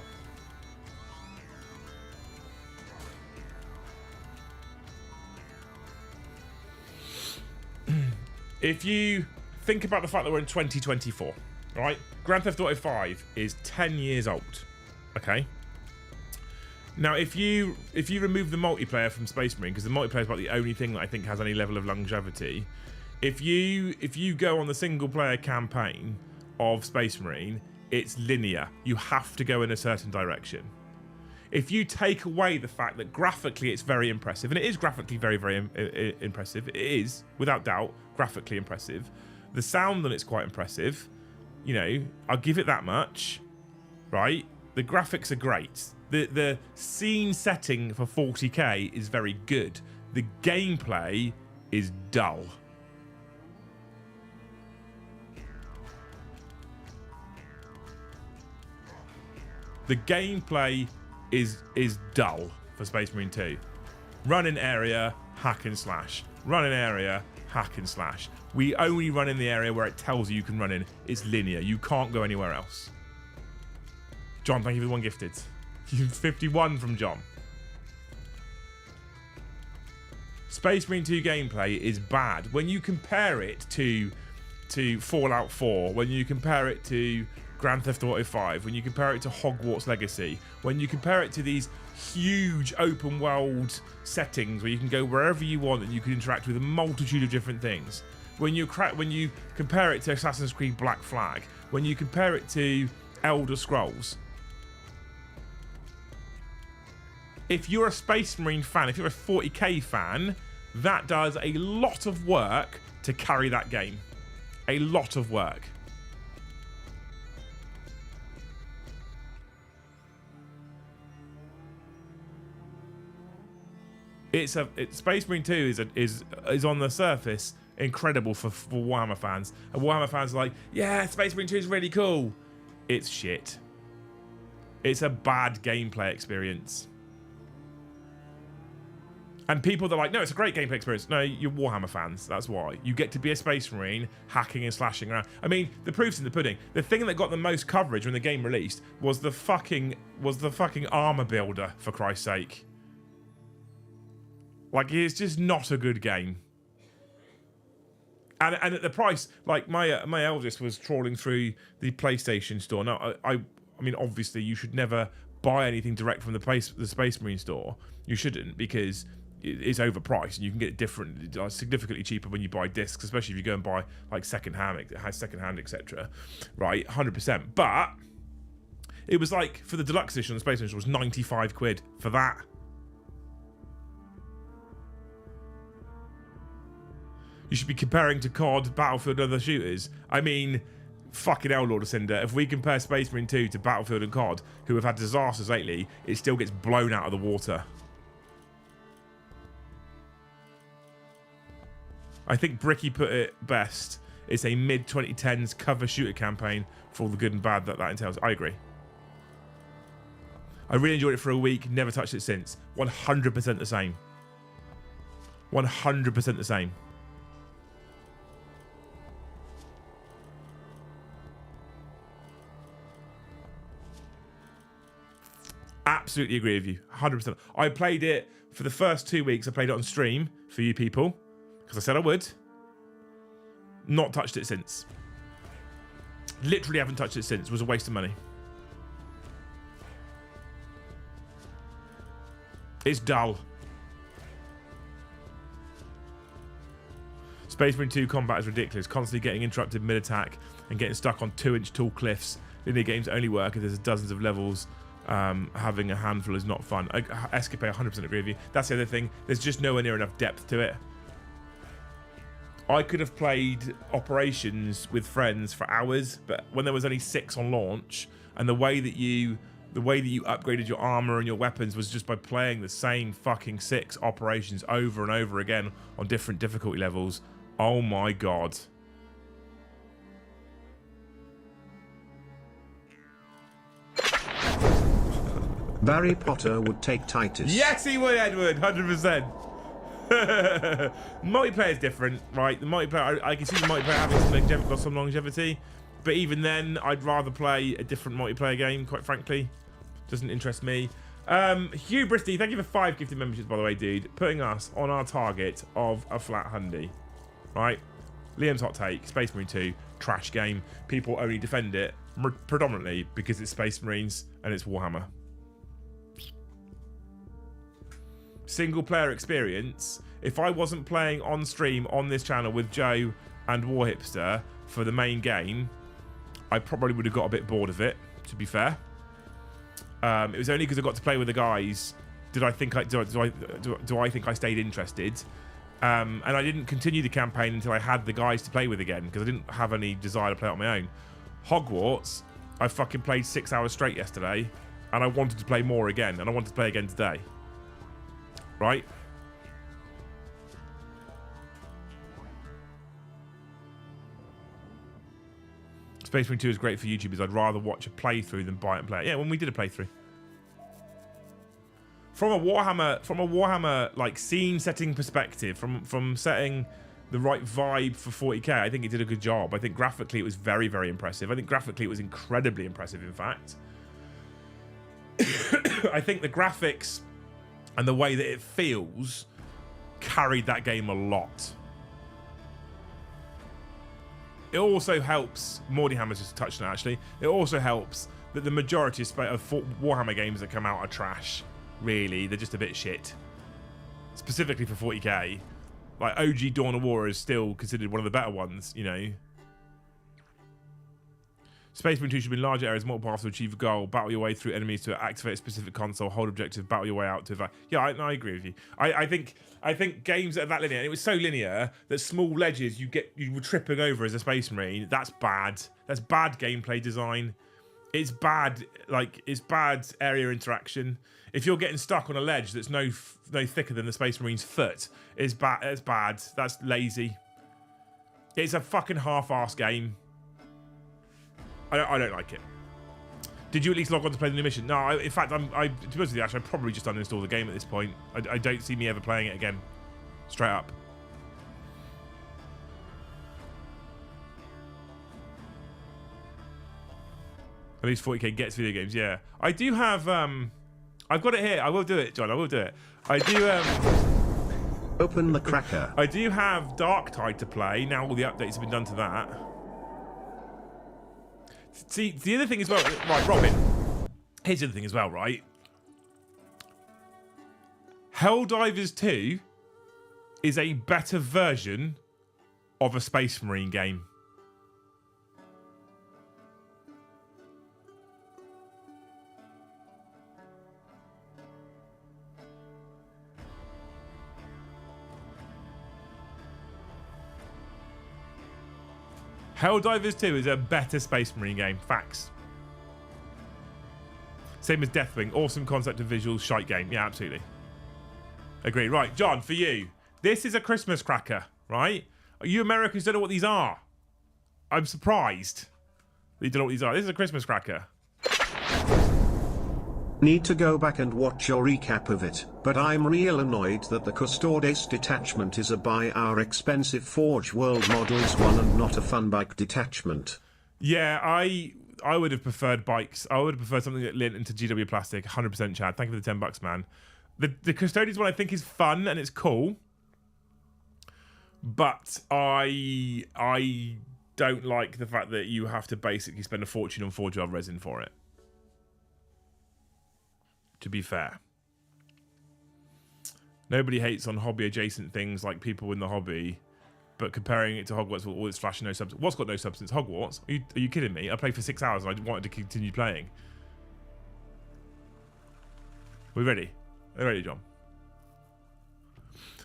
If you think about the fact that we're in 2024, right? Grand Theft Auto 5 is 10 years old. Okay. Now, if you remove the multiplayer from Space Marine, because the multiplayer is about the only thing that I think has any level of longevity, if you go on the single player campaign of Space Marine, it's linear. You have to go in a certain direction. If you take away the fact that graphically it's very impressive, and it is graphically very, very impressive, it is, without doubt, graphically impressive. The sound on it's quite impressive. You know, I'll give it that much, right? The graphics are great. The scene setting for 40k is very good. The gameplay is dull. The gameplay is dull for Space Marine 2. Run in area, hack and slash. Run in area, hack and slash. We only run in the area where it tells you can run in. It's linear. You can't go anywhere else. John, thank you for the 1 gifted. 51 from John. Space Marine 2 gameplay is bad. When you compare it to Fallout 4, when you compare it to Grand Theft Auto 5, when you compare it to Hogwarts Legacy, when you compare it to these huge open world settings where you can go wherever you want and you can interact with a multitude of different things, when you compare it to Assassin's Creed Black Flag, when you compare it to Elder Scrolls, if you're a Space Marine fan, if you're a 40k fan, that does a lot of work to carry that game. A lot of work. Space Marine 2 is on the surface incredible for Warhammer fans, and Warhammer fans are like, yeah, Space Marine 2 is really cool. It's shit. It's a bad gameplay experience. And people that are like, no, it's a great gameplay experience. No, you're Warhammer fans. That's why. You get to be a Space Marine hacking and slashing around. I mean, the proof's in the pudding. The thing that got the most coverage when the game released was the fucking armor builder, for Christ's sake. Like, it's just not a good game. And at the price, like my eldest was trawling through the PlayStation store. Now, I mean, obviously, you should never buy anything direct from the Space Marine store. You shouldn't, because it's overpriced and you can get it different, significantly cheaper when you buy discs, especially if you go and buy like secondhand, etc. Right, 100%. But it was like, for the deluxe edition on the Space Marine store, was 95 quid for that. You should be comparing to COD, Battlefield, and other shooters. I mean, fucking hell, Lord of Cinder. If we compare Space Marine 2 to Battlefield and COD, who have had disasters lately, it still gets blown out of the water. I think Bricky put it best. It's a mid-2010s cover shooter campaign for all the good and bad that entails. I agree. I really enjoyed it for a week, never touched it since. 100% the same. 100% the same. Absolutely agree with you. 100%. I played it for the first 2 weeks. I played it on stream for you people because I said I would. Not touched it since. Literally haven't touched it since. It was a waste of money. It's dull. Space Marine 2 combat is ridiculous. Constantly getting interrupted mid-attack and getting stuck on 2-inch tall cliffs. Linear games only work if there's dozens of levels. Having a handful is not fun. Escape, 100% agree with you. That's the other thing. There's just nowhere near enough depth to it. I could have played Operations with friends for hours, but when there was only 6 on launch, and the way that you upgraded your armor and your weapons was just by playing the same fucking 6 operations over and over again on different difficulty levels. Oh my god. Barry Potter would take Titus. Yes, he would, Edward. 100%. Multiplayer is different, right? The multiplayer, I can see the multiplayer having some longevity, but even then, I'd rather play a different multiplayer game. Quite frankly, doesn't interest me. Hugh Bristy, thank you for 5 gifted memberships, by the way, dude. Putting us on our target of a flat hundy, right? Liam's hot take: Space Marine 2, trash game. People only defend it predominantly because it's Space Marines and it's Warhammer. Single player experience. If I wasn't playing on stream on this channel with Joe and Warhipster for the main game, I probably would have got a bit bored of it, to be fair. It was only because I got to play with the guys do I think I stayed interested. And I didn't continue the campaign until I had the guys to play with again, because I didn't have any desire to play it on my own. Hogwarts, I fucking played 6 hours straight yesterday, and I wanted to play more again, and I wanted to play again today. Right? Space Marine 2 is great for YouTubers. I'd rather watch a playthrough than buy it and play it. Yeah, when we did a playthrough. From a Warhammer like scene setting perspective, from setting the right vibe for 40k, I think it did a good job. I think graphically it was very, very impressive. I think graphically it was incredibly impressive, in fact. I think the graphics and the way that it feels carried that game a lot. It also helps, Mordy Hammer's just touched on it actually, it also helps that the majority of Warhammer games that come out are trash. Really, they're just a bit shit. Specifically for 40k. Like, OG Dawn of War is still considered one of the better ones, you know. Space Marine 2 should be in larger areas, multiple paths to achieve a goal, battle your way through enemies to activate a specific console, hold objective, battle your way out to evac. Yeah, I agree with you. I think games that are that linear, and it was so linear that small ledges you were tripping over as a Space Marine. That's bad. That's bad gameplay design. It's bad, it's bad area interaction. If you're getting stuck on a ledge that's no thicker than the Space Marine's foot, it's bad. It's bad. That's lazy. It's a fucking half-ass game. I don't like it. Did you at least log on to play the new mission? No, in fact, to be honest with you, actually, I probably just uninstall the game at this point. I don't see me ever playing it again. Straight up. At least 40k gets video games, yeah. I do have, I've got it here. I will do it, John. I will do it. I do, Open the cracker. I do have Darktide to play. Now all the updates have been done to that. See, the other thing as well, right, Robin. Here's the other thing as well, right? Helldivers 2 is a better version of a Space Marine game. Helldivers 2 is a better Space Marine game. Facts. Same as Deathwing. Awesome concept and visuals. Shite game. Yeah, absolutely. Agree. Right, John, for you. This is a Christmas cracker, right? You Americans don't know what these are. I'm surprised that you don't know what these are. This is a Christmas cracker. Need to go back and watch your recap of it, but I'm real annoyed that the Custodes detachment is a buy our expensive Forge World Models one and not a fun bike detachment. Yeah, I would have preferred bikes. I would have preferred something that lent into GW Plastic. 100% Chad. Thank you for the $10, man. The Custodes one I think is fun and it's cool, but I don't like the fact that you have to basically spend a fortune on Forge World resin for it. To be fair, nobody hates on hobby adjacent things like people in the hobby, but comparing it to Hogwarts with all its flash and no substance. What's got no substance? Hogwarts? Are you kidding me? I played for 6 hours and I wanted to continue playing. We ready? Are you ready, John?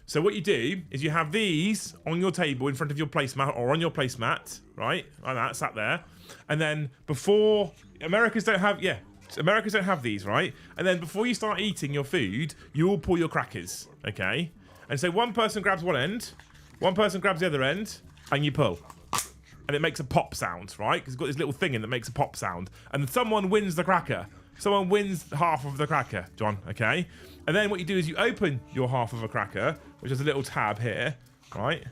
So what you do is you have these on your table in front of your placemat or on your placemat, right? Like that, sat there. And then before Americans don't have these, right? And then before you start eating your food, you all pull your crackers, okay? And so one person grabs one end, one person grabs the other end, and you pull. And it makes a pop sound, right? Because it's got this little thing in that makes a pop sound. And someone wins the cracker. Someone wins half of the cracker, John, okay? And then what you do is you open your half of a cracker, which has a little tab here, right?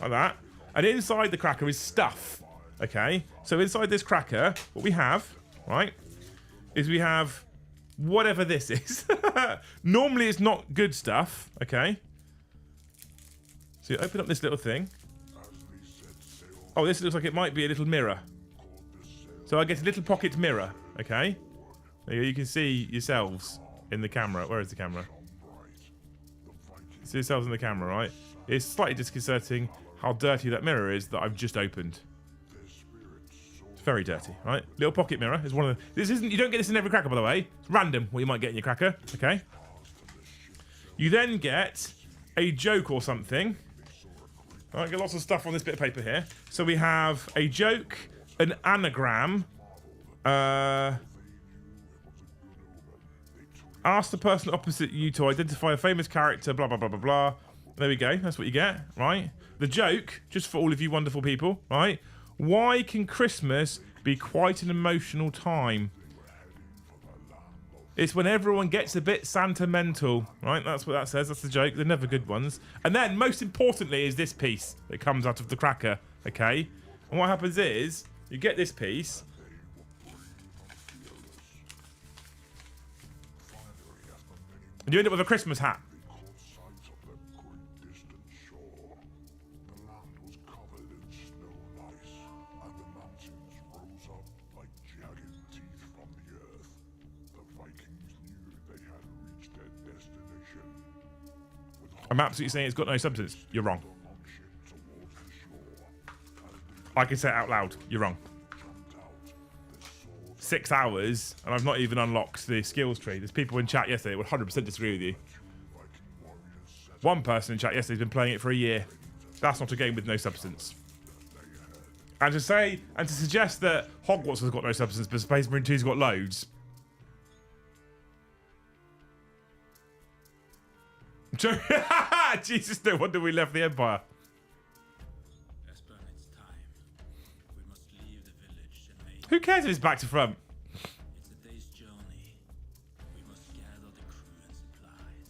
Like that. And inside the cracker is stuff, okay? So inside this cracker, what we have, right, is we have whatever this is. Normally it's not good stuff, okay? So you open up this little thing. Oh, this looks like it might be a little mirror. So I get a little pocket mirror, okay? There you can see yourselves in the camera. Where is the camera? You see yourselves in the camera, right? It's slightly disconcerting how dirty that mirror is that I've just opened. It's very dirty, right? Little pocket mirror is one of the... This isn't... You don't get this in every cracker, by the way. It's random what you might get in your cracker, okay? You then get a joke or something. All right, get lots of stuff on this bit of paper here. So we have a joke, an anagram, ask the person opposite you to identify a famous character, blah, blah, blah, blah, blah. There we go. That's what you get, right? The joke, just for all of you wonderful people, right? Why can Christmas be quite an emotional time? It's when everyone gets a bit sentimental, right? That's what that says. That's the joke. They're never good ones. And then, most importantly, is this piece that comes out of the cracker, okay? And what happens is, you get this piece... and you end up with a Christmas hat. I'm absolutely saying it's got no substance. You're wrong. I can say it out loud. You're wrong. 6 hours, and I've not even unlocked the skills tree. There's people in chat yesterday that would 100% disagree with you. One person in chat yesterday has been playing it for a year. That's not a game with no substance. And to suggest that Hogwarts has got no substance, but Space Marine 2's got loads. Jesus, no wonder we left the Empire. Who cares if it's back to front? It's a day's journey. We must gather the crew and supplies.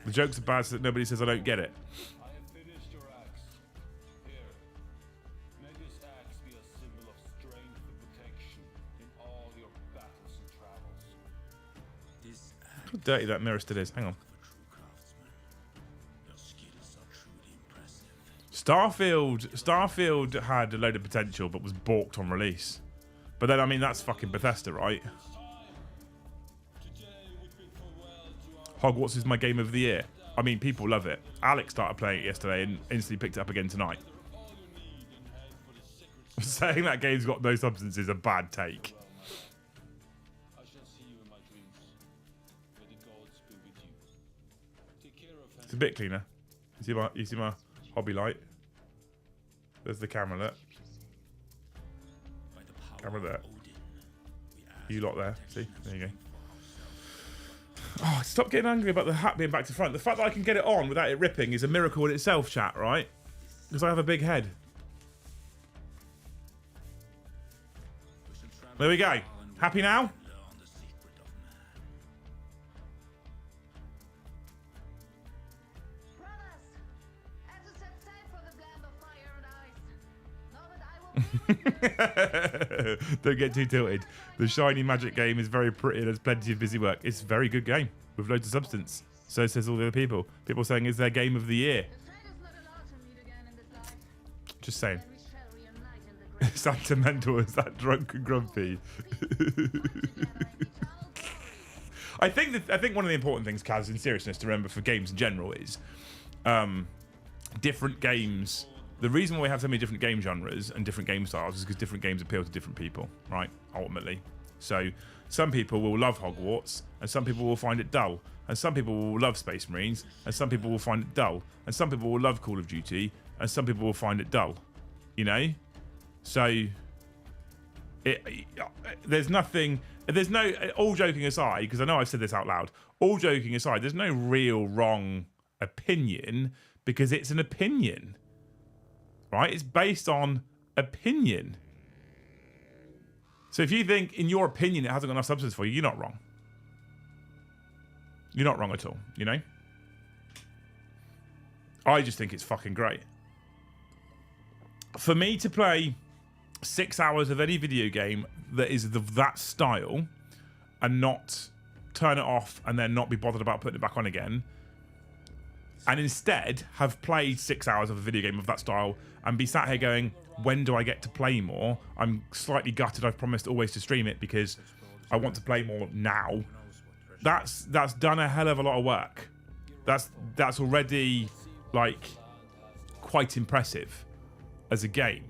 The jokes are bad so that nobody says I don't get it. I have finished your axe. Here, may this axe be a symbol of strength and protection in all your battles and travels. This act How dirty that mirror still is. Hang on. of a true craftsman. Your skills are truly impressive. Starfield had a load of potential but was balked on release. But then, I mean, that's fucking Bethesda, right? Hogwarts is my game of the year. I mean, people love it. Alex started playing it yesterday and instantly picked it up again tonight. Saying that game's got no substance is a bad take. I shall see you in my dreams. May the gods be with you. Take care of It's a bit cleaner. You see my hobby light? There's the camera, look. By the power Camera there. of Odin, we ask You lot there. See? protection There you go. from Oh, stop getting angry about the hat being back to front. The fact that I can get it on without it ripping is a miracle in itself, chat, right? Because I have a big head. There we go. Happy now? learn the secret of man. Brothers, as you set sail for the land of fire and ice, know that I will be with you. Don't get too tilted. The shiny magic game is very pretty and there's plenty of busy work. It's a very good game with loads of substance. So says all the other people. People saying it's their game of the year. The fate is not allowed to meet again in this life, Just saying. and we shall reunite in the great Santa Mental is that drunk and grumpy. together in eternal glory. I think one of the important things, Kaz, in seriousness, to remember for games in general is different games. The reason why we have so many different game genres and different game styles is because different games appeal to different people, right? Ultimately. So some people will love Hogwarts and some people will find it dull. And some people will love Space Marines and some people will find it dull. And some people will love Call of Duty and some people will find it dull. You know? So there's no, all joking aside, because I know I've said this out loud, all joking aside, there's no real wrong opinion because it's an opinion. Right? It's based on opinion. So if you think, in your opinion, it hasn't got enough substance for you, you're not wrong. You're not wrong at all, you know? I just think it's fucking great. For me to play 6 hours of any video game that is that style and not turn it off and then not be bothered about putting it back on again, and instead have played 6 hours of a video game of that style and be sat here going, when do I get to play more? I'm slightly gutted. I've promised always to stream it because I want to play more now. That's done a hell of a lot of work. That's already like quite impressive as a game,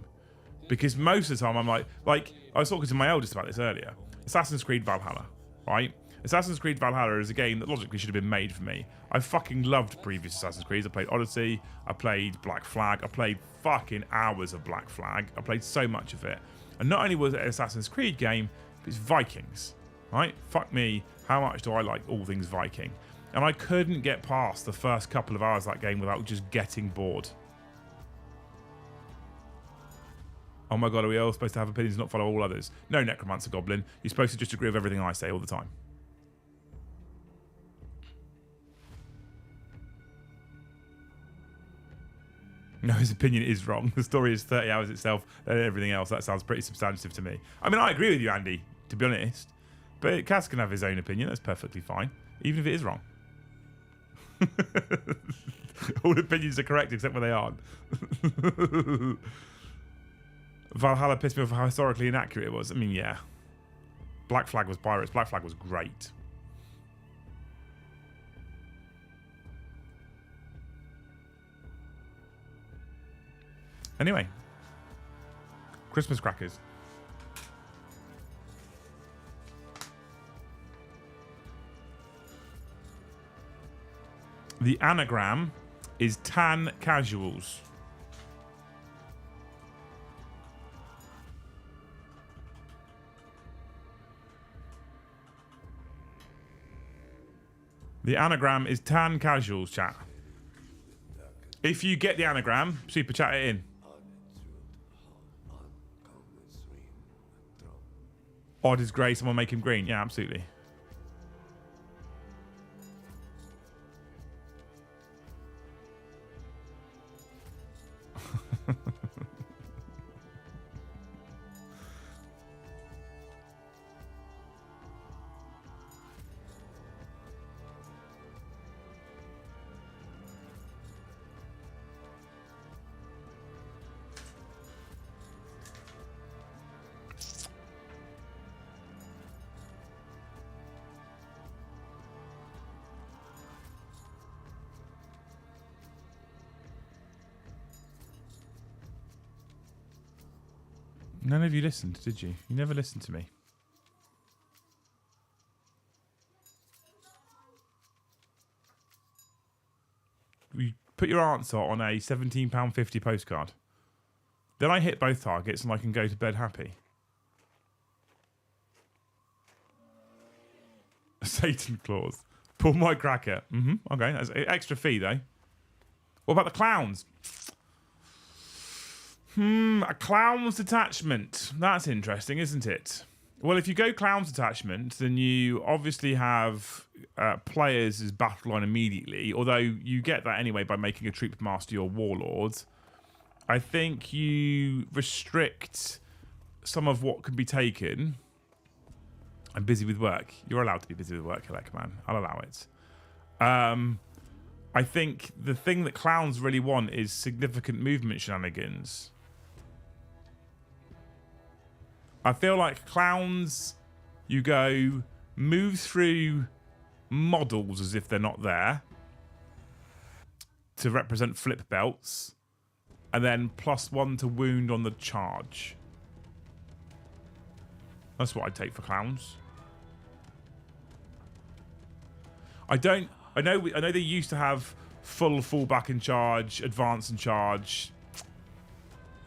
because most of the time I'm like I was talking to my eldest about this earlier. Assassin's Creed Valhalla, right? Assassin's Creed Valhalla is a game that logically should have been made for me. I fucking loved previous Assassin's Creeds. I played Odyssey, I played Black Flag, I played fucking hours of Black Flag. I played so much of it. And not only was it an Assassin's Creed game, but it's Vikings, right? Fuck me, how much do I like all things Viking? And I couldn't get past the first couple of hours of that game without just getting bored. Oh my god, are we all supposed to have opinions and not follow all others? No, Necromancer Goblin. You're supposed to just agree with everything I say all the time. No, his opinion is wrong. The story is 30 hours itself, and everything else. That sounds pretty substantive to me. I mean, I agree with you, Andy, to be honest. But Kaz can have his own opinion. That's perfectly fine, even if it is wrong. All opinions are correct except when they aren't. Valhalla pissed me off how historically inaccurate it was. I mean, yeah. Black Flag was pirates. Black Flag was great. Anyway. Christmas crackers. The anagram is Tan Casuals. The anagram is Tan Casuals, chat. If you get the anagram, super chat it in. Odd is grey, someone make him green. Yeah, absolutely. None of you listened, did you? You never listened to me. You put your answer on a £17.50 postcard. Then I hit both targets and I can go to bed happy. Satan claws. Pull my cracker. Okay, that's an extra fee though. What about the clowns? A clown's detachment. That's interesting, isn't it? Well, if you go clown's detachment, then you obviously have players as battle line immediately, although you get that anyway by making a troop master your warlord. I think you restrict some of what can be taken. I'm busy with work. You're allowed to be busy with work, Helek, man. I'll allow it. I think the thing that clowns really want is significant movement shenanigans. I feel like clowns, you go move through models as if they're not there to represent flip belts, and then +1 to wound on the charge. That's what I'd take for clowns. I know they used to have full back in charge, advance and charge.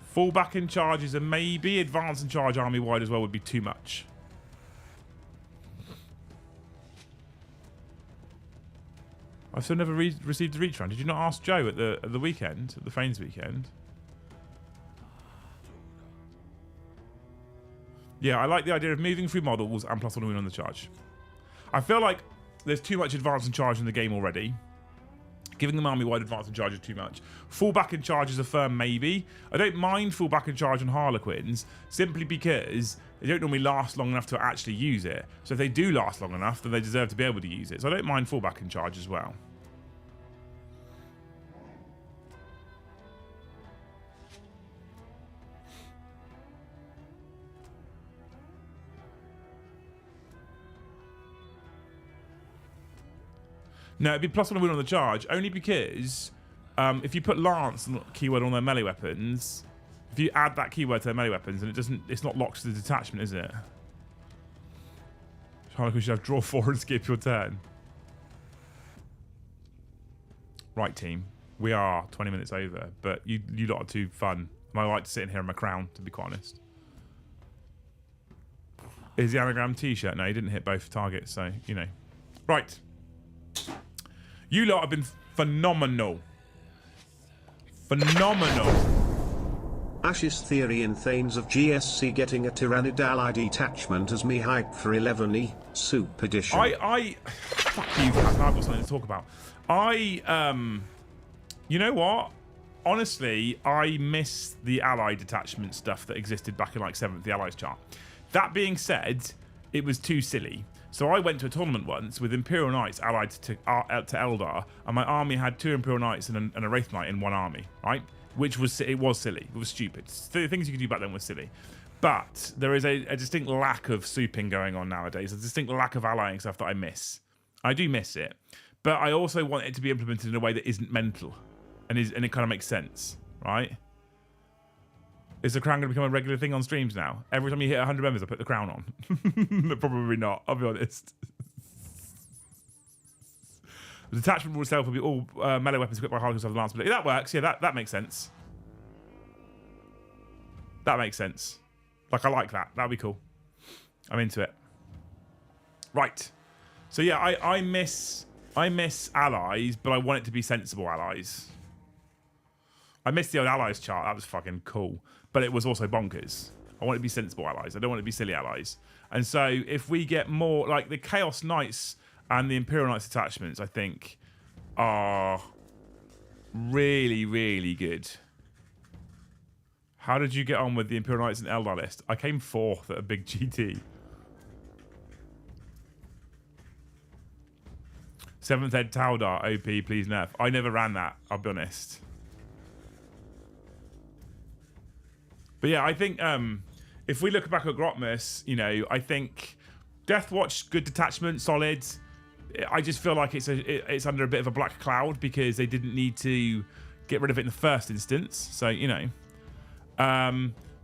Full back in charge is a maybe. Advance and charge army wide as well would be too much. I've still never received a reach round. Did you not ask Joe at the weekend, at the Fanes weekend? Yeah, I like the idea of moving through models and +1 win on the charge. I feel like there's too much advance and charge in the game already. Giving them army-wide advance and charge is too much. Full back and charge is a firm maybe. I don't mind full back and charge on Harlequins, simply because they don't normally last long enough to actually use it. So if they do last long enough, then they deserve to be able to use it. So I don't mind full back and charge as well. No, it'd be +1 win on the charge, only because if you put Lance keyword on their melee weapons, if you add that keyword to their melee weapons, and it's not locked to the detachment, is it? Harlequin should have draw 4 and skip your turn. Right, team. We are 20 minutes over, but you lot are too fun. And I like to sit in here in my crown, to be quite honest. Is the anagram t-shirt? No, he didn't hit both targets, so, you know. Right. You lot have been phenomenal. Phenomenal. Ash's theory in Thanes of GSC getting a Tyrannid ally detachment as me hype for 11E Soup Edition. Fuck you, Captain. I've got something to talk about. You know what? Honestly, I miss the ally detachment stuff that existed back in like 7th, the allies chart. That being said, it was too silly. So I went to a tournament once with Imperial Knights allied to Eldar, and my army had 2 Imperial Knights and a Wraith Knight in one army, right? Which was silly. It was stupid. The things you could do back then were silly. But there is a distinct lack of souping going on nowadays, a distinct lack of allying stuff that I miss. I do miss it. But I also want it to be implemented in a way that isn't mental, and it kind of makes sense, right? Is the crown going to become a regular thing on streams now? Every time you hit 100 members, I put the crown on. Probably not, I'll be honest. The detachment rule itself will be all melee weapons equipped by Harlequins of the Lance. That works, yeah, that makes sense. That makes sense. Like, I like that. That'd be cool. I'm into it. Right. So yeah, I miss allies, but I want it to be sensible allies. I missed the old allies chart. That was fucking cool. But it was also bonkers. I want it to be sensible allies. I don't want it to be silly allies. And so if we get more, like the Chaos Knights and the Imperial Knights attachments, I think are really, really good. How did you get on with the Imperial Knights and Eldar list? I came 4th at a big GT. 7th Ed Taldar, OP, please nerf. I never ran that, I'll be honest. But yeah, I think if we look back at Grotmas, you know, I think Deathwatch, good detachment, solid. I just feel like it's under a bit of a black cloud because they didn't need to get rid of it in the first instance. So, you know.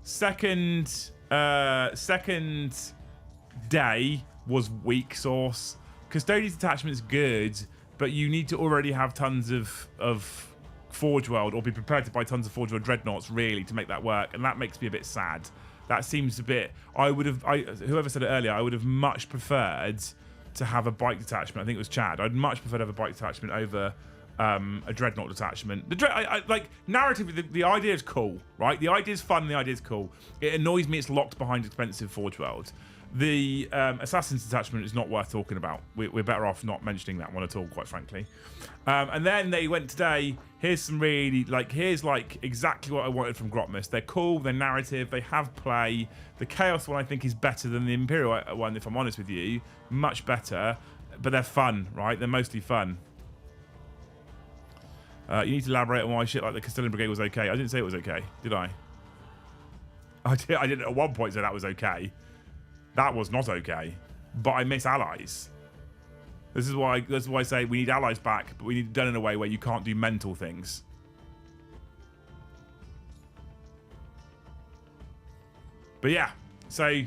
Second day was weak sauce. Custodian's detachment's good, but you need to already have tons of Forge World or be prepared to buy tons of Forge World dreadnoughts really to make that work, and that makes me a bit sad. That seems a bit. Whoever said it earlier, I would have much preferred to have a bike detachment. I think it was Chad. I'd much prefer to have a bike detachment over a dreadnought detachment. Like narratively, the idea is cool, right? The idea is fun. The idea is cool. It annoys me it's locked behind expensive Forge World. The Assassin's detachment is not worth talking about. We're better off not mentioning that one at all, quite frankly. And then they went today. Here's some really here's exactly what I wanted from Grot-mas. They're cool. They're narrative. They have play. The Chaos one I think is better than the Imperial one, if I'm honest with you. Much better, but they're fun, right? They're mostly fun. You need to elaborate on why shit like the Castilian Brigade was okay. I didn't say it was okay, did I? I did at one point say that was okay. That was not okay. But I miss allies. This is why I say we need allies back, but we need it done in a way where you can't do mental things. But yeah, so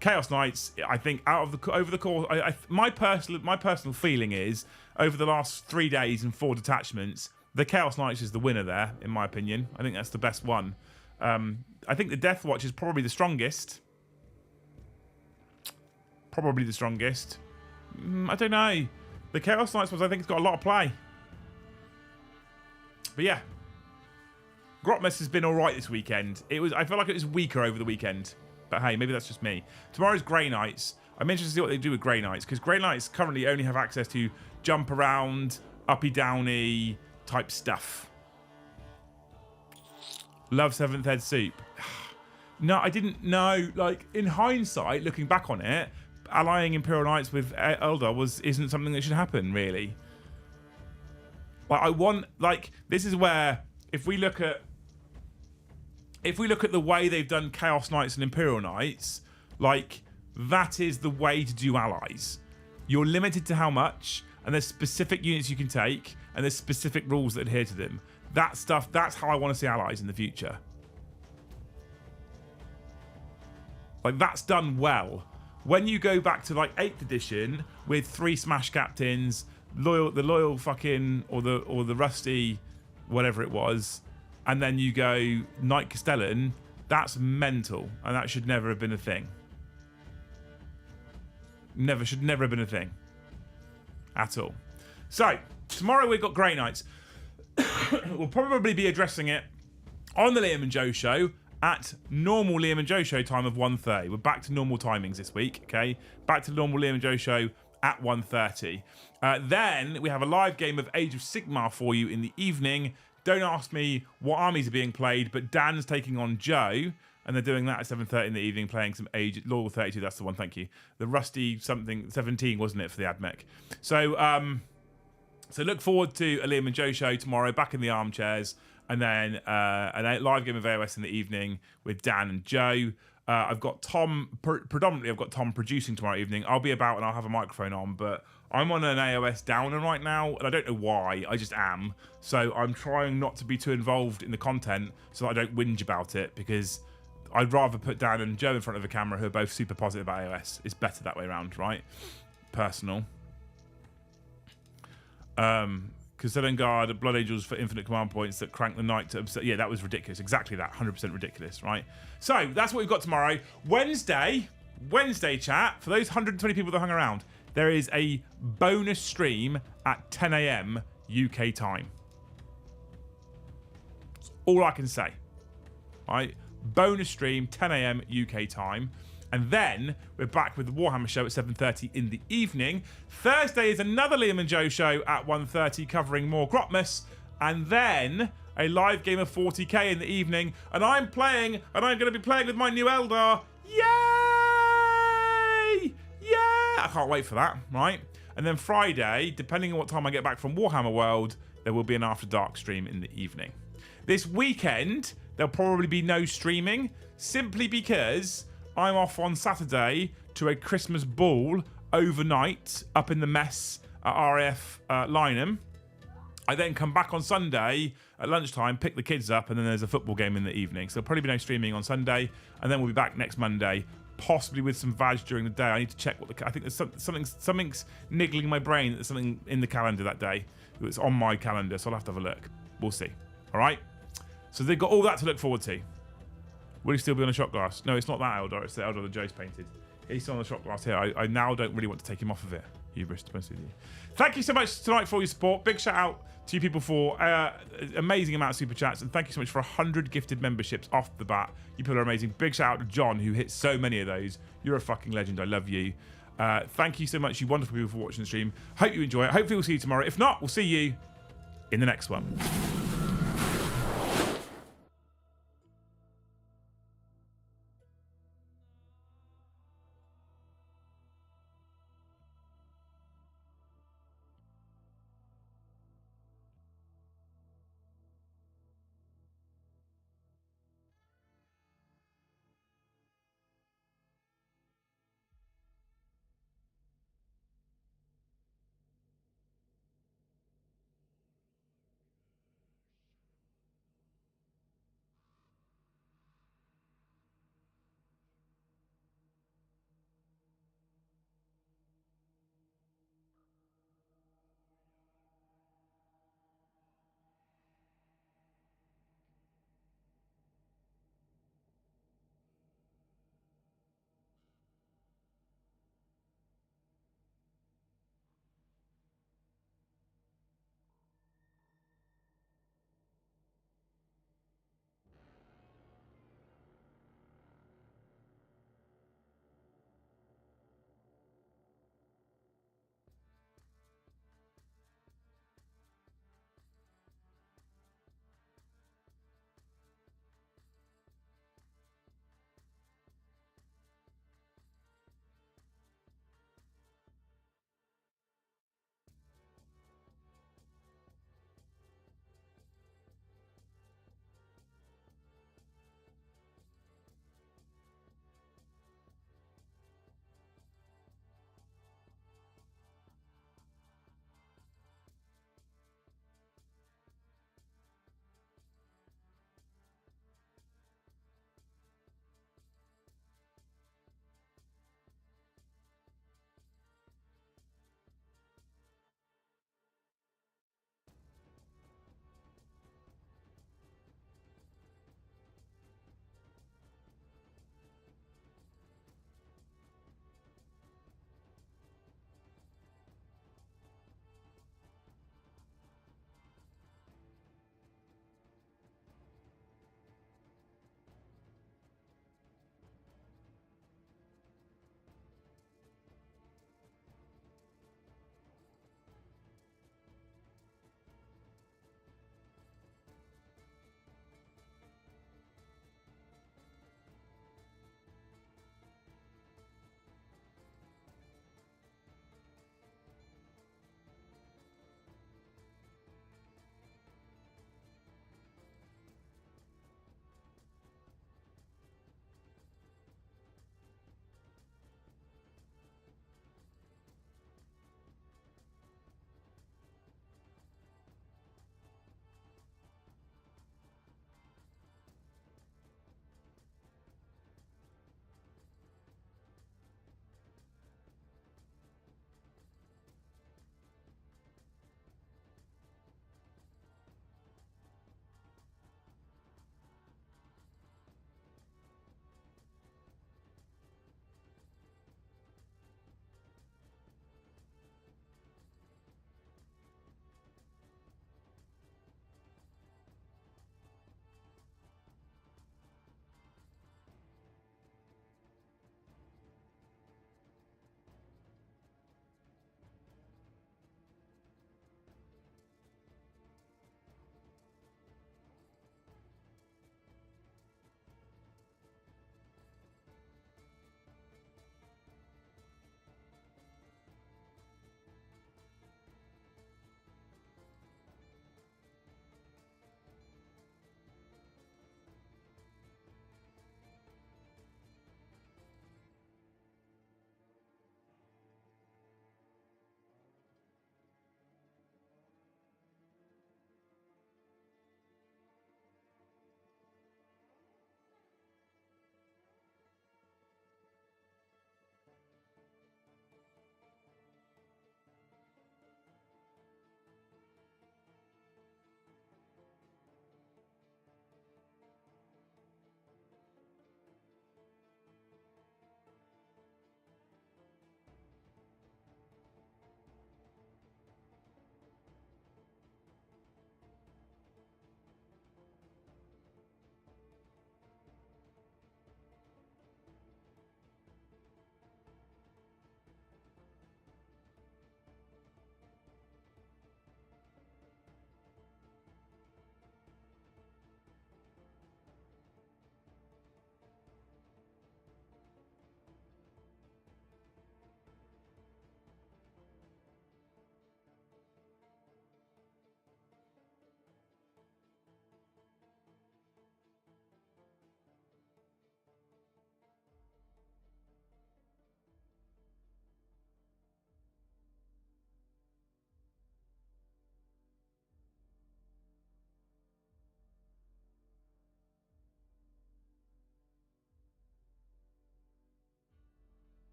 Chaos Knights, I think over the course, my personal feeling is over the last 3 days and 4 detachments, the Chaos Knights is the winner there, in my opinion. I think that's the best one. I think the Deathwatch is probably the strongest. Probably the strongest. I don't know. The Chaos Knights was, I think, it's got a lot of play. But yeah, Grotmas has been all right this weekend. I feel like it was weaker over the weekend. But hey, maybe that's just me. Tomorrow's Grey Knights. I'm interested to see what they do with Grey Knights, because Grey Knights currently only have access to jump around, uppy downy type stuff. Love 7th Ed soup. No, I didn't know. Like, in hindsight, looking back on it, allying Imperial Knights with Eldar isn't something that should happen, really. Like, this is where if we look at the way they've done Chaos Knights and Imperial Knights, like, that is the way to do allies. You're limited to how much, and there's specific units you can take, and there's specific rules that adhere to them. That stuff, that's how I want to see allies in the future. Like, that's done well. When you go back to like 8th edition with 3 smash captains, the loyal fucking or the rusty, whatever it was, and then you go Knight Castellan, that's mental, and that should never have been a thing. Should never have been a thing at all. So tomorrow we've got Grey Knights. We'll probably be addressing it on the Liam and Joe show at normal Liam and Joe show time of 1:30. We're back to normal timings this week, okay? Back to normal Liam and Joe show at 1:30. Then we have a live game of Age of Sigmar for you in the evening. Don't ask me what armies are being played, but Dan's taking on Joe, and they're doing that at 7:30 in the evening, playing some Age Loyal 32. That's the one, thank you. The Rusty something 17, wasn't it, for the AdMech? So look forward to a Liam and Joe show tomorrow, back in the armchairs. And then a live game of AOS in the evening with Dan and Joe. I've got Tom, predominantly I've got Tom producing tomorrow evening. I'll be about and I'll have a microphone on, but I'm on an AOS downer right now, and I don't know why, I just am. So I'm trying not to be too involved in the content so that I don't whinge about it, because I'd rather put Dan and Joe in front of a camera who are both super positive about AOS. It's better that way around, right? Personal. Castilian Guard, Blood Angels for infinite command points that crank the knight to upset. Yeah, that was ridiculous. Exactly that. 100% ridiculous, right? So that's what we've got tomorrow. Wednesday chat, for those 120 people that hung around, there is a bonus stream at 10 a.m. UK time. That's all I can say. All right? Bonus stream, 10 a.m. UK time. And then we're back with the Warhammer show at 7:30 in the evening. Thursday is another Liam and Joe show at 1:30 covering more Grotmas. And then a live game of 40k in the evening. And I'm going to be playing with my new Eldar. Yay! Yeah! I can't wait for that, right? And then Friday, depending on what time I get back from Warhammer World, there will be an After Dark stream in the evening. This weekend, there'll probably be no streaming, simply because I'm off on Saturday to a Christmas ball overnight up in the mess at RAF Lynham. I then come back on Sunday at lunchtime, pick the kids up, and then there's a football game in the evening. So there'll probably be no streaming on Sunday, and then we'll be back next Monday, possibly with some VAJ during the day. I need to check what I think there's something's niggling my brain. There's something in the calendar that day. It's on my calendar, so I'll have to have a look. We'll see. All right? So they've got all that to look forward to. Will he still be on a shot glass? No, it's not that Eldar. It's the Eldar that Joe's painted. He's still on the shot glass here. I now don't really want to take him off of it. Hubris, to be honest with you. Thank you so much tonight for all your support. Big shout out to you people for amazing amount of super chats. And thank you so much for 100 gifted memberships off the bat. You people are amazing. Big shout out to John, who hit so many of those. You're a fucking legend. I love you. Thank you so much, you wonderful people, for watching the stream. Hope you enjoy it. Hopefully we'll see you tomorrow. If not, we'll see you in the next one.